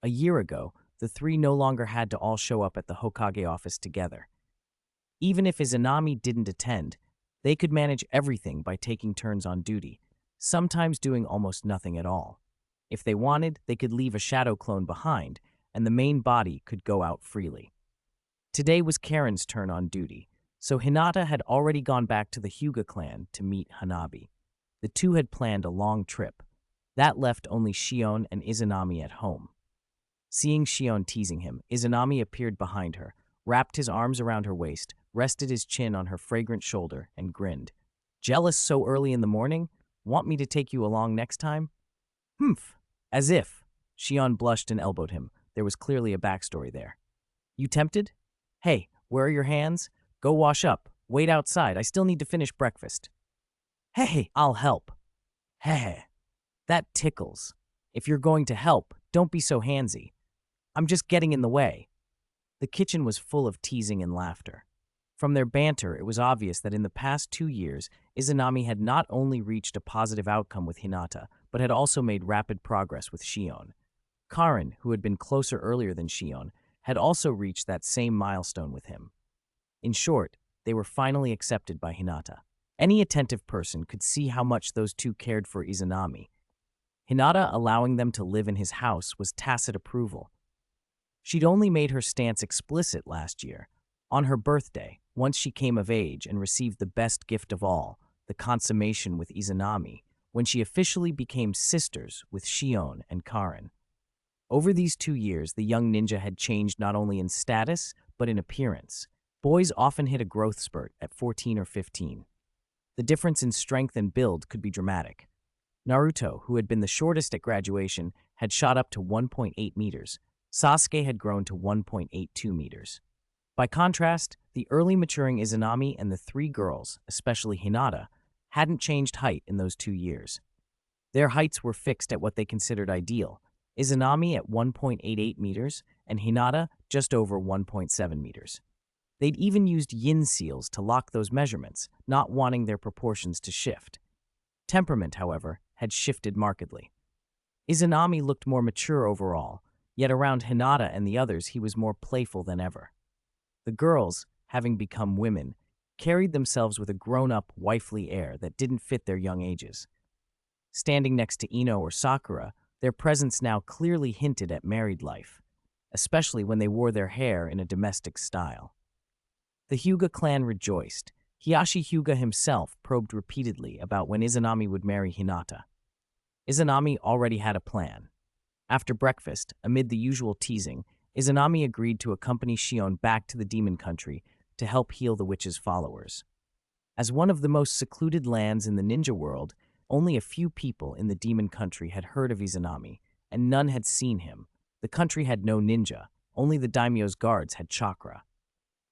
A year ago, the three no longer had to all show up at the Hokage office together. Even if Izanami didn't attend, they could manage everything by taking turns on duty, sometimes doing almost nothing at all. If they wanted, they could leave a shadow clone behind, and the main body could go out freely. Today was Karen's turn on duty, so Hinata had already gone back to the Hyuga clan to meet Hanabi. The two had planned a long trip. That left only Shion and Izanami at home. Seeing Shion teasing him, Izanami appeared behind her, wrapped his arms around her waist, rested his chin on her fragrant shoulder, and grinned. "Jealous so early in the morning? Want me to take you along next time?" "Humph, as if." Shion blushed and elbowed him. There was clearly a backstory there. "You tempted? Hey, where are your hands? Go wash up. Wait outside. I still need to finish breakfast." "Hey, I'll help." "Hey, that tickles. If you're going to help, don't be so handsy. I'm just getting in the way." The kitchen was full of teasing and laughter. From their banter, it was obvious that in the past 2 years, Izanami had not only reached a positive outcome with Hinata, but had also made rapid progress with Shion. Karen, who had been closer earlier than Shion, had also reached that same milestone with him. In short, they were finally accepted by Hinata. Any attentive person could see how much those two cared for Izanami. Hinata allowing them to live in his house was tacit approval. She'd only made her stance explicit last year, on her birthday, once she came of age and received the best gift of all, the consummation with Izanami, when she officially became sisters with Shion and Karin. Over these 2 years, the young ninja had changed not only in status, but in appearance. Boys often hit a growth spurt at 14 or 15. The difference in strength and build could be dramatic. Naruto, who had been the shortest at graduation, had shot up to 1.8 meters. Sasuke had grown to 1.82 meters. By contrast, the early maturing Izanami and the 3 girls, especially Hinata, hadn't changed height in those 2 years. Their heights were fixed at what they considered ideal, Izanami at 1.88 meters and Hinata just over 1.7 meters. They'd even used yin seals to lock those measurements, not wanting their proportions to shift. Temperament, however, had shifted markedly. Izanami looked more mature overall, yet around Hinata and the others he was more playful than ever. The girls, having become women, carried themselves with a grown-up, wifely air that didn't fit their young ages. Standing next to Ino or Sakura, their presence now clearly hinted at married life, especially when they wore their hair in a domestic style. The Hyuga clan rejoiced. Hiyashi Hyuga himself probed repeatedly about when Izanami would marry Hinata. Izanami already had a plan. After breakfast, amid the usual teasing, Izanami agreed to accompany Shion back to the demon country to help heal the witch's followers. As one of the most secluded lands in the ninja world, only a few people in the demon country had heard of Izanami, and none had seen him. The country had no ninja, only the daimyo's guards had chakra.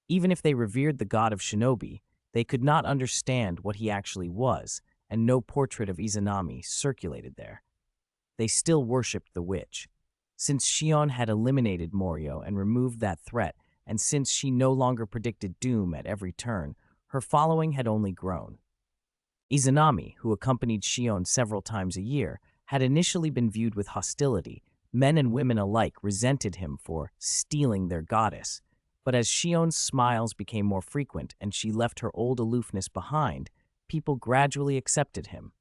Even if they revered the god of Shinobi, they could not understand what he actually was, and no portrait of Izanami circulated there. They still worshipped the witch. Since Shion had eliminated Morio and removed that threat, and since she no longer predicted doom at every turn, her following had only grown. Izanami, who accompanied Shion several times a year, had initially been viewed with hostility. Men and women alike resented him for stealing their goddess. But as Shion's smiles became more frequent and she left her old aloofness behind, people gradually accepted him.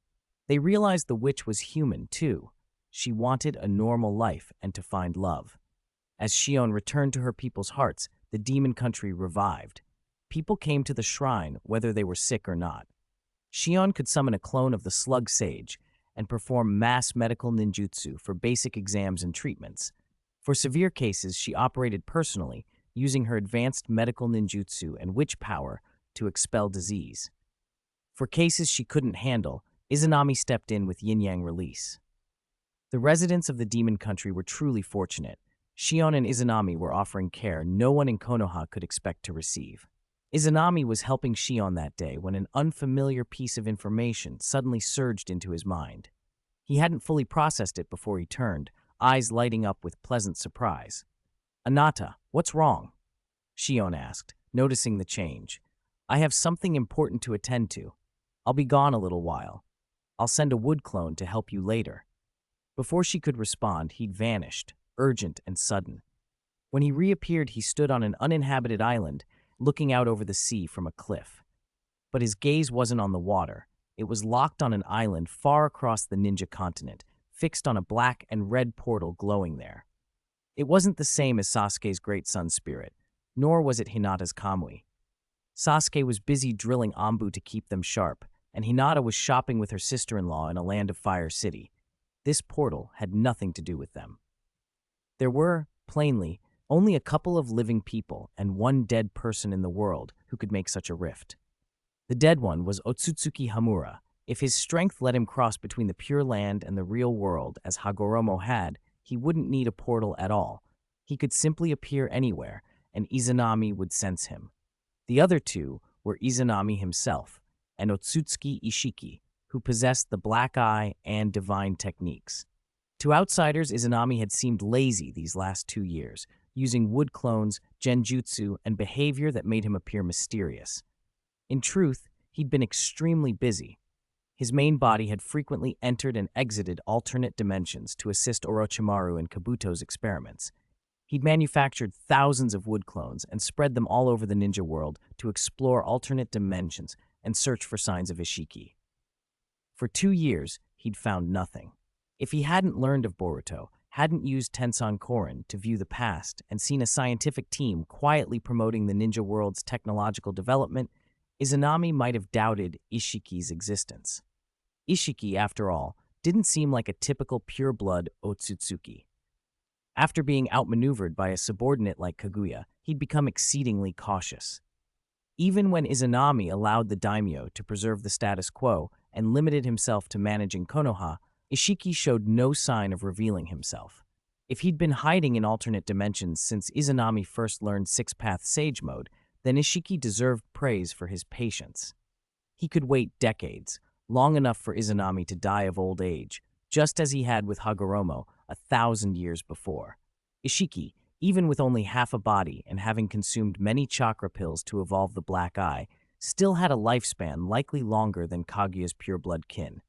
They realized the witch was human, too. She wanted a normal life and to find love. As Shion returned to her people's hearts, the demon country revived. People came to the shrine, whether they were sick or not. Shion could summon a clone of the slug sage and perform mass medical ninjutsu for basic exams and treatments. For severe cases, she operated personally, using her advanced medical ninjutsu and witch power to expel disease. For cases she couldn't handle, Izanami stepped in with yin-yang release. The residents of the demon country were truly fortunate. Shion and Izanami were offering care no one in Konoha could expect to receive. Izanami was helping Shion that day when an unfamiliar piece of information suddenly surged into his mind. He hadn't fully processed it before he turned, eyes lighting up with pleasant surprise. "Anata, what's wrong?" Shion asked, noticing the change. "I have something important to attend to. I'll be gone a little while. I'll send a wood clone to help you later." Before she could respond, he'd vanished, urgent and sudden. When he reappeared, he stood on an uninhabited island, looking out over the sea from a cliff. But his gaze wasn't on the water. It was locked on an island far across the ninja continent, fixed on a black and red portal glowing there. It wasn't the same as Sasuke's great sun spirit, nor was it Hinata's Kamui. Sasuke was busy drilling Anbu to keep them sharp, and Hinata was shopping with her sister-in-law in a land of Fire City. This portal had nothing to do with them. There were, plainly, only a couple of living people and one dead person in the world who could make such a rift. The dead one was Otsutsuki Hamura. If his strength let him cross between the Pure Land and the real world, as Hagoromo had, he wouldn't need a portal at all. He could simply appear anywhere, and Izanami would sense him. The other two were Izanami himself and Otsutsuki Ishiki, who possessed the black eye and divine techniques. To outsiders, Izanami had seemed lazy these last 2 years, using wood clones, genjutsu, and behavior that made him appear mysterious. In truth, he'd been extremely busy. His main body had frequently entered and exited alternate dimensions to assist Orochimaru in Kabuto's experiments. He'd manufactured thousands of wood clones and spread them all over the ninja world to explore alternate dimensions and search for signs of Ishiki. For 2 years, he'd found nothing. If he hadn't learned of Boruto, hadn't used Tensan Korin to view the past, and seen a scientific team quietly promoting the ninja world's technological development, Izanami might have doubted Ishiki's existence. Ishiki, after all, didn't seem like a typical pure-blood Otsutsuki. After being outmaneuvered by a subordinate like Kaguya, he'd become exceedingly cautious. Even when Izanami allowed the daimyo to preserve the status quo and limited himself to managing Konoha, Ishiki showed no sign of revealing himself. If he'd been hiding in alternate dimensions since Izanami first learned Six-Path Sage Mode, then Ishiki deserved praise for his patience. He could wait decades, long enough for Izanami to die of old age, just as he had with Hagoromo 1,000 years before. Ishiki, even with only half a body and having consumed many chakra pills to evolve the black eye, still had a lifespan likely longer than Kaguya's pure-blood kin.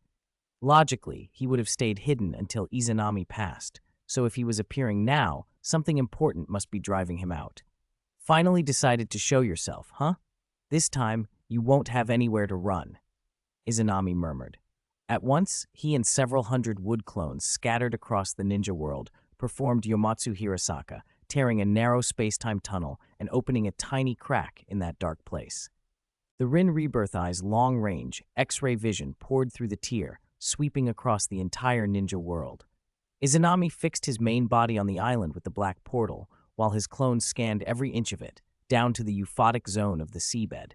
Logically, he would have stayed hidden until Izanami passed, so if he was appearing now, something important must be driving him out. Finally decided to show yourself, huh? This time, you won't have anywhere to run, Izanami murmured. At once, he and several hundred wood clones scattered across the ninja world performed Yomatsu Hirasaka, tearing a narrow space-time tunnel and opening a tiny crack in that dark place. The Rin Rebirth Eye's long-range, X-ray vision poured through the tier, sweeping across the entire ninja world. Izanami fixed his main body on the island with the black portal, while his clones scanned every inch of it, down to the euphotic zone of the seabed.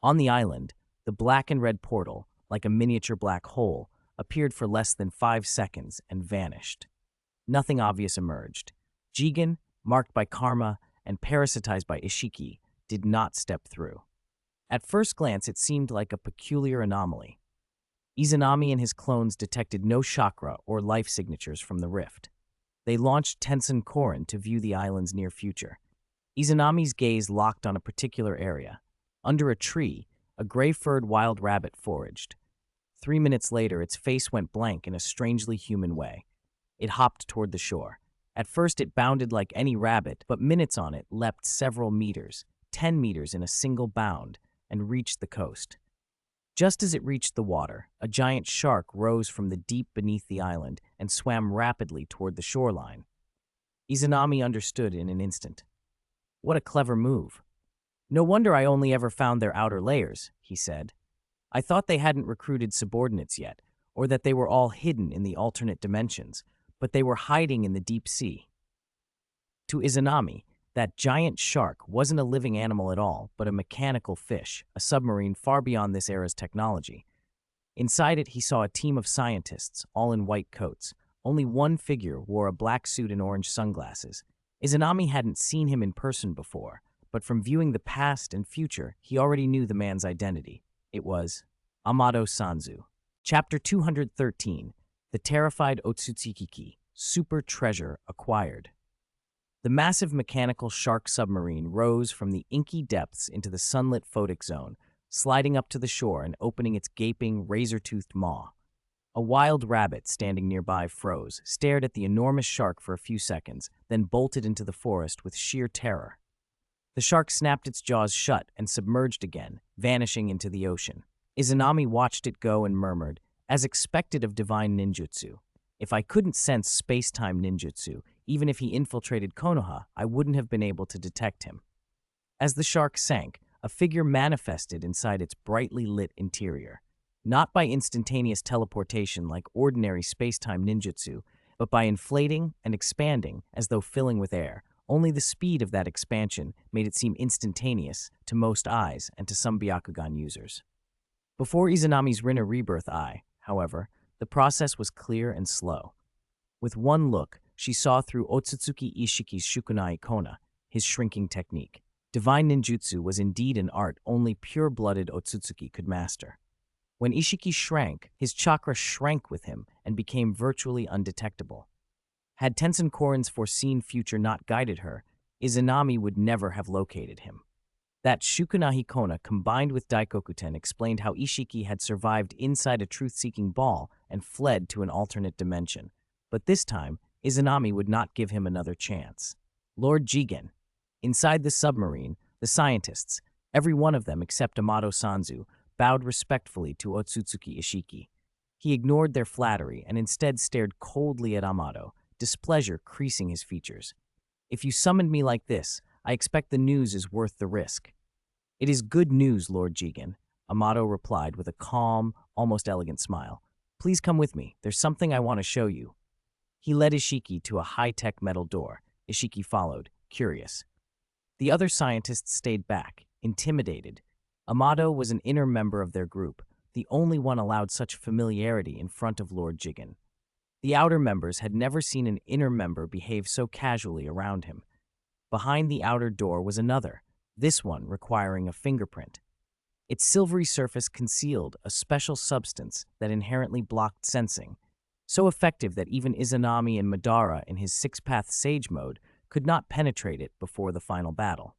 On the island, the black and red portal, like a miniature black hole, appeared for less than 5 seconds and vanished. Nothing obvious emerged. Jigen, marked by karma and parasitized by Ishiki, did not step through. At first glance, it seemed like a peculiar anomaly. Izanami and his clones detected no chakra or life signatures from the rift. They launched Tensan Korin to view the island's near future. Izanami's gaze locked on a particular area. Under a tree, a gray-furred wild rabbit foraged. 3 minutes later, its face went blank in a strangely human way. It hopped toward the shore. At first, it bounded like any rabbit, but minutes on it leapt several meters, 10 meters in a single bound, and reached the coast. Just as it reached the water, a giant shark rose from the deep beneath the island and swam rapidly toward the shoreline. Izanami understood in an instant. What a clever move. No wonder I only ever found their outer layers, he said. I thought they hadn't recruited subordinates yet, or that they were all hidden in the alternate dimensions, but they were hiding in the deep sea. To Izanami, that giant shark wasn't a living animal at all, but a mechanical fish, a submarine far beyond this era's technology. Inside it, he saw a team of scientists, all in white coats. Only one figure wore a black suit and orange sunglasses. Izanami hadn't seen him in person before, but from viewing the past and future, he already knew the man's identity. It was Amado Sanzu. Chapter 213, The Terrified Otsutsuki, Super Treasure Acquired. The massive mechanical shark submarine rose from the inky depths into the sunlit photic zone, sliding up to the shore and opening its gaping, razor-toothed maw. A wild rabbit standing nearby froze, stared at the enormous shark for a few seconds, then bolted into the forest with sheer terror. The shark snapped its jaws shut and submerged again, vanishing into the ocean. Izanami watched it go and murmured, as expected of divine ninjutsu, if I couldn't sense space-time ninjutsu, even if he infiltrated Konoha, I wouldn't have been able to detect him. As the shark sank, a figure manifested inside its brightly lit interior. Not by instantaneous teleportation like ordinary space-time ninjutsu, but by inflating and expanding as though filling with air. Only the speed of that expansion made it seem instantaneous to most eyes and to some Byakugan users. Before Izanami's Rinna Rebirth Eye, however, the process was clear and slow. With one look, she saw through Otsutsuki Ishiki's Shukunai Kona, his shrinking technique. Divine ninjutsu was indeed an art only pure-blooded Otsutsuki could master. When Ishiki shrank, his chakra shrank with him and became virtually undetectable. Had Tensan Korin's foreseen future not guided her, Izanami would never have located him. That Shukunahi Kona combined with Daikokuten explained how Ishiki had survived inside a truth-seeking ball and fled to an alternate dimension. But this time, Izanami would not give him another chance. Lord Jigen. Inside the submarine, the scientists, every one of them except Amado Sanzu, bowed respectfully to Otsutsuki Ishiki. He ignored their flattery and instead stared coldly at Amato, displeasure creasing his features. "If you summoned me like this, I expect the news is worth the risk." "It is good news, Lord Jigen," Amato replied with a calm, almost elegant smile. "Please come with me. There's something I want to show you." He led Ishiki to a high-tech metal door. Ishiki followed, curious. The other scientists stayed back, intimidated. Amato was an inner member of their group, the only one allowed such familiarity in front of Lord Jigen. The outer members had never seen an inner member behave so casually around him. Behind the outer door was another, this one requiring a fingerprint. Its silvery surface concealed a special substance that inherently blocked sensing, so effective that even Izanami and Madara in his six-path sage mode could not penetrate it before the final battle.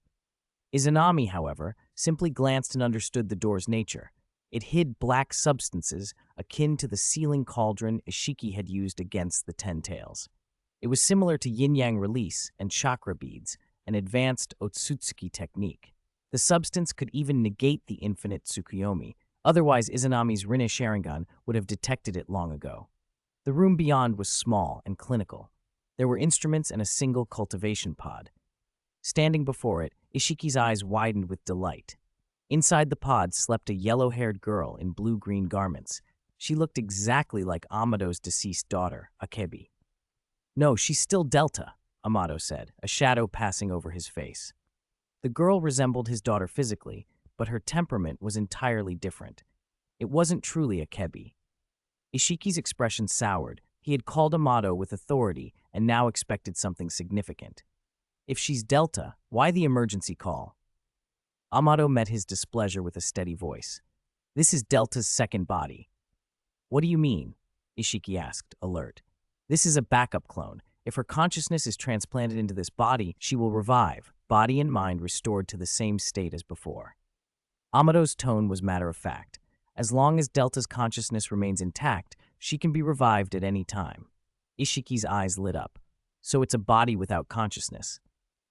Izanami, however, simply glanced and understood the door's nature. It hid black substances akin to the sealing cauldron Ishiki had used against the Ten Tails. It was similar to yin-yang release and chakra beads, an advanced Otsutsuki technique. The substance could even negate the infinite Tsukuyomi, otherwise Izanami's Rinne Sharingan would have detected it long ago. The room beyond was small and clinical. There were instruments and a single cultivation pod. Standing before it, Ishiki's eyes widened with delight. Inside the pod slept a yellow-haired girl in blue-green garments. She looked exactly like Amato's deceased daughter, Akebi. "No, she's still Delta," Amato said, a shadow passing over his face. The girl resembled his daughter physically, but her temperament was entirely different. It wasn't truly Akebi. Ishiki's expression soured. He had called Amato with authority and now expected something significant. If she's Delta, why the emergency call? Amato met his displeasure with a steady voice. "This is Delta's second body." "What do you mean?" Ishiki asked, alert. "This is a backup clone. If her consciousness is transplanted into this body, she will revive, body and mind restored to the same state as before." Amato's tone was matter-of-fact. As long as Delta's consciousness remains intact, she can be revived at any time. Ishiki's eyes lit up. "So it's a body without consciousness."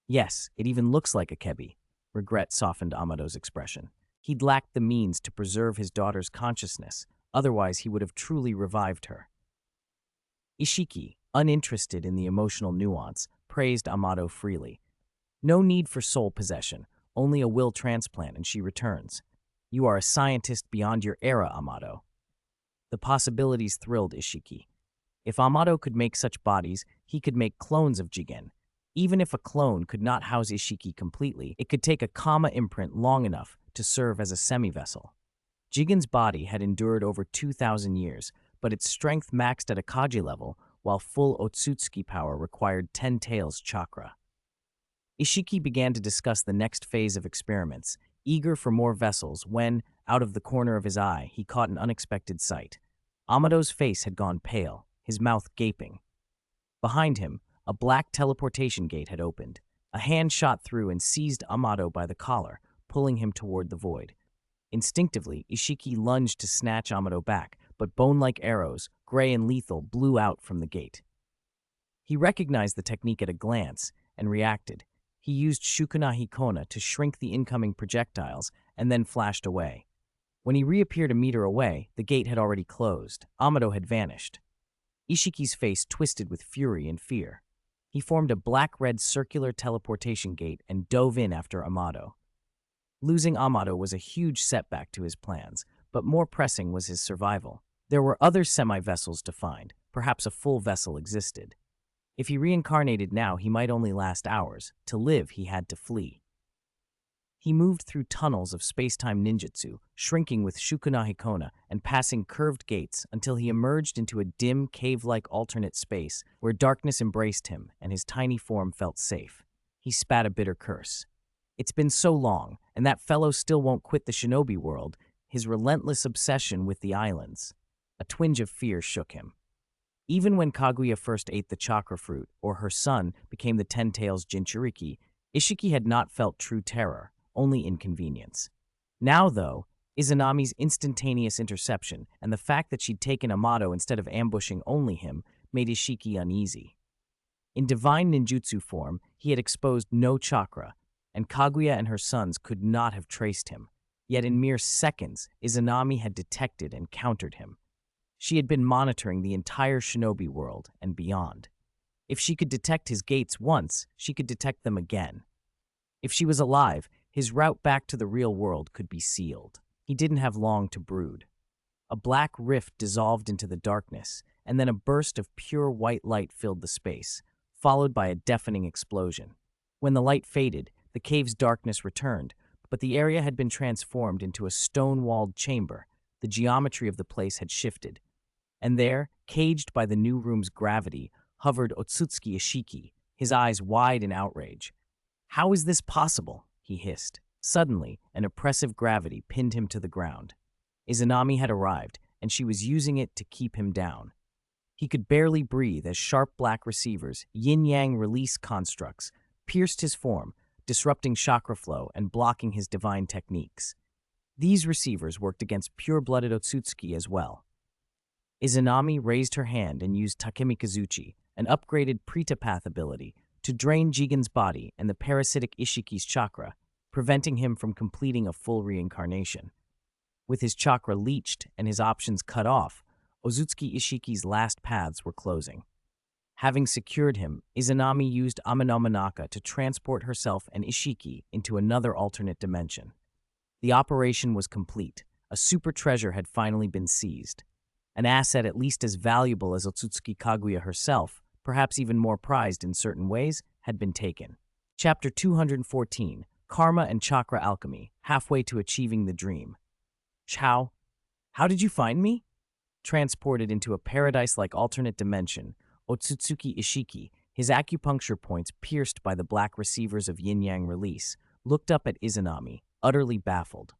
"Yes, it even looks like Akebi." Regret softened Amato's expression. He'd lacked the means to preserve his daughter's consciousness, otherwise he would have truly revived her. Ishiki, uninterested in the emotional nuance, praised Amato freely. "No need for soul possession, only a will transplant and she returns. You are a scientist beyond your era, Amato." The possibilities thrilled Ishiki. If Amato could make such bodies, he could make clones of Jigen. Even if a clone could not house Ishiki completely, it could take a comma imprint long enough to serve as a semi-vessel. Jigen's body had endured over 2,000 years, but its strength maxed at a Kaji level, while full Otsutsuki power required 10 tails chakra. Ishiki began to discuss the next phase of experiments, eager for more vessels when, out of the corner of his eye, he caught an unexpected sight. Amato's face had gone pale, his mouth gaping. Behind him, a black teleportation gate had opened. A hand shot through and seized Amato by the collar, pulling him toward the void. Instinctively, Ishiki lunged to snatch Amato back, but bone-like arrows, gray and lethal, blew out from the gate. He recognized the technique at a glance and reacted. He used Shukunahi Kona to shrink the incoming projectiles and then flashed away. When he reappeared a meter away, the gate had already closed. Amato had vanished. Ishiki's face twisted with fury and fear. He formed a black-red circular teleportation gate and dove in after Amato. Losing Amato was a huge setback to his plans, but more pressing was his survival. There were other semi-vessels to find. Perhaps a full vessel existed. If he reincarnated now, he might only last hours. To live, he had to flee. He moved through tunnels of space-time ninjutsu, shrinking with Shukunahi Kona and passing curved gates until he emerged into a dim, cave-like alternate space where darkness embraced him and his tiny form felt safe. He spat a bitter curse. It's been so long, and that fellow still won't quit the shinobi world, his relentless obsession with the islands. A twinge of fear shook him. Even when Kaguya first ate the chakra fruit, or her son became the Ten Tails Jinchuriki, Ishiki had not felt true terror, only inconvenience. Now, though, Izanami's instantaneous interception and the fact that she'd taken Amato instead of ambushing only him made Ishiki uneasy. In divine ninjutsu form, he had exposed no chakra, and Kaguya and her sons could not have traced him. Yet in mere seconds, Izanami had detected and countered him. She had been monitoring the entire Shinobi world and beyond. If she could detect his gates once, she could detect them again. If she was alive, his route back to the real world could be sealed. He didn't have long to brood. A black rift dissolved into the darkness, and then a burst of pure white light filled the space, followed by a deafening explosion. When the light faded, the cave's darkness returned, but the area had been transformed into a stone-walled chamber. The geometry of the place had shifted. And there, caged by the new room's gravity, hovered Otsutsuki Ishiki, his eyes wide in outrage. "How is this possible?" he hissed. Suddenly, an oppressive gravity pinned him to the ground. Izanami had arrived, and she was using it to keep him down. He could barely breathe as sharp black receivers, yin-yang release constructs, pierced his form, disrupting chakra flow and blocking his divine techniques. These receivers worked against pure-blooded Otsutsuki as well. Izanami raised her hand and used Takemikazuchi, an upgraded Pretapath ability, to drain Jigen's body and the parasitic Ishiki's chakra, preventing him from completing a full reincarnation. With his chakra leached and his options cut off, Otsutsuki Ishiki's last paths were closing. Having secured him, Izanami used Amenomanaka to transport herself and Ishiki into another alternate dimension. The operation was complete. A super treasure had finally been seized. An asset at least as valuable as Otsutsuki Kaguya herself, perhaps even more prized in certain ways, had been taken. Chapter 214, Karma and Chakra Alchemy, halfway to achieving the dream. How did you find me? Transported into a paradise-like alternate dimension, Otsutsuki Ishiki, his acupuncture points pierced by the black receivers of yin-yang release, looked up at Izanami, utterly baffled.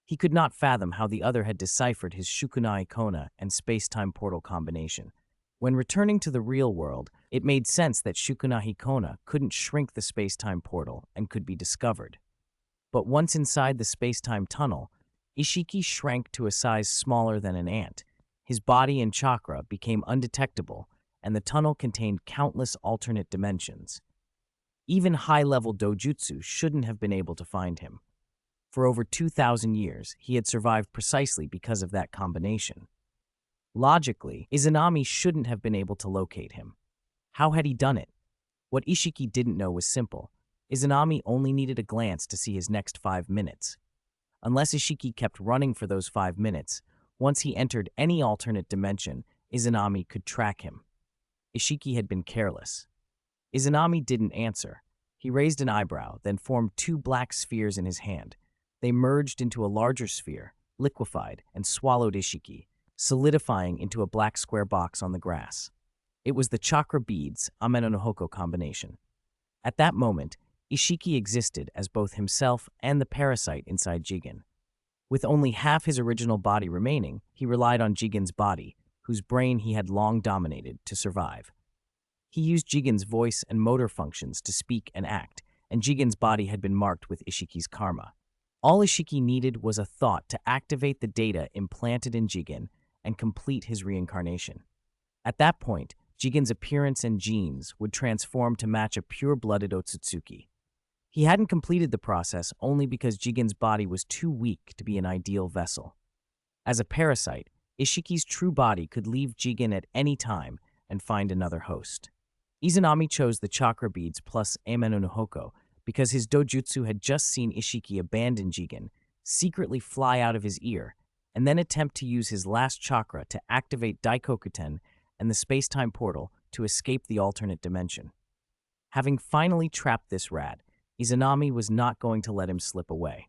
He could not fathom how the other had deciphered his Shukuna Ikona and space-time portal combination. When returning to the real world, it made sense that Shukuna Ikona couldn't shrink the space-time portal and could be discovered. But once inside the space-time tunnel, Ishiki shrank to a size smaller than an ant. His body and chakra became undetectable, and the tunnel contained countless alternate dimensions. Even high-level dojutsu shouldn't have been able to find him. For over 2,000 years, he had survived precisely because of that combination. Logically, Izanami shouldn't have been able to locate him. How had he done it? What Ishiki didn't know was simple. Izanami only needed a glance to see his next 5 minutes. Unless Ishiki kept running for those 5 minutes, once he entered any alternate dimension, Izanami could track him. Ishiki had been careless. Izanami didn't answer. He raised an eyebrow, then formed 2 black spheres in his hand. They merged into a larger sphere, liquefied, and swallowed Ishiki, solidifying into a black square box on the grass. It was the chakra beads Amenonohoko combination. At that moment, Ishiki existed as both himself and the parasite inside Jigen. With only half his original body remaining, he relied on Jigen's body, whose brain he had long dominated, to survive. He used Jigen's voice and motor functions to speak and act, and Jigen's body had been marked with Ishiki's karma. All Ishiki needed was a thought to activate the data implanted in Jigen and complete his reincarnation. At that point, Jigen's appearance and genes would transform to match a pure-blooded Otsutsuki. He hadn't completed the process only because Jigen's body was too weak to be an ideal vessel. As a parasite, Ishiki's true body could leave Jigen at any time and find another host. Izanami chose the chakra beads plus Amenonohoko because his dojutsu had just seen Ishiki abandon Jigen, secretly fly out of his ear, and then attempt to use his last chakra to activate Daikokuten and the space-time portal to escape the alternate dimension. Having finally trapped this rat, Izanami was not going to let him slip away.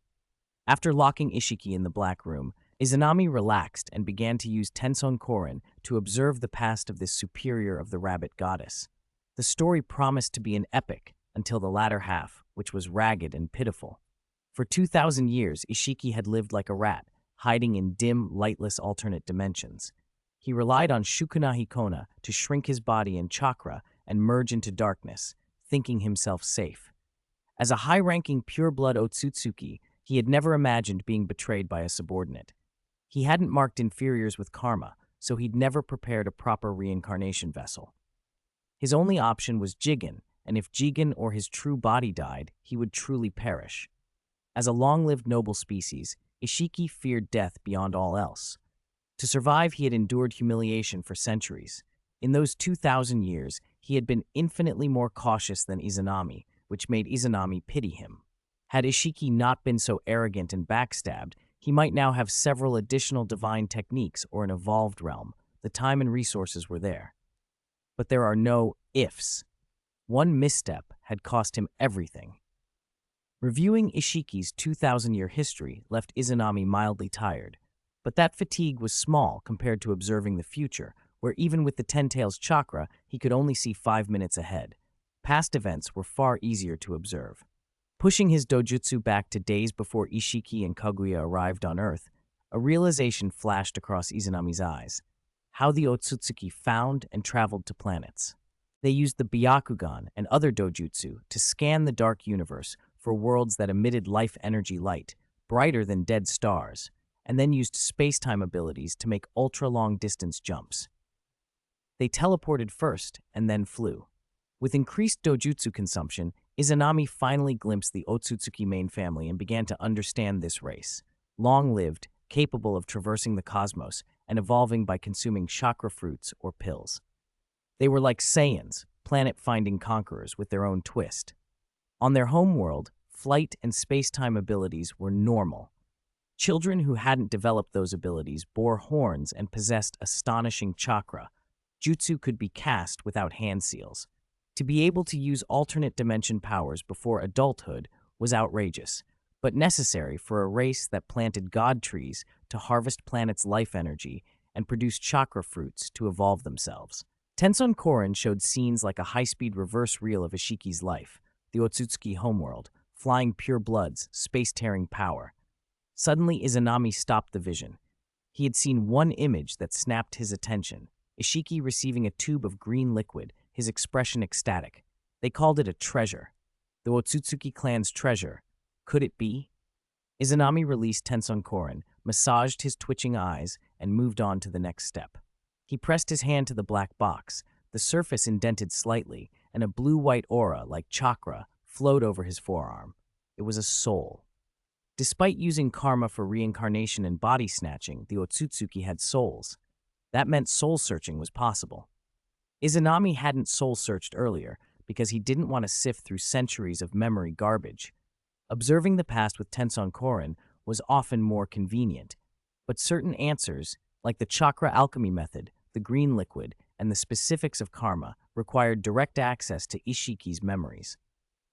After locking Ishiki in the black room, Izanami relaxed and began to use Tenson Korin to observe the past of this superior of the rabbit goddess. The story promised to be an epic until the latter half, which was ragged and pitiful. For 2,000 years, Ishiki had lived like a rat, hiding in dim, lightless alternate dimensions. He relied on Shukuna Hikona to shrink his body and chakra and merge into darkness, thinking himself safe. As a high-ranking pure-blood Otsutsuki, he had never imagined being betrayed by a subordinate. He hadn't marked inferiors with karma, so he'd never prepared a proper reincarnation vessel. His only option was Jigen, and if Jigen or his true body died, he would truly perish. As a long-lived noble species, Ishiki feared death beyond all else. To survive, he had endured humiliation for centuries. In those 2,000 years, he had been infinitely more cautious than Izanami, which made Izanami pity him. Had Ishiki not been so arrogant and backstabbed, he might now have several additional divine techniques or an evolved realm. The time and resources were there. But there are no ifs. One misstep had cost him everything. Reviewing Ishiki's 2,000-year history left Izanami mildly tired, but that fatigue was small compared to observing the future, where even with the Ten Tails chakra, he could only see 5 minutes ahead. Past events were far easier to observe. Pushing his dojutsu back to days before Ishiki and Kaguya arrived on Earth, a realization flashed across Izanami's eyes: how the Otsutsuki found and traveled to planets. They used the Byakugan and other dojutsu to scan the dark universe for worlds that emitted life energy light, brighter than dead stars, and then used space-time abilities to make ultra-long distance jumps. They teleported first and then flew. With increased dojutsu consumption, Izanami finally glimpsed the Otsutsuki main family and began to understand this race. Long-lived, capable of traversing the cosmos and evolving by consuming chakra fruits or pills. They were like Saiyans, planet-finding conquerors with their own twist. On their homeworld, flight and space-time abilities were normal. Children who hadn't developed those abilities bore horns and possessed astonishing chakra. Jutsu could be cast without hand seals. To be able to use alternate dimension powers before adulthood was outrageous, but necessary for a race that planted god trees to harvest planets' life energy and produce chakra fruits to evolve themselves. Tenson Korin showed scenes like a high-speed reverse reel of Ishiki's life, the Otsutsuki homeworld, flying pure bloods, space-tearing power. Suddenly, Izanami stopped the vision. He had seen one image that snapped his attention: Ishiki receiving a tube of green liquid, his expression ecstatic. They called it a treasure. The Otsutsuki clan's treasure. Could it be? Izanami released Tenson Korin, massaged his twitching eyes, and moved on to the next step. He pressed his hand to the black box. The surface indented slightly, and a blue-white aura, like chakra, flowed over his forearm. It was a soul. Despite using karma for reincarnation and body snatching, the Otsutsuki had souls. That meant soul-searching was possible. Izanami hadn't soul-searched earlier because he didn't want to sift through centuries of memory garbage. Observing the past with Tenson Korin was often more convenient, but certain answers, like the chakra alchemy method, the green liquid, and the specifics of karma, required direct access to Ishiki's memories.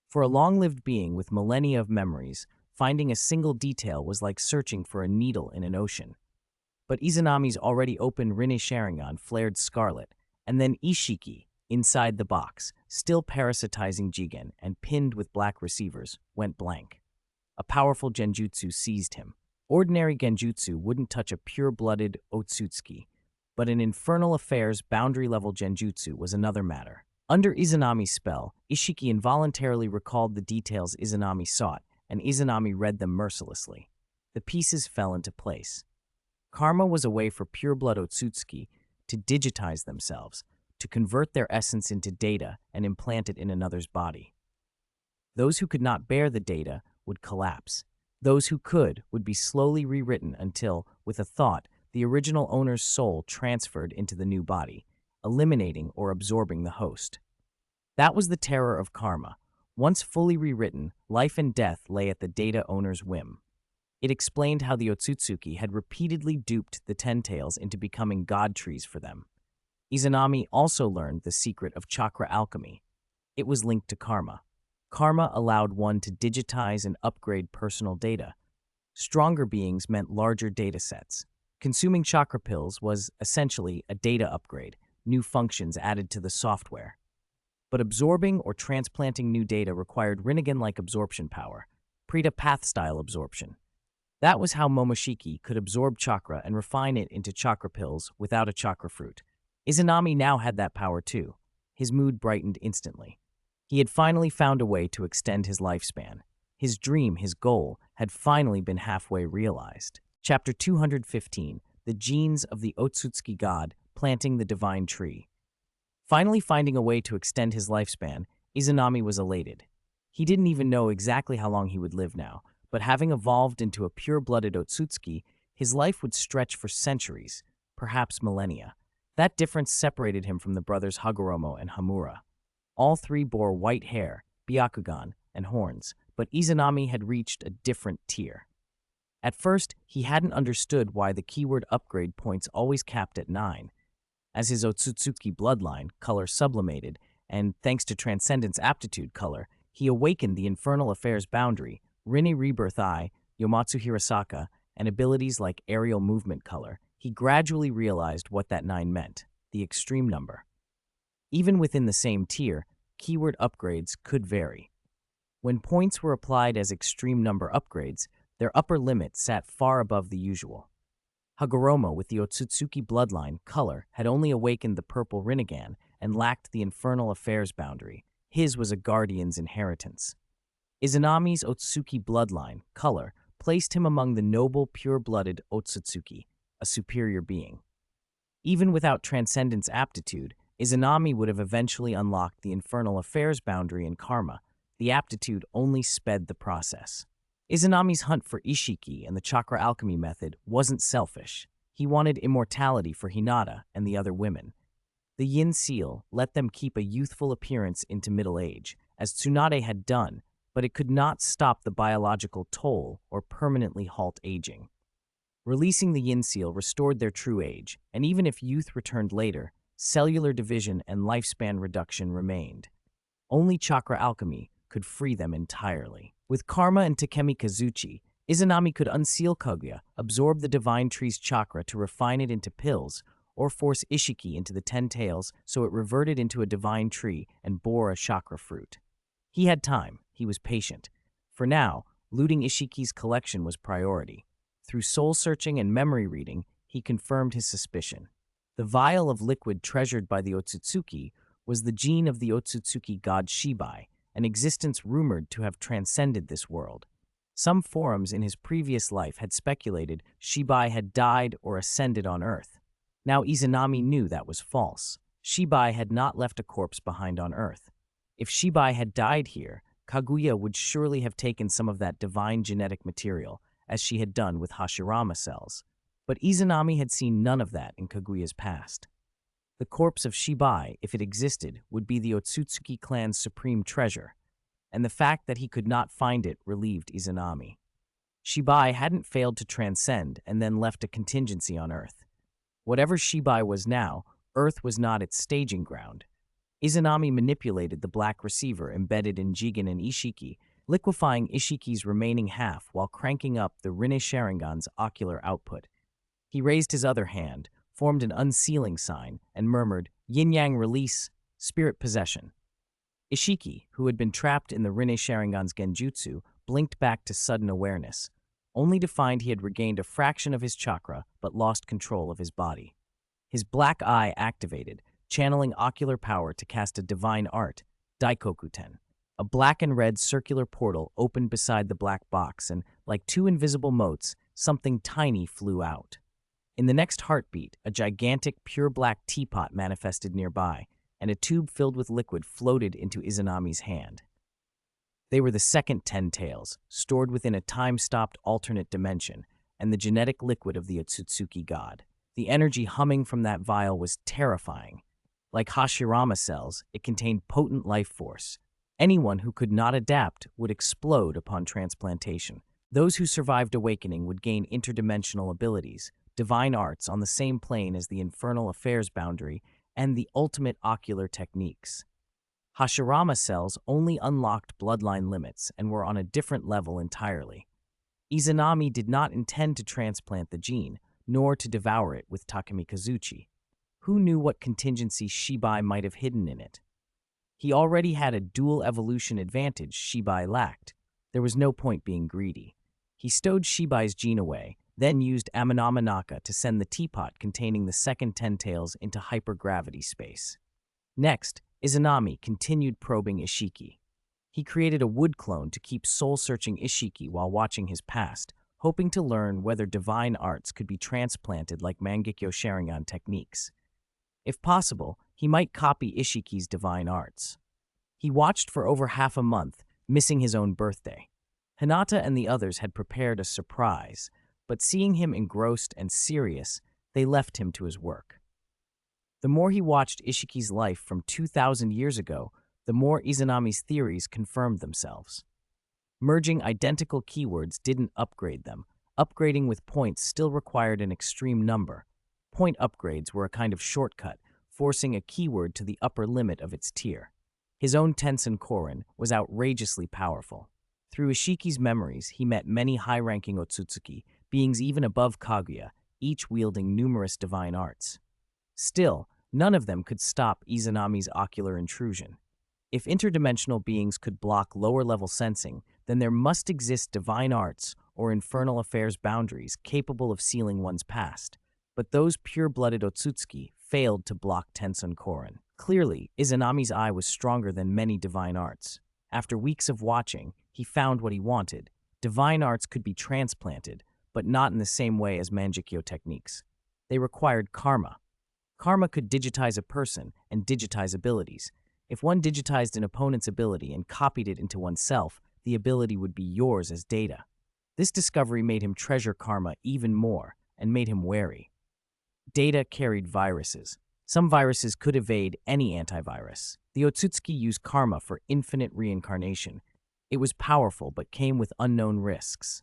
For a long-lived being with millennia of memories, finding a single detail was like searching for a needle in an ocean. But Izanami's already open Rinne Sharingan flared scarlet, and then Ishiki, inside the box, still parasitizing Jigen and pinned with black receivers, went blank. A powerful genjutsu seized him. Ordinary genjutsu wouldn't touch a pure-blooded Otsutsuki, but an Infernal Affairs boundary-level genjutsu was another matter. Under Izanami's spell, Ishiki involuntarily recalled the details Izanami sought, and Izanami read them mercilessly. The pieces fell into place. Karma was a way for pure-blood Otsutsuki to digitize themselves, to convert their essence into data and implant it in another's body. Those who could not bear the data would collapse. Those who could would be slowly rewritten until, with a thought, the original owner's soul transferred into the new body, eliminating or absorbing the host. That was the terror of karma. Once fully rewritten, life and death lay at the data owner's whim. It explained how the Otsutsuki had repeatedly duped the Ten Tails into becoming god trees for them. Izanami also learned the secret of chakra alchemy. It was linked to karma. Karma allowed one to digitize and upgrade personal data. Stronger beings meant larger data sets. Consuming chakra pills was essentially a data upgrade, new functions added to the software. But absorbing or transplanting new data required Rinnegan-like absorption power, Preta Path-style absorption. That was how Momoshiki could absorb chakra and refine it into chakra pills without a chakra fruit. Izanami now had that power too. His mood brightened instantly. He had finally found a way to extend his lifespan. His dream, his goal, had finally been halfway realized. Chapter 215, The Genes of the Otsutsuki God Planting the Divine Tree. Finally finding a way to extend his lifespan, Izanami was elated. He didn't even know exactly how long he would live now, but having evolved into a pure-blooded Otsutsuki, his life would stretch for centuries, perhaps millennia. That difference separated him from the brothers Hagoromo and Hamura. All three bore white hair, Byakugan, and horns, but Izanami had reached a different tier. At first, he hadn't understood why the keyword upgrade points always capped at 9. As his Otsutsuki bloodline, color sublimated, and thanks to Transcendence Aptitude color, he awakened the Infernal Affairs boundary, Rinne Rebirth Eye, Yomatsu Hirasaka, and abilities like Aerial Movement color. He gradually realized what that 9 meant, the extreme number. Even within the same tier, keyword upgrades could vary. When points were applied as extreme number upgrades, their upper limit sat far above the usual. Hagoromo, with the Otsutsuki bloodline color, had only awakened the purple Rinnegan and lacked the Infernal Affairs boundary. His was a guardian's inheritance. Izanami's Otsutsuki bloodline color placed him among the noble, pure-blooded Otsutsuki, a superior being. Even without Transcendence Aptitude, Izanami would have eventually unlocked the Infernal Affairs boundary in Karma. The aptitude only sped the process. Izanami's hunt for Ishiki and the chakra alchemy method wasn't selfish. He wanted immortality for Hinata and the other women. The Yin Seal let them keep a youthful appearance into middle age, as Tsunade had done, but it could not stop the biological toll or permanently halt aging. Releasing the Yin Seal restored their true age, and even if youth returned later, cellular division and lifespan reduction remained. Only chakra alchemy could free them entirely. With Karma and Takemi Kazuchi, Izanami could unseal Kaguya, absorb the Divine Tree's chakra to refine it into pills, or force Ishiki into the 10 tails so it reverted into a divine tree and bore a chakra fruit. He had time. He was patient. For now, looting Ishiki's collection was priority. Through soul-searching and memory reading, he confirmed his suspicion. The vial of liquid treasured by the Otsutsuki was the gene of the Otsutsuki god Shibai, an existence rumored to have transcended this world. Some forums in his previous life had speculated Shibai had died or ascended on Earth. Now Izanami knew that was false. Shibai had not left a corpse behind on Earth. If Shibai had died here, Kaguya would surely have taken some of that divine genetic material, as she had done with Hashirama cells. But Izanami had seen none of that in Kaguya's past. The corpse of Shibai, if it existed, would be the Otsutsuki clan's supreme treasure, and the fact that he could not find it relieved Izanami. Shibai hadn't failed to transcend and then left a contingency on Earth. Whatever Shibai was now, Earth was not its staging ground. Izanami manipulated the black receiver embedded in Jigen and Ishiki, liquefying Ishiki's remaining half while cranking up the Rinne Sharingan's ocular output. He raised his other hand, formed an unsealing sign, and murmured, "Yin-yang release, spirit possession." Ishiki, who had been trapped in the Rinne Sharingan's genjutsu, blinked back to sudden awareness, only to find he had regained a fraction of his chakra but lost control of his body. His black eye activated, channeling ocular power to cast a divine art, Daikokuten. A black and red circular portal opened beside the black box, and, like two invisible motes, something tiny flew out. In the next heartbeat, a gigantic, pure black teapot manifested nearby, and a tube filled with liquid floated into Izanami's hand. They were the second 10 tails, stored within a time-stopped alternate dimension, and the genetic liquid of the Otsutsuki god. The energy humming from that vial was terrifying. Like Hashirama cells, it contained potent life force. Anyone who could not adapt would explode upon transplantation. Those who survived awakening would gain interdimensional abilities, divine arts on the same plane as the Infernal Affairs boundary, and the ultimate ocular techniques. Hashirama cells only unlocked bloodline limits and were on a different level entirely. Izanami did not intend to transplant the gene, nor to devour it with Takemi Kazuchi. Who knew what contingency Shibai might have hidden in it? He already had a dual evolution advantage Shibai lacked. There was no point being greedy. He stowed Shibai's gene away, then used Amanama Naka to send the teapot containing the second 10 tails into hypergravity space. Next, Izanami continued probing Ishiki. He created a wood clone to keep soul-searching Ishiki while watching his past, hoping to learn whether divine arts could be transplanted like Mangekyo Sharingan techniques. If possible, he might copy Ishiki's divine arts. He watched for over half a month, missing his own birthday. Hinata and the others had prepared a surprise, but seeing him engrossed and serious, they left him to his work. The more he watched Ishiki's life from 2,000 years ago, the more Izanami's theories confirmed themselves. Merging identical keywords didn't upgrade them. Upgrading with points still required an extreme number. Point upgrades were a kind of shortcut, forcing a keyword to the upper limit of its tier. His own Tensen Korin was outrageously powerful. Through Ishiki's memories, he met many high-ranking Otsutsuki, beings even above Kaguya, each wielding numerous divine arts. Still, none of them could stop Izanami's ocular intrusion. If interdimensional beings could block lower-level sensing, then there must exist divine arts or infernal affairs boundaries capable of sealing one's past. But those pure-blooded Otsutsuki failed to block Tensen Korin. Clearly, Izanami's eye was stronger than many divine arts. After weeks of watching, he found what he wanted. Divine arts could be transplanted, but not in the same way as Manjikyo techniques. They required karma. Karma could digitize a person and digitize abilities. If one digitized an opponent's ability and copied it into oneself, the ability would be yours as data. This discovery made him treasure karma even more and made him wary. Data carried viruses. Some viruses could evade any antivirus. The Otsutsuki used karma for infinite reincarnation. It was powerful but came with unknown risks.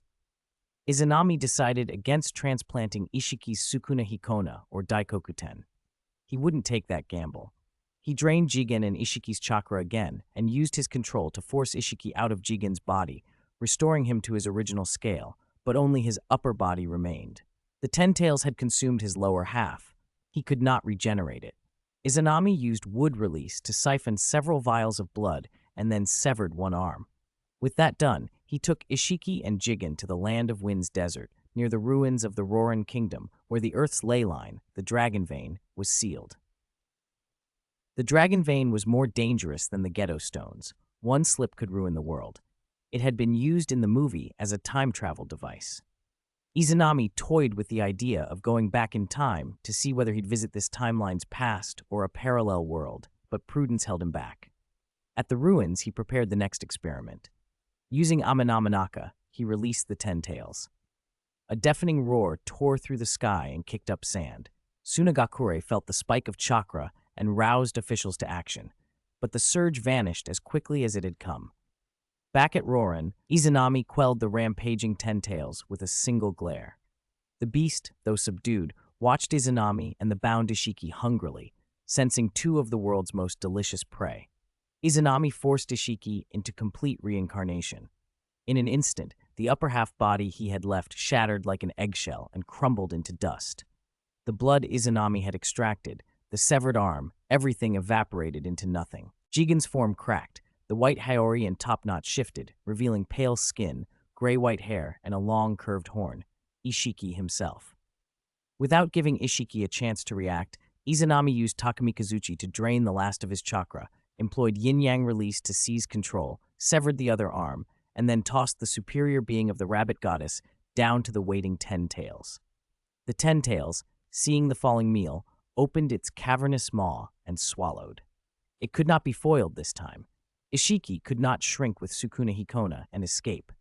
Izanami decided against transplanting Ishiki's Sukuna Hikona, or Daikokuten. He wouldn't take that gamble. He drained Jigen and Ishiki's chakra again and used his control to force Ishiki out of Jigen's body, restoring him to his original scale, but only his upper body remained. The Ten Tails had consumed his lower half. He could not regenerate it. Izanami used wood release to siphon several vials of blood and then severed one arm. With that done, he took Ishiki and Jigen to the Land of Winds Desert, near the ruins of the Roran Kingdom, where the Earth's ley line, the Dragon Vein, was sealed. The Dragon Vein was more dangerous than the Ghetto Stones. One slip could ruin the world. It had been used in the movie as a time travel device. Izanami toyed with the idea of going back in time to see whether he'd visit this timeline's past or a parallel world, but prudence held him back. At the ruins, he prepared the next experiment. Using Amanamanaka, he released the Ten Tails. A deafening roar tore through the sky and kicked up sand. Tsunagakure felt the spike of chakra and roused officials to action, but the surge vanished as quickly as it had come. Back at Roran, Izanami quelled the rampaging Ten Tails with a single glare. The beast, though subdued, watched Izanami and the bound Ishiki hungrily, sensing two of the world's most delicious prey. Izanami forced Ishiki into complete reincarnation. In an instant, the upper half body he had left shattered like an eggshell and crumbled into dust. The blood Izanami had extracted, the severed arm, everything evaporated into nothing. Jigen's form cracked. The white Haori and topknot shifted, revealing pale skin, gray-white hair, and a long, curved horn. Ishiki himself. Without giving Ishiki a chance to react, Izanami used Takamikazuchi to drain the last of his chakra, employed yin-yang release to seize control, severed the other arm, and then tossed the superior being of the rabbit goddess down to the waiting Ten Tails. The Ten Tails, seeing the falling meal, opened its cavernous maw and swallowed. It could not be foiled this time. Ishiki could not shrink with Sukuna Hikona and escape.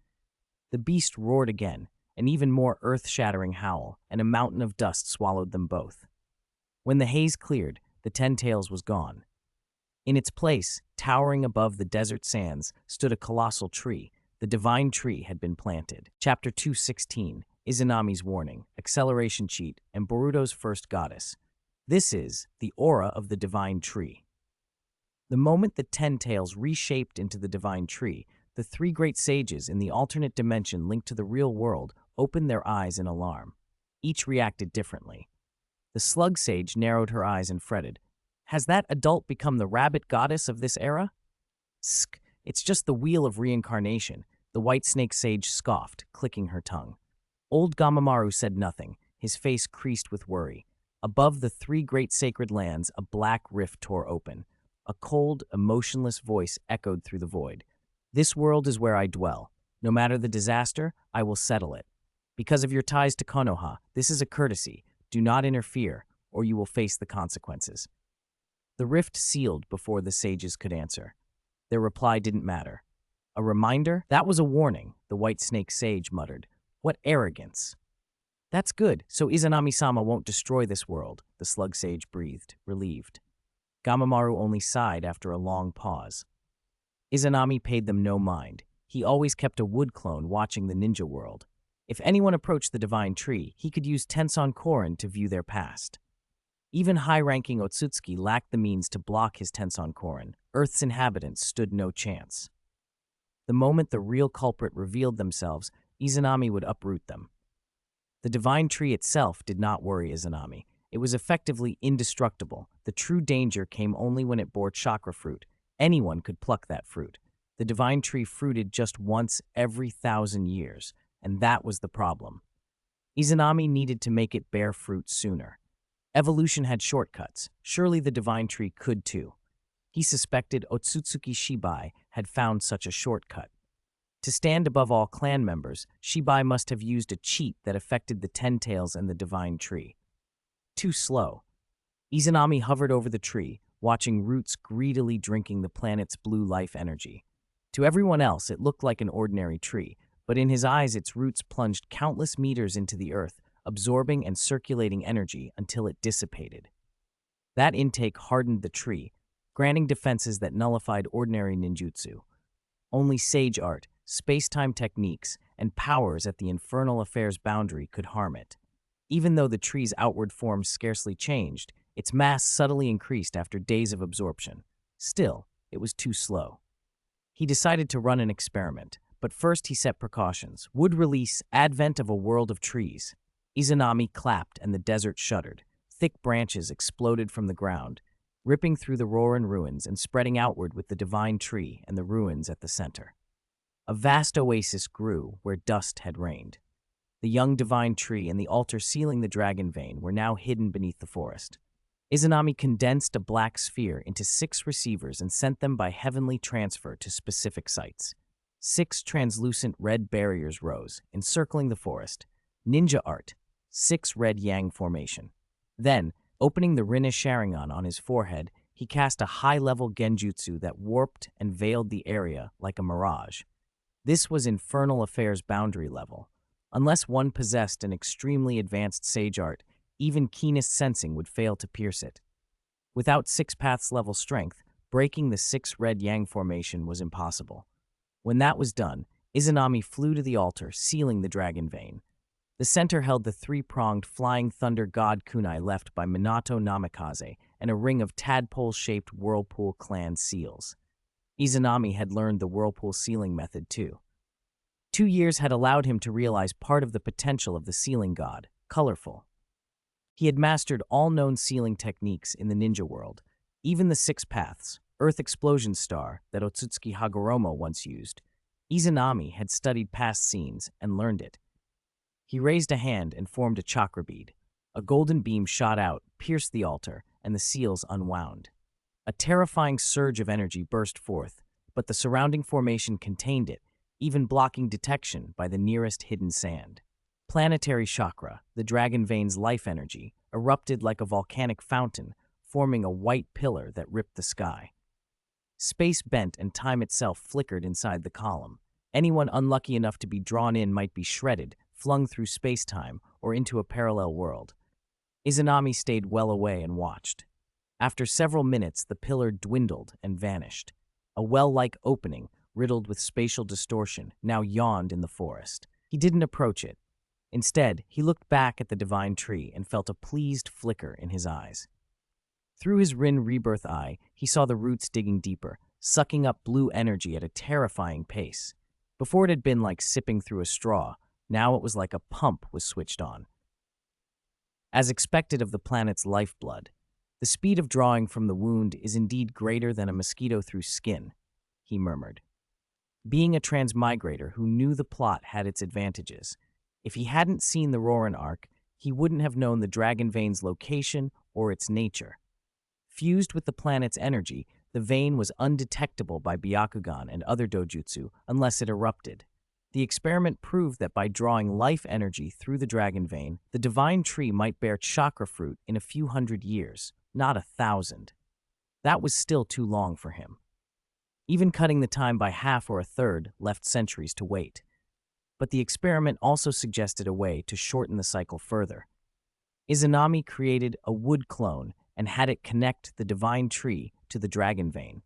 The beast roared again, an even more earth-shattering howl, and a mountain of dust swallowed them both. When the haze cleared, the Ten Tails was gone. In its place, towering above the desert sands, stood a colossal tree. The divine tree had been planted. Chapter 216, Izanami's Warning, Acceleration Cheat, and Boruto's First Goddess. This is the aura of the divine tree. The moment the Ten Tails reshaped into the divine tree, the three great sages in the alternate dimension linked to the real world opened their eyes in alarm. Each reacted differently. The slug sage narrowed her eyes and fretted. Has that adult become the rabbit goddess of this era? Sk, it's just the wheel of reincarnation, the white snake sage scoffed, clicking her tongue. Old Gamamaru said nothing, his face creased with worry. Above the three great sacred lands, a black rift tore open. A cold, emotionless voice echoed through the void. This world is where I dwell. No matter the disaster, I will settle it. Because of your ties to Konoha, this is a courtesy. Do not interfere, or you will face the consequences. The rift sealed before the sages could answer. Their reply didn't matter. A reminder? That was a warning. the White Snake Sage muttered. What arrogance! That's good, so Izanami-sama won't destroy this world, the Slug Sage breathed, relieved. Gamamaru only sighed after a long pause. Izanami paid them no mind. He always kept a wood clone watching the ninja world. If anyone approached the divine tree, he could use Tenson Korin to view their past. Even high-ranking Otsutsuki lacked the means to block his Tenson Korin. Earth's inhabitants stood no chance. The moment the real culprit revealed themselves, Izanami would uproot them. The divine tree itself did not worry Izanami. It was effectively indestructible. The true danger came only when it bore chakra fruit. Anyone could pluck that fruit. The divine tree fruited just once every 1,000 years, and that was the problem. Izanami needed to make it bear fruit sooner. Evolution had shortcuts. Surely the divine tree could too. He suspected Otsutsuki Shibai had found such a shortcut. To stand above all clan members, Shibai must have used a cheat that affected the Ten Tails and the divine tree. Too slow. Izanami hovered over the tree, watching roots greedily drinking the planet's blue life energy. To everyone else, it looked like an ordinary tree, but in his eyes its roots plunged countless meters into the earth, absorbing and circulating energy until it dissipated. That intake hardened the tree, granting defenses that nullified ordinary ninjutsu. Only sage art, space-time techniques, and powers at the infernal affair's boundary could harm it. Even though the tree's outward form scarcely changed, its mass subtly increased after days of absorption. Still, it was too slow. He decided to run an experiment, but first he set precautions. Would release Advent of a World of Trees. Izanami clapped and the desert shuddered. Thick branches exploded from the ground, ripping through the Roaran ruins and spreading outward with the divine tree and the ruins at the center. A vast oasis grew where dust had reigned. The young divine tree and the altar sealing the dragon vein were now hidden beneath the forest. Izanami condensed a black sphere into 6 receivers and sent them by heavenly transfer to specific sites. 6 translucent red barriers rose, encircling the forest. Ninja art, 6 red yang formation. Then, opening the Rinne Sharingan on his forehead, he cast a high-level genjutsu that warped and veiled the area like a mirage. This was infernal affairs boundary level. Unless one possessed an extremely advanced sage art, even keenest sensing would fail to pierce it. Without 6 paths level strength, breaking the 6 red yang formation was impossible. When that was done, Izanami flew to the altar, sealing the dragon vein. The center held the 3-pronged flying thunder god kunai left by Minato Namikaze and a ring of tadpole-shaped whirlpool clan seals. Izanami had learned the whirlpool sealing method too. 2 years had allowed him to realize part of the potential of the sealing god, colorful. He had mastered all known sealing techniques in the ninja world, even the 6 paths, Earth Explosion Star that Otsutsuki Hagoromo once used. Izanami had studied past scenes and learned it. He raised a hand and formed a chakra bead. A golden beam shot out, pierced the altar, and the seals unwound. A terrifying surge of energy burst forth, but the surrounding formation contained it, even blocking detection by the nearest hidden sand. Planetary chakra, the dragon vein's life energy, erupted like a volcanic fountain, forming a white pillar that ripped the sky. Space bent and time itself flickered inside the column. Anyone unlucky enough to be drawn in might be shredded, flung through space-time, or into a parallel world. Izanami stayed well away and watched. After several minutes, the pillar dwindled and vanished. A well-like opening, riddled with spatial distortion, now yawned in the forest. He didn't approach it. Instead, he looked back at the divine tree and felt a pleased flicker in his eyes. Through his Rin rebirth eye, he saw the roots digging deeper, sucking up blue energy at a terrifying pace. Before it had been like sipping through a straw, now it was like a pump was switched on. As expected of the planet's lifeblood, the speed of drawing from the wound is indeed greater than a mosquito through skin, he murmured. Being a transmigrator who knew the plot had its advantages. If he hadn't seen the Roaran arc, he wouldn't have known the dragon vein's location or its nature. Fused with the planet's energy, the vein was undetectable by Byakugan and other dojutsu unless it erupted. The experiment proved that by drawing life energy through the dragon vein, the divine tree might bear chakra fruit in a few hundred years, not 1,000. That was still too long for him. Even cutting the time by half or a third left centuries to wait. but the experiment also suggested a way to shorten the cycle further. Izanami created a wood clone and had it connect the divine tree to the dragon vein.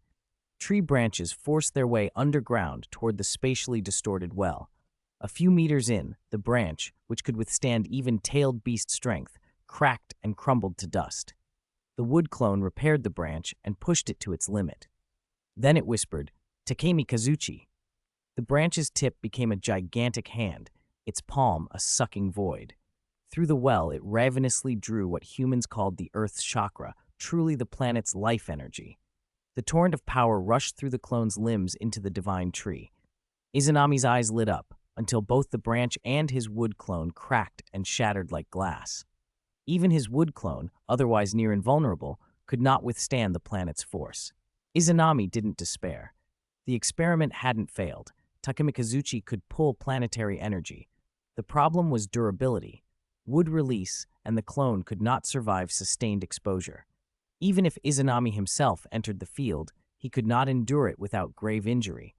Tree branches forced their way underground toward the spatially distorted well. A few meters in, the branch, which could withstand even tailed beast strength, cracked and crumbled to dust. The wood clone repaired the branch and pushed it to its limit. Then it whispered, "Takemi Kazuchi." The branch's tip became a gigantic hand, its palm a sucking void. Through the well, it ravenously drew what humans called the Earth's chakra, truly the planet's life energy. The torrent of power rushed through the clone's limbs into the divine tree. Izanami's eyes lit up until both the branch and his wood clone cracked and shattered like glass. Even his wood clone, otherwise near invulnerable, could not withstand the planet's force. Izanami didn't despair. The experiment hadn't failed. Takemi Kazuchi could pull planetary energy. The problem was durability. Would release, and the clone could not survive sustained exposure. Even if Izanami himself entered the field, he could not endure it without grave injury.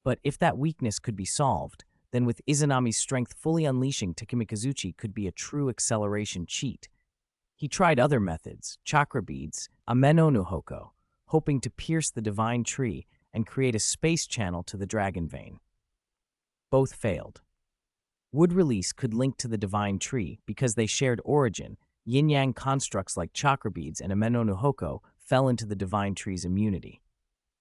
But if that weakness could be solved, then with Izanami's strength fully unleashing, Takemi Kazuchi could be a true acceleration cheat. He tried other methods, chakra beads, ameno no hoko, hoping to pierce the divine tree and create a space channel to the dragon vein. Both failed. Wood release could link to the divine tree because they shared origin. Yin-yang constructs like chakra beads and ameno no hoko fell into the divine tree's immunity.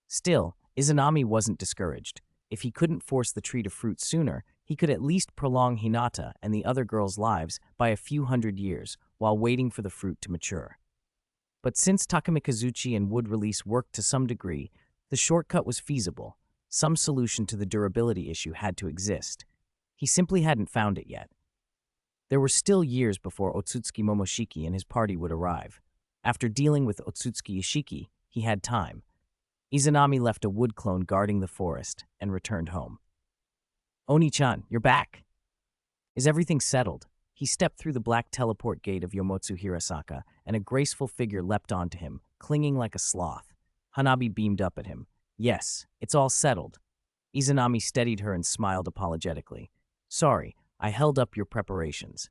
Still, Izanami wasn't discouraged. If he couldn't force the tree to fruit sooner, he could at least prolong Hinata and the other girls' lives by a few hundred years while waiting for the fruit to mature. But since Takemi Kazuchi and wood release worked to some degree, the shortcut was feasible. Some solution to the durability issue had to exist. He simply hadn't found it yet. There were still years before Otsutsuki Momoshiki and his party would arrive. After dealing with Otsutsuki Ishiki, he had time. Izanami left a wood clone guarding the forest and returned home. "Oni-chan, you're back." "Is everything settled?" He stepped through the black teleport gate of Yomotsu Hirasaka, and a graceful figure leapt onto him, clinging like a sloth. Hanabi beamed up at him. "Yes, it's all settled." Izanami steadied her and smiled apologetically. "Sorry, I held up your preparations."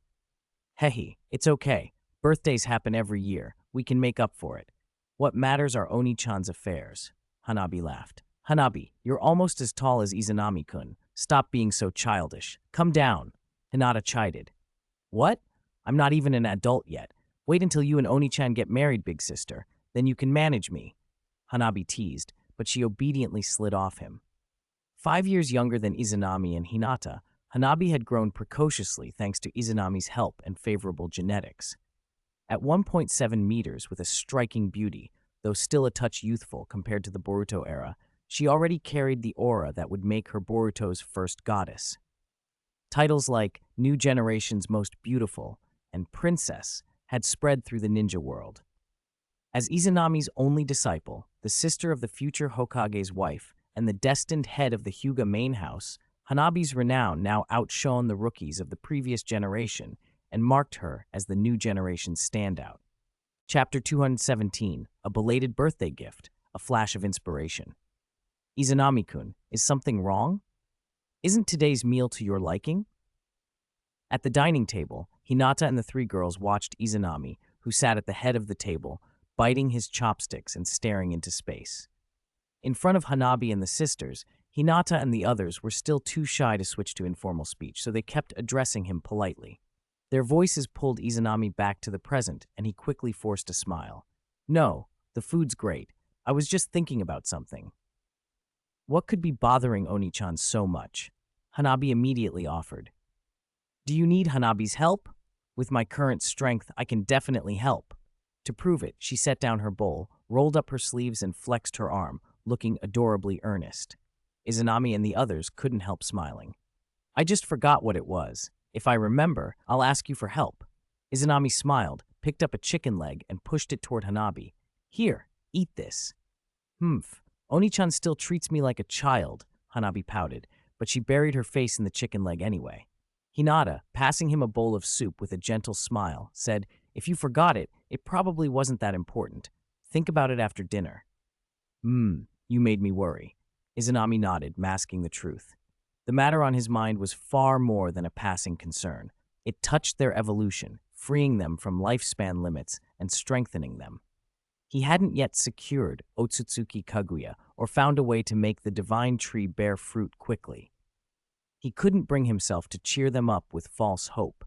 "Hehe, it's okay. Birthdays happen every year. We can make up for it. What matters are Oni-chan's affairs." Hanabi laughed. "Hanabi, you're almost as tall as Izanami-kun. Stop being so childish. Come down." Hinata chided. "What? I'm not even an adult yet. Wait until you and Oni-chan get married, big sister. Then you can manage me." Hanabi teased, but she obediently slid off him. 5 years younger than Izanami and Hinata, Hanabi had grown precociously thanks to Izanami's help and favorable genetics. At 1.7 meters with a striking beauty, though still a touch youthful compared to the Boruto era, she already carried the aura that would make her Boruto's first goddess. Titles like New Generation's Most Beautiful and Princess had spread through the ninja world. As Izanami's only disciple, the sister of the future Hokage's wife, and the destined head of the Hyuga main house, Hanabi's renown now outshone the rookies of the previous generation and marked her as the new generation's standout. Chapter 217, A Belated Birthday Gift, A Flash of Inspiration. "Izanami-kun, is something wrong? Isn't today's meal to your liking?" At the dining table, Hinata and the three girls watched Izanami, who sat at the head of the table, biting his chopsticks and staring into space. In front of Hanabi and the sisters, Hinata and the others were still too shy to switch to informal speech, so they kept addressing him politely. Their voices pulled Izanami back to the present, and he quickly forced a smile. "No, the food's great. I was just thinking about something." What could be bothering Oni-chan so much? Hanabi immediately offered. "Do you need Hanabi's help? With my current strength, I can definitely help." To prove it, she set down her bowl, rolled up her sleeves, and flexed her arm, looking adorably earnest. Izanami and the others couldn't help smiling. "I just forgot what it was. If I remember, I'll ask you for help." Izanami smiled, picked up a chicken leg, and pushed it toward Hanabi. "Here, eat this." Oni-chan still treats me like a child," Hanabi pouted, but she buried her face in the chicken leg anyway. Hinata, passing him a bowl of soup with a gentle smile, said, "If you forgot it, it probably wasn't that important. Think about it after dinner." You made me worry." Izanami nodded, masking the truth. The matter on his mind was far more than a passing concern. It touched their evolution, freeing them from lifespan limits and strengthening them. He hadn't yet secured Otsutsuki Kaguya or found a way to make the divine tree bear fruit quickly. He couldn't bring himself to cheer them up with false hope.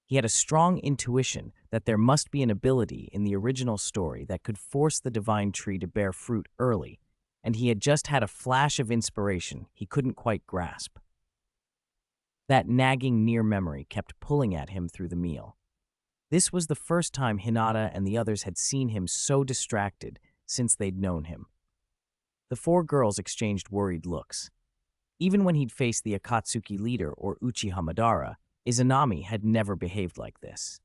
He had a strong intuition that there must be an ability in the original story that could force the divine tree to bear fruit early, and he had just had a flash of inspiration he couldn't quite grasp. That nagging near memory kept pulling at him through the meal. This was the first time Hinata and the others had seen him so distracted since they'd known him. The four girls exchanged worried looks. Even when he'd faced the Akatsuki leader or Uchiha Madara, Izanami had never behaved like this.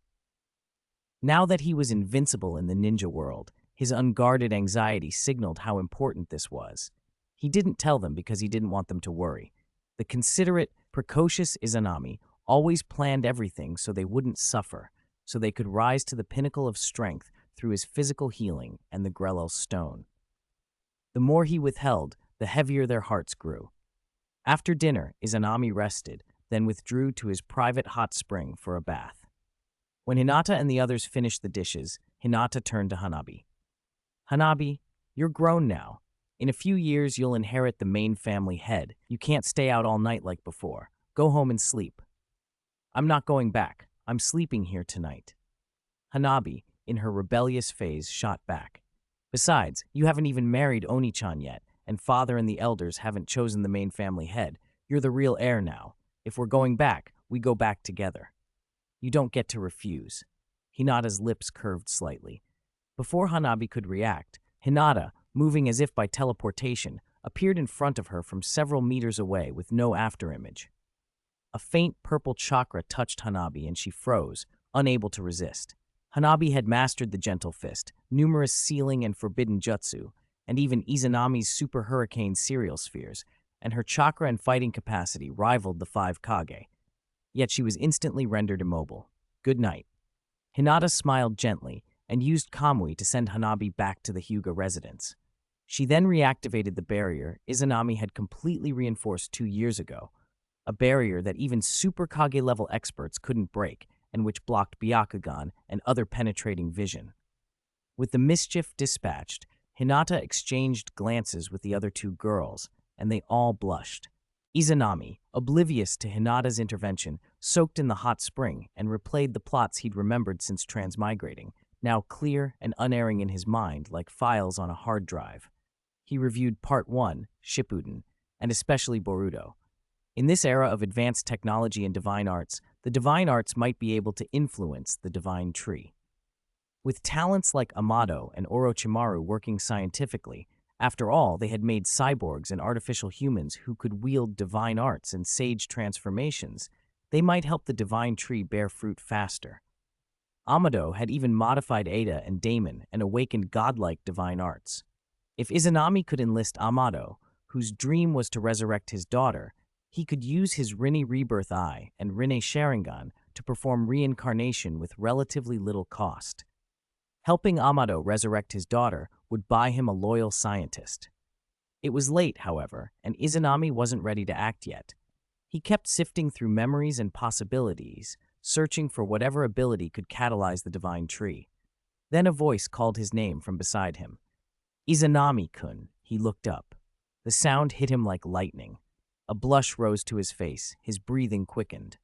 Now that he was invincible in the ninja world, his unguarded anxiety signaled how important this was. He didn't tell them because he didn't want them to worry. The considerate, precocious Izanami always planned everything so they wouldn't suffer, so they could rise to the pinnacle of strength through his physical healing and the Grelel stone. The more he withheld, the heavier their hearts grew. After dinner, Izanami rested, then withdrew to his private hot spring for a bath. When Hinata and the others finished the dishes, Hinata turned to Hanabi. "Hanabi, you're grown now. In a few years, you'll inherit the main family head. You can't stay out all night like before. Go home and sleep." "I'm not going back. I'm sleeping here tonight." Hanabi, in her rebellious phase, shot back. "Besides, you haven't even married Oni-chan yet, and father and the elders haven't chosen the main family head. You're the real heir now. If we're going back, we go back together. You don't get to refuse." Hinata's lips curved slightly. Before Hanabi could react, Hinata, moving as if by teleportation, appeared in front of her from several meters away with no afterimage. A faint purple chakra touched Hanabi and she froze, unable to resist. Hanabi had mastered the gentle fist, numerous sealing and forbidden jutsu, and even Izanami's super hurricane serial spheres, and her chakra and fighting capacity rivaled the 5 Kage. Yet she was instantly rendered immobile. "Good night." Hinata smiled gently and used Kamui to send Hanabi back to the Hyuga residence. She then reactivated the barrier Izanami had completely reinforced 2 years ago, a barrier that even Super Kage-level experts couldn't break and which blocked Byakugan and other penetrating vision. With the mischief dispatched, Hinata exchanged glances with the other 2 girls, and they all blushed. Izanami, oblivious to Hinata's intervention, soaked in the hot spring and replayed the plots he'd remembered since transmigrating, now clear and unerring in his mind like files on a hard drive. He reviewed Part 1, Shippuden, and especially Boruto. In this era of advanced technology and divine arts, the divine arts might be able to influence the divine tree. With talents like Amado and Orochimaru working scientifically, after all, they had made cyborgs and artificial humans who could wield divine arts and sage transformations. They might help the divine tree bear fruit faster. Amado had even modified Ada and Damon and awakened godlike divine arts. If Izanami could enlist Amado, whose dream was to resurrect his daughter, he could use his Rinne Rebirth Eye and Rinne Sharingan to perform reincarnation with relatively little cost. Helping Amado resurrect his daughter would buy him a loyal scientist. It was late, however, and Izanami wasn't ready to act yet. He kept sifting through memories and possibilities, searching for whatever ability could catalyze the divine tree. Then a voice called his name from beside him. "Izanami-kun," he looked up. The sound hit him like lightning. A blush rose to his face, his breathing quickened.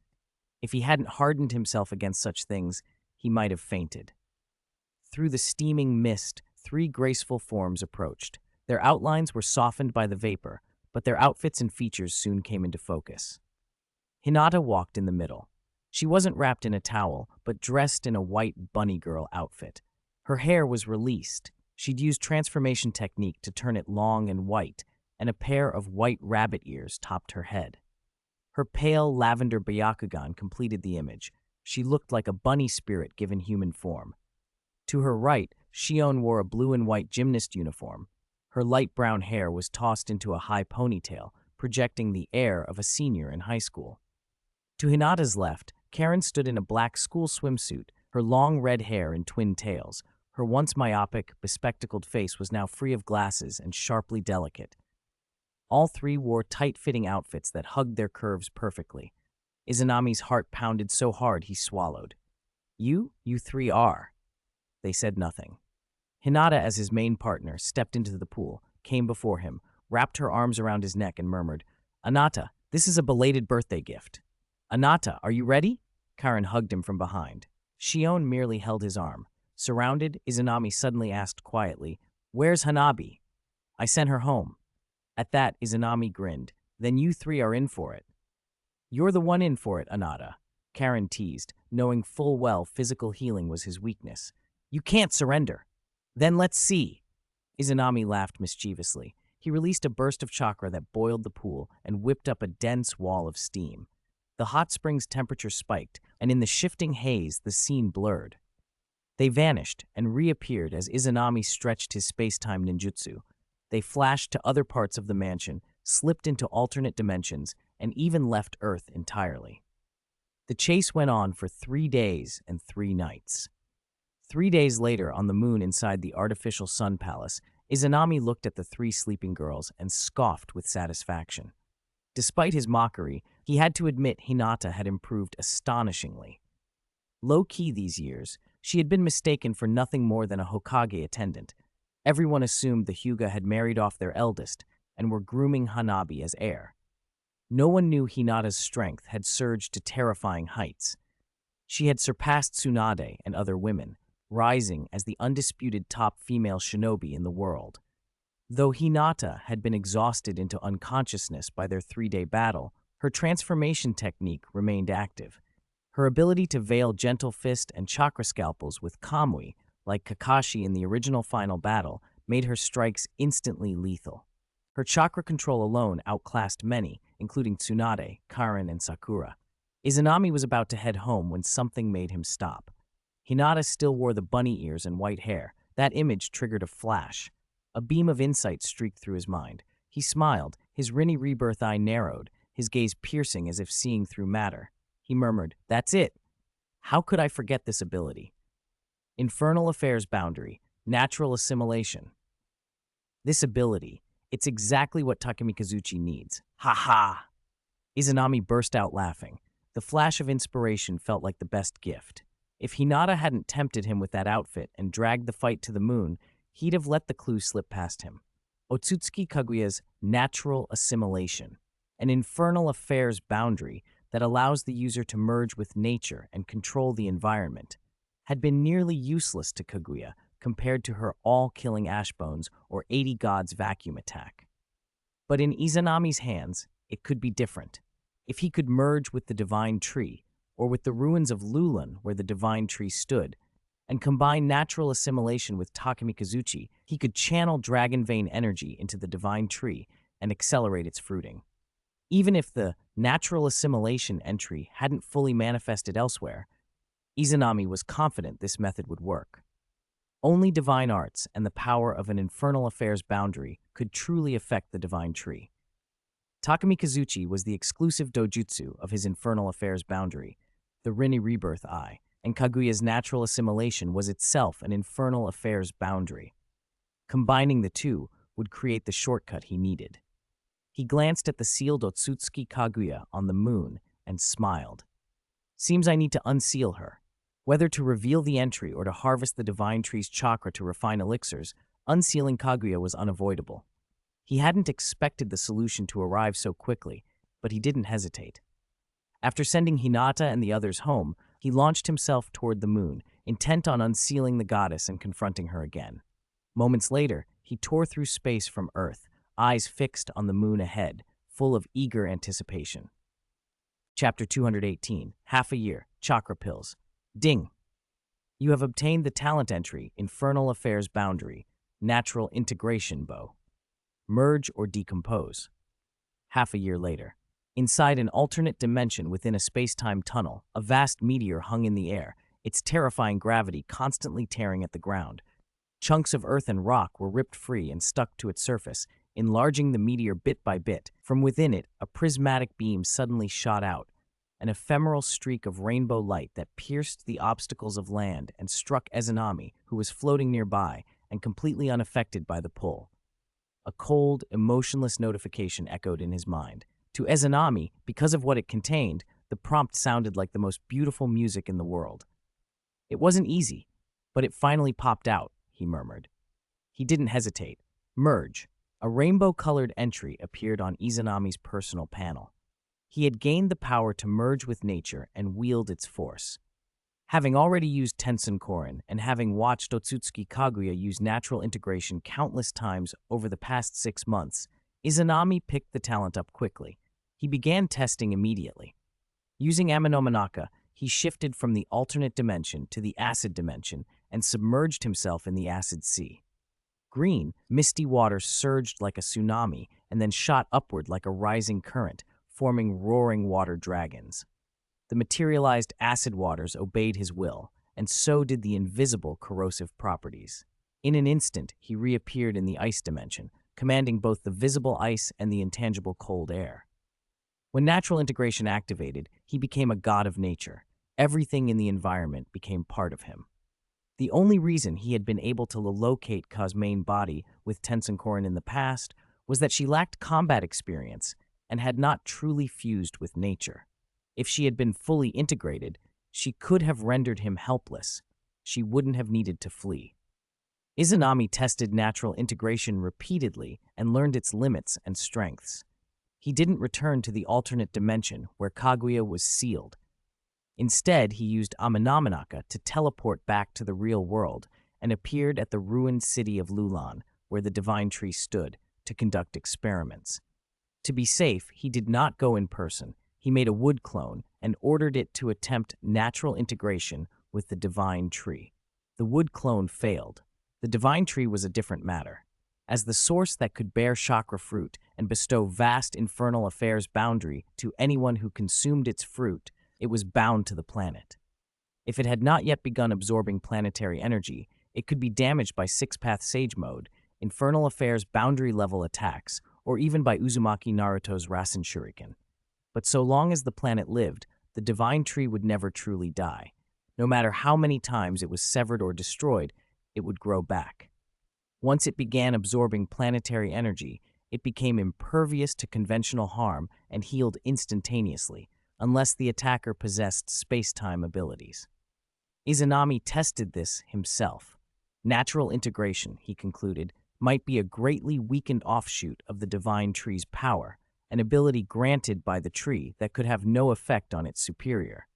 If he hadn't hardened himself against such things, he might have fainted. Through the steaming mist, 3 graceful forms approached. Their outlines were softened by the vapor, but their outfits and features soon came into focus. Hinata walked in the middle. She wasn't wrapped in a towel, but dressed in a white bunny girl outfit. Her hair was released. She'd used transformation technique to turn it long and white, and a pair of white rabbit ears topped her head. Her pale lavender Byakugan completed the image. She looked like a bunny spirit given human form. To her right, Shion wore a blue and white gymnast uniform. Her light brown hair was tossed into a high ponytail, projecting the air of a senior in high school. To Hinata's left, Karen stood in a black school swimsuit, her long red hair in twin tails. Her once myopic, bespectacled face was now free of glasses and sharply delicate. All three wore tight-fitting outfits that hugged their curves perfectly. Izanami's heart pounded so hard he swallowed. You three are." They said nothing. Hinata, as his main partner, stepped into the pool, came before him, wrapped her arms around his neck and murmured, "Anata, this is a belated birthday gift." "Anata, are you ready?" Karen hugged him from behind. Shion merely held his arm. Surrounded, Izanami suddenly asked quietly, "Where's Hanabi?" "I sent her home." At that, Izanami grinned. "Then you three are in for it." "You're the one in for it, Anata," Karen teased, knowing full well physical healing was his weakness. "You can't surrender." "Then let's see." Izanami laughed mischievously. He released a burst of chakra that boiled the pool and whipped up a dense wall of steam. The hot spring's temperature spiked, and in the shifting haze, the scene blurred. They vanished and reappeared as Izanami stretched his space-time ninjutsu. They flashed to other parts of the mansion, slipped into alternate dimensions, and even left Earth entirely. The chase went on for 3 days and 3 nights. 3 days later, on the moon inside the artificial sun palace, Izanami looked at the 3 sleeping girls and scoffed with satisfaction. Despite his mockery, he had to admit Hinata had improved astonishingly. Low-key these years, she had been mistaken for nothing more than a Hokage attendant. Everyone assumed the Hyuga had married off their eldest and were grooming Hanabi as heir. No one knew Hinata's strength had surged to terrifying heights. She had surpassed Tsunade and other women, rising as the undisputed top female shinobi in the world. Though Hinata had been exhausted into unconsciousness by their 3-day battle, her transformation technique remained active. Her ability to veil Gentle Fist and Chakra Scalpels with Kamui, like Kakashi in the original final battle, made her strikes instantly lethal. Her chakra control alone outclassed many, including Tsunade, Karen, and Sakura. Izanami was about to head home when something made him stop. Hinata still wore the bunny ears and white hair. That image triggered a flash. A beam of insight streaked through his mind. He smiled, his Rinny Rebirth eye narrowed, his gaze piercing as if seeing through matter. He murmured, "That's it. How could I forget this ability?" Infernal Affairs Boundary, Natural Assimilation. This ability, it's exactly what Takemikazuchi needs. Ha ha! Izanami burst out laughing. The flash of inspiration felt like the best gift. If Hinata hadn't tempted him with that outfit and dragged the fight to the moon, he'd have let the clue slip past him. Otsutsuki Kaguya's Natural Assimilation, an infernal affairs boundary that allows the user to merge with nature and control the environment, had been nearly useless to Kaguya compared to her all-killing Ashbones or 80 Gods vacuum attack. But in Izanami's hands, it could be different. If he could merge with the Divine Tree, or with the ruins of Lulan where the Divine Tree stood, and combine natural assimilation with Takemikazuchi, he could channel Dragon Vein energy into the Divine Tree and accelerate its fruiting. Even if the natural assimilation entry hadn't fully manifested elsewhere, Izanami was confident this method would work. Only divine arts and the power of an infernal affairs boundary could truly affect the Divine Tree. Takemikazuchi was the exclusive dojutsu of his infernal affairs boundary, the Rinny Rebirth Eye, and Kaguya's natural assimilation was itself an infernal affairs boundary. Combining the two would create the shortcut he needed. He glanced at the sealed Otsutsuki Kaguya on the moon and smiled. Seems I need to unseal her. Whether to reveal the entry or to harvest the Divine Tree's chakra to refine elixirs, unsealing Kaguya was unavoidable. He hadn't expected the solution to arrive so quickly, but he didn't hesitate. After sending Hinata and the others home, he launched himself toward the moon, intent on unsealing the goddess and confronting her again. Moments later, he tore through space from Earth, eyes fixed on the moon ahead, full of eager anticipation. Chapter 218, Half a Year, Chakra Pills. Ding! You have obtained the talent entry, Infernal Affairs Boundary, Natural Integration Bow. Merge or decompose. Half a year later. Inside an alternate dimension within a space-time tunnel, a vast meteor hung in the air, its terrifying gravity constantly tearing at the ground. Chunks of earth and rock were ripped free and stuck to its surface, enlarging the meteor bit by bit. From within it, a prismatic beam suddenly shot out, an ephemeral streak of rainbow light that pierced the obstacles of land and struck Izanami, who was floating nearby and completely unaffected by the pull. A cold, emotionless notification echoed in his mind. To Izanami, because of what it contained, the prompt sounded like the most beautiful music in the world. It wasn't easy, but it finally popped out, he murmured. He didn't hesitate. Merge. A rainbow-colored entry appeared on Izanami's personal panel. He had gained the power to merge with nature and wield its force. Having already used Tensen Korin and having watched Otsutsuki Kaguya use natural integration countless times over the past 6 months, Izanami picked the talent up quickly. He began testing immediately. Using Amenomanaka, he shifted from the alternate dimension to the acid dimension and submerged himself in the acid sea. Green, misty water surged like a tsunami and then shot upward like a rising current, forming roaring water dragons. The materialized acid waters obeyed his will, and so did the invisible corrosive properties. In an instant, he reappeared in the ice dimension, commanding both the visible ice and the intangible cold air. When natural integration activated, he became a god of nature. Everything in the environment became part of him. The only reason he had been able to locate Ka's main body with Tensen Korin in the past was that she lacked combat experience and had not truly fused with nature. If she had been fully integrated, she could have rendered him helpless. She wouldn't have needed to flee. Izanami tested natural integration repeatedly and learned its limits and strengths. He didn't return to the alternate dimension where Kaguya was sealed. Instead, he used Amenomanaka to teleport back to the real world and appeared at the ruined city of Lulan, where the divine tree stood, to conduct experiments. To be safe, he did not go in person. He made a wood clone and ordered it to attempt natural integration with the divine tree. The wood clone failed. The divine tree was a different matter. As the source that could bear chakra fruit and bestow vast infernal affairs boundary to anyone who consumed its fruit, it was bound to the planet. If it had not yet begun absorbing planetary energy, it could be damaged by six-path sage mode, infernal affairs boundary-level attacks, or even by Uzumaki Naruto's Rasen Shuriken. But so long as the planet lived, the divine tree would never truly die. No matter how many times it was severed or destroyed, it would grow back. Once it began absorbing planetary energy, it became impervious to conventional harm and healed instantaneously, unless the attacker possessed space-time abilities. Izanami tested this himself. Natural integration, he concluded, might be a greatly weakened offshoot of the divine tree's power, an ability granted by the tree that could have no effect on its superior.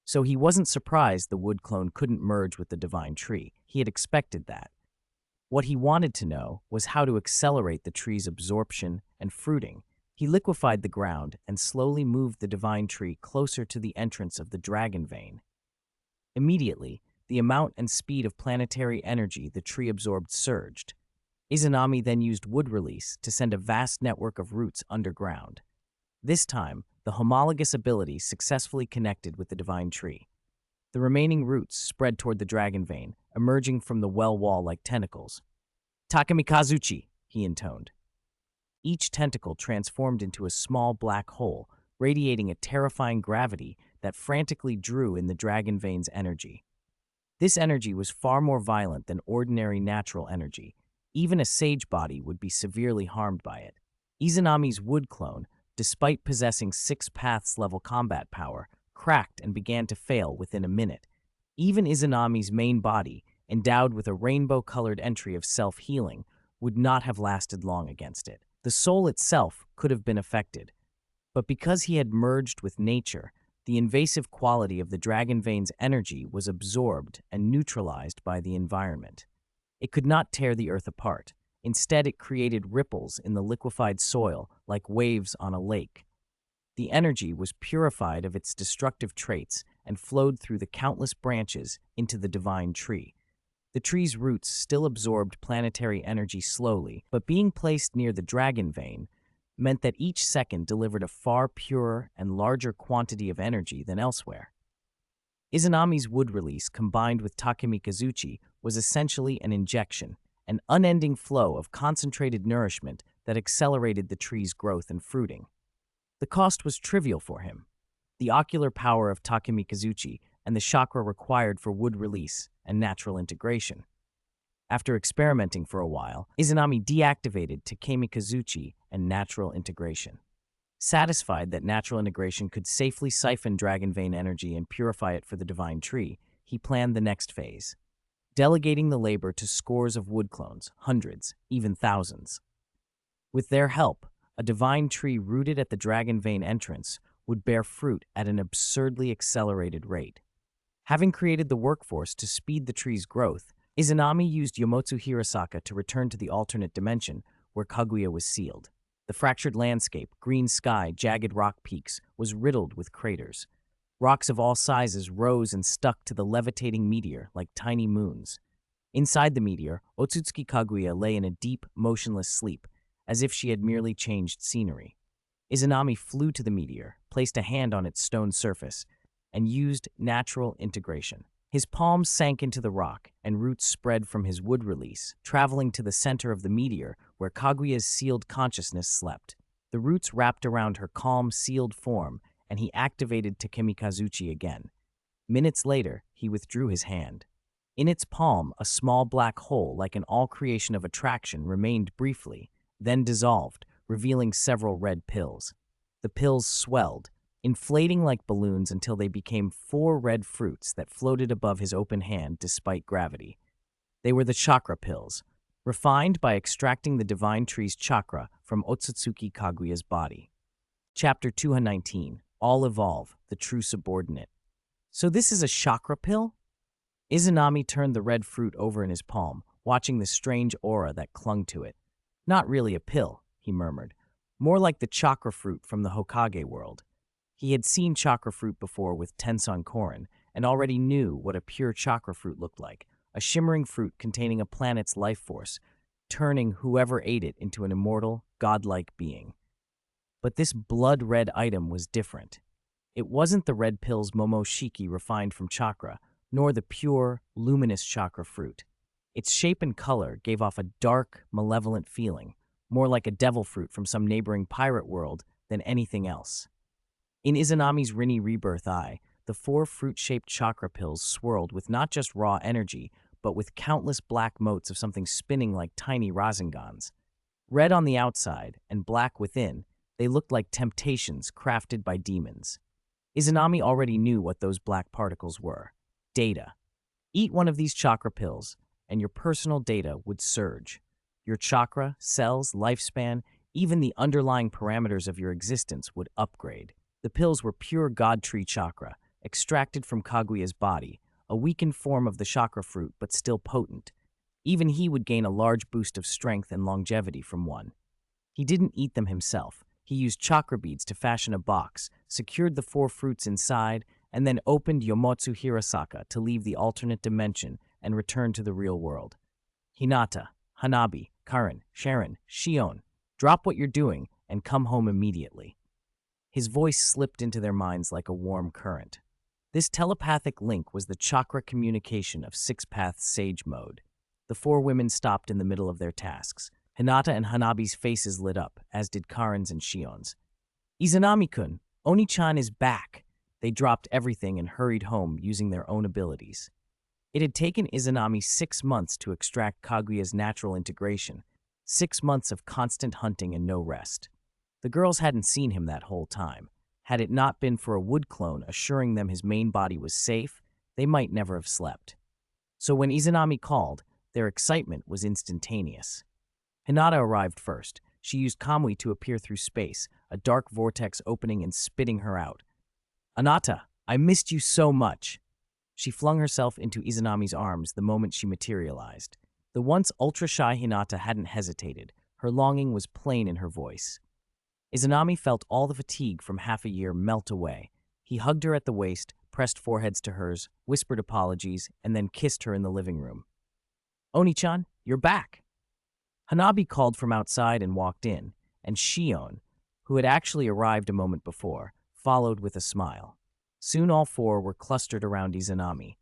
So he wasn't surprised the wood clone couldn't merge with the divine tree. He had expected that. What he wanted to know was how to accelerate the tree's absorption and fruiting. He liquefied the ground and slowly moved the divine tree closer to the entrance of the dragon vein. Immediately, the amount and speed of planetary energy the tree absorbed surged. Izanami then used wood release to send a vast network of roots underground. This time, the homologous ability successfully connected with the divine tree. The remaining roots spread toward the dragon vein, emerging from the well wall like tentacles. "Takamikazuchi," he intoned. Each tentacle transformed into a small black hole, radiating a terrifying gravity that frantically drew in the dragon vein's energy. This energy was far more violent than ordinary natural energy. Even a sage body would be severely harmed by it. Izanami's wood clone, despite possessing 6 paths level combat power, cracked and began to fail within a minute. Even Izanami's main body, endowed with a rainbow-colored entry of self-healing, would not have lasted long against it. The soul itself could have been affected, but because he had merged with nature, the invasive quality of the dragon vein's energy was absorbed and neutralized by the environment. It could not tear the earth apart. Instead, it created ripples in the liquefied soil like waves on a lake. The energy was purified of its destructive traits and flowed through the countless branches into the divine tree. The tree's roots still absorbed planetary energy slowly, but being placed near the dragon vein meant that each second delivered a far purer and larger quantity of energy than elsewhere. Izanami's wood release combined with Takamikazuchi was essentially an injection, an unending flow of concentrated nourishment that accelerated the tree's growth and fruiting. The cost was trivial for him. The ocular power of Takamikazuchi and the chakra required for wood release and natural integration. After experimenting for a while, Izanami deactivated Takemi Kazuchi and natural integration. Satisfied that natural integration could safely siphon Dragon Vein energy and purify it for the Divine Tree, he planned the next phase, delegating the labor to scores of wood clones, hundreds, even thousands. With their help, a Divine Tree rooted at the Dragon Vein entrance would bear fruit at an absurdly accelerated rate. Having created the workforce to speed the tree's growth, Izanami used Yomotsu Hirasaka to return to the alternate dimension where Kaguya was sealed. The fractured landscape, green sky, jagged rock peaks, was riddled with craters. Rocks of all sizes rose and stuck to the levitating meteor like tiny moons. Inside the meteor, Otsutsuki Kaguya lay in a deep, motionless sleep, as if she had merely changed scenery. Izanami flew to the meteor, placed a hand on its stone surface, and used natural integration. His palms sank into the rock, and roots spread from his wood release, traveling to the center of the meteor where Kaguya's sealed consciousness slept. The roots wrapped around her calm, sealed form, and he activated Takemi Kazuchi again. Minutes later, he withdrew his hand. In its palm, a small black hole, like an all-creation of attraction, remained briefly, then dissolved, revealing several red pills. The pills swelled, inflating like balloons until they became 4 red fruits that floated above his open hand despite gravity. They were the chakra pills, refined by extracting the Divine Tree's chakra from Otsutsuki Kaguya's body. Chapter 219, All Evolve, the True Subordinate. So this is a chakra pill? Izanami turned the red fruit over in his palm, watching the strange aura that clung to it. Not really a pill, he murmured. More like the chakra fruit from the Hokage world. He had seen chakra fruit before with Tenson Korin, and already knew what a pure chakra fruit looked like, a shimmering fruit containing a planet's life force, turning whoever ate it into an immortal, godlike being. But this blood-red item was different. It wasn't the red pill's momoshiki refined from chakra, nor the pure, luminous chakra fruit. Its shape and color gave off a dark, malevolent feeling, more like a devil fruit from some neighboring pirate world than anything else. In Izanami's Rinni Rebirth Eye, the 4 fruit-shaped chakra pills swirled with not just raw energy, but with countless black motes of something spinning like tiny Razengans. Red on the outside and black within, they looked like temptations crafted by demons. Izanami already knew what those black particles were. Data. Eat one of these chakra pills, and your personal data would surge. Your chakra, cells, lifespan, even the underlying parameters of your existence would upgrade. The pills were pure God Tree chakra, extracted from Kaguya's body, a weakened form of the chakra fruit but still potent. Even he would gain a large boost of strength and longevity from one. He didn't eat them himself. He used chakra beads to fashion a box, secured the 4 fruits inside, and then opened Yomotsu Hirasaka to leave the alternate dimension and return to the real world. Hinata, Hanabi, Karin, Sharon, Shion, drop what you're doing and come home immediately. His voice slipped into their minds like a warm current. This telepathic link was the chakra communication of 6-Path Sage Mode. The 4 women stopped in the middle of their tasks. Hinata and Hanabi's faces lit up, as did Karin's and Shion's. Izanami-kun, Oni-chan is back! They dropped everything and hurried home using their own abilities. It had taken Izanami 6 months to extract Kaguya's natural integration, 6 months of constant hunting and no rest. The girls hadn't seen him that whole time. Had it not been for a wood clone assuring them his main body was safe, they might never have slept. So when Izanami called, their excitement was instantaneous. Hinata arrived first. She used Kamui to appear through space, a dark vortex opening and spitting her out. Anata, I missed you so much. She flung herself into Izanami's arms the moment she materialized. The once ultra-shy Hinata hadn't hesitated. Her longing was plain in her voice. Izanami felt all the fatigue from half a year melt away. He hugged her at the waist, pressed foreheads to hers, whispered apologies, and then kissed her in the living room. Oni-chan, you're back. Hanabi called from outside and walked in, and Shion, who had actually arrived a moment before, followed with a smile. Soon all 4 were clustered around Izanami.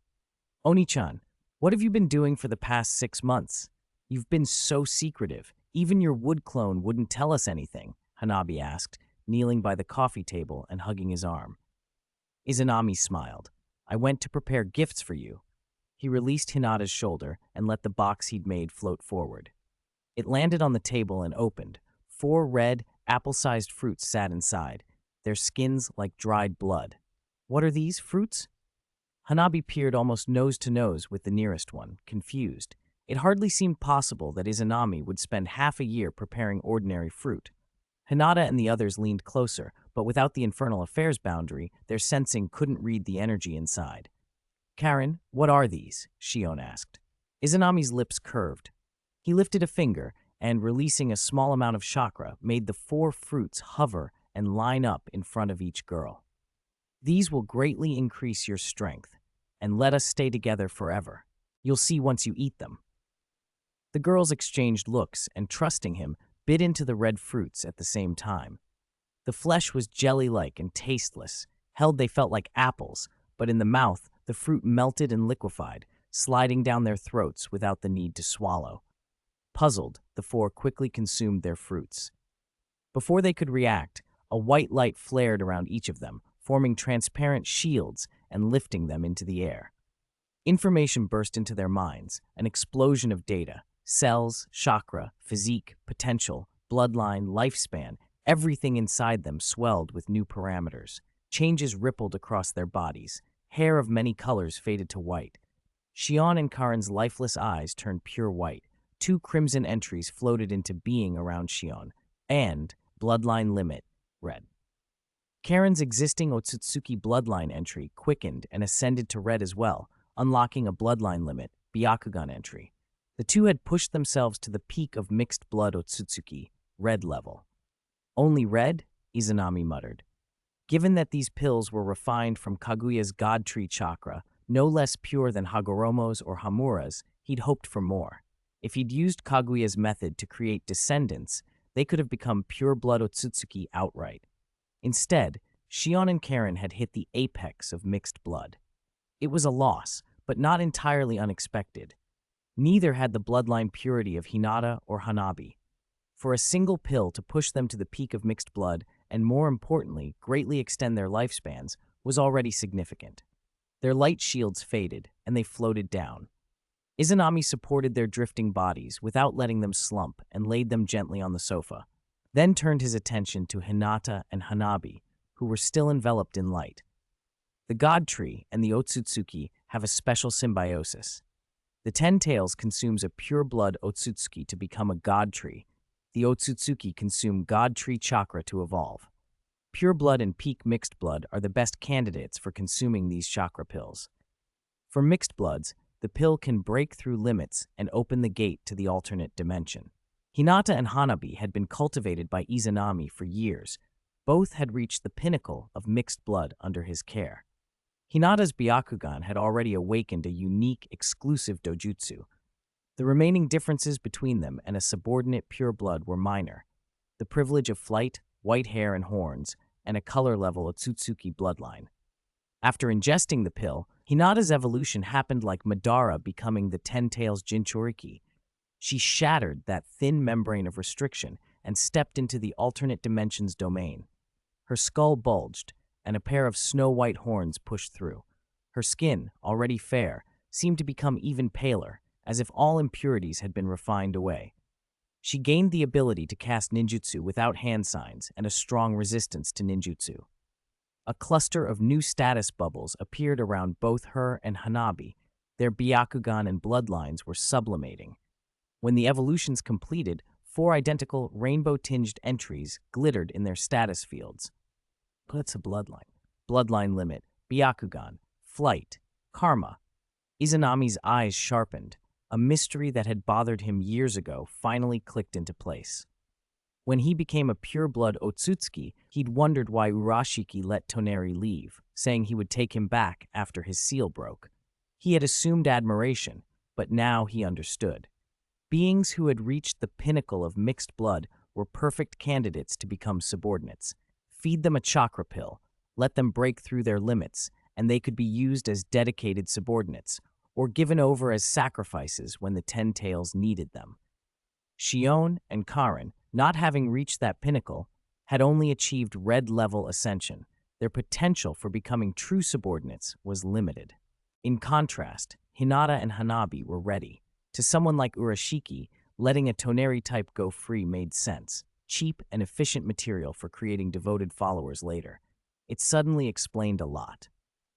Oni-chan, what have you been doing for the past 6 months? You've been so secretive. Even your wood clone wouldn't tell us anything, Hanabi asked, kneeling by the coffee table and hugging his arm. Izanami smiled. I went to prepare gifts for you. He released Hinata's shoulder and let the box he'd made float forward. It landed on the table and opened. 4 red, apple-sized fruits sat inside, their skins like dried blood. What are these, fruits? Hanabi peered almost nose to nose with the nearest one, confused. It hardly seemed possible that Izanami would spend half a year preparing ordinary fruit. Hinata and the others leaned closer, but without the infernal affairs boundary, their sensing couldn't read the energy inside. Karen, what are these? Shion asked. Izanami's lips curved. He lifted a finger and, releasing a small amount of chakra, made the 4 fruits hover and line up in front of each girl. These will greatly increase your strength, and let us stay together forever. You'll see once you eat them. The girls exchanged looks and, trusting him, bit into the red fruits at the same time. The flesh was jelly-like and tasteless. Held, they felt like apples, but in the mouth, the fruit melted and liquefied, sliding down their throats without the need to swallow. Puzzled, the 4 quickly consumed their fruits. Before they could react, a white light flared around each of them, forming transparent shields and lifting them into the air. Information burst into their minds, an explosion of data. Cells, chakra, physique, potential, bloodline, lifespan, everything inside them swelled with new parameters. Changes rippled across their bodies. Hair of many colors faded to white. Shion and Karen's lifeless eyes turned pure white. 2 crimson entries floated into being around Shion, and bloodline limit, red. Karen's existing Otsutsuki bloodline entry quickened and ascended to red as well, unlocking a bloodline limit, Byakugan entry. The 2 had pushed themselves to the peak of mixed blood Otsutsuki, red level. Only red? Izanami muttered. Given that these pills were refined from Kaguya's God Tree chakra, no less pure than Hagoromo's or Hamura's, he'd hoped for more. If he'd used Kaguya's method to create descendants, they could have become pure-blood Otsutsuki outright. Instead, Shion and Karen had hit the apex of mixed blood. It was a loss, but not entirely unexpected. Neither had the bloodline purity of Hinata or Hanabi. For a single pill to push them to the peak of mixed blood, and more importantly, greatly extend their lifespans, was already significant. Their light shields faded, and they floated down. Izanami supported their drifting bodies without letting them slump and laid them gently on the sofa, then turned his attention to Hinata and Hanabi, who were still enveloped in light. The God Tree and the Otsutsuki have a special symbiosis. The 10 Tails consumes a pure-blood Otsutsuki to become a God Tree. The Otsutsuki consume God Tree chakra to evolve. Pure blood and peak mixed blood are the best candidates for consuming these chakra pills. For mixed bloods, the pill can break through limits and open the gate to the alternate dimension. Hinata and Hanabi had been cultivated by Izanami for years. Both had reached the pinnacle of mixed blood under his care. Hinata's Byakugan had already awakened a unique, exclusive dojutsu. The remaining differences between them and a subordinate pure blood were minor. The privilege of flight, white hair and horns, and a color-level Otsutsuki bloodline. After ingesting the pill, Hinata's evolution happened like Madara becoming the 10 Tails Jinchuriki. She shattered that thin membrane of restriction and stepped into the alternate dimension's domain. Her skull bulged, and a pair of snow-white horns pushed through. Her skin, already fair, seemed to become even paler, as if all impurities had been refined away. She gained the ability to cast ninjutsu without hand signs and a strong resistance to ninjutsu. A cluster of new status bubbles appeared around both her and Hanabi. Their Byakugan and bloodlines were sublimating. When the evolutions completed, 4 identical rainbow-tinged entries glittered in their status fields. What's a bloodline? Bloodline limit, Byakugan, flight, karma. Izanami's eyes sharpened. A mystery that had bothered him years ago finally clicked into place. When he became a pure-blood Otsutsuki, he'd wondered why Urashiki let Toneri leave, saying he would take him back after his seal broke. He had assumed admiration, but now he understood. Beings who had reached the pinnacle of mixed blood were perfect candidates to become subordinates. Feed them a chakra pill, let them break through their limits, and they could be used as dedicated subordinates, or given over as sacrifices when the 10 Tails needed them. Shion and Karen, not having reached that pinnacle, had only achieved red-level ascension. Their potential for becoming true subordinates was limited. In contrast, Hinata and Hanabi were ready. To someone like Urashiki, letting a Toneri type go free made sense. Cheap and efficient material for creating devoted followers later. It suddenly explained a lot.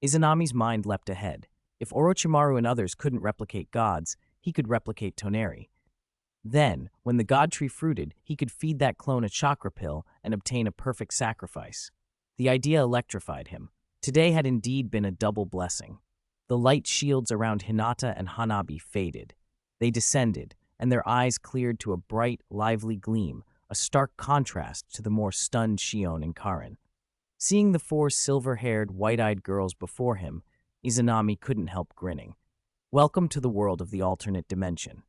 Izanami's mind leapt ahead. If Orochimaru and others couldn't replicate gods, he could replicate Toneri. Then, when the god tree fruited, he could feed that clone a chakra pill and obtain a perfect sacrifice. The idea electrified him. Today had indeed been a double blessing. The light shields around Hinata and Hanabi faded. They descended, and their eyes cleared to a bright, lively gleam, a stark contrast to the more stunned Shion and Karin. Seeing the four silver-haired, white-eyed girls before him, Izanami couldn't help grinning. Welcome to the world of the alternate dimension.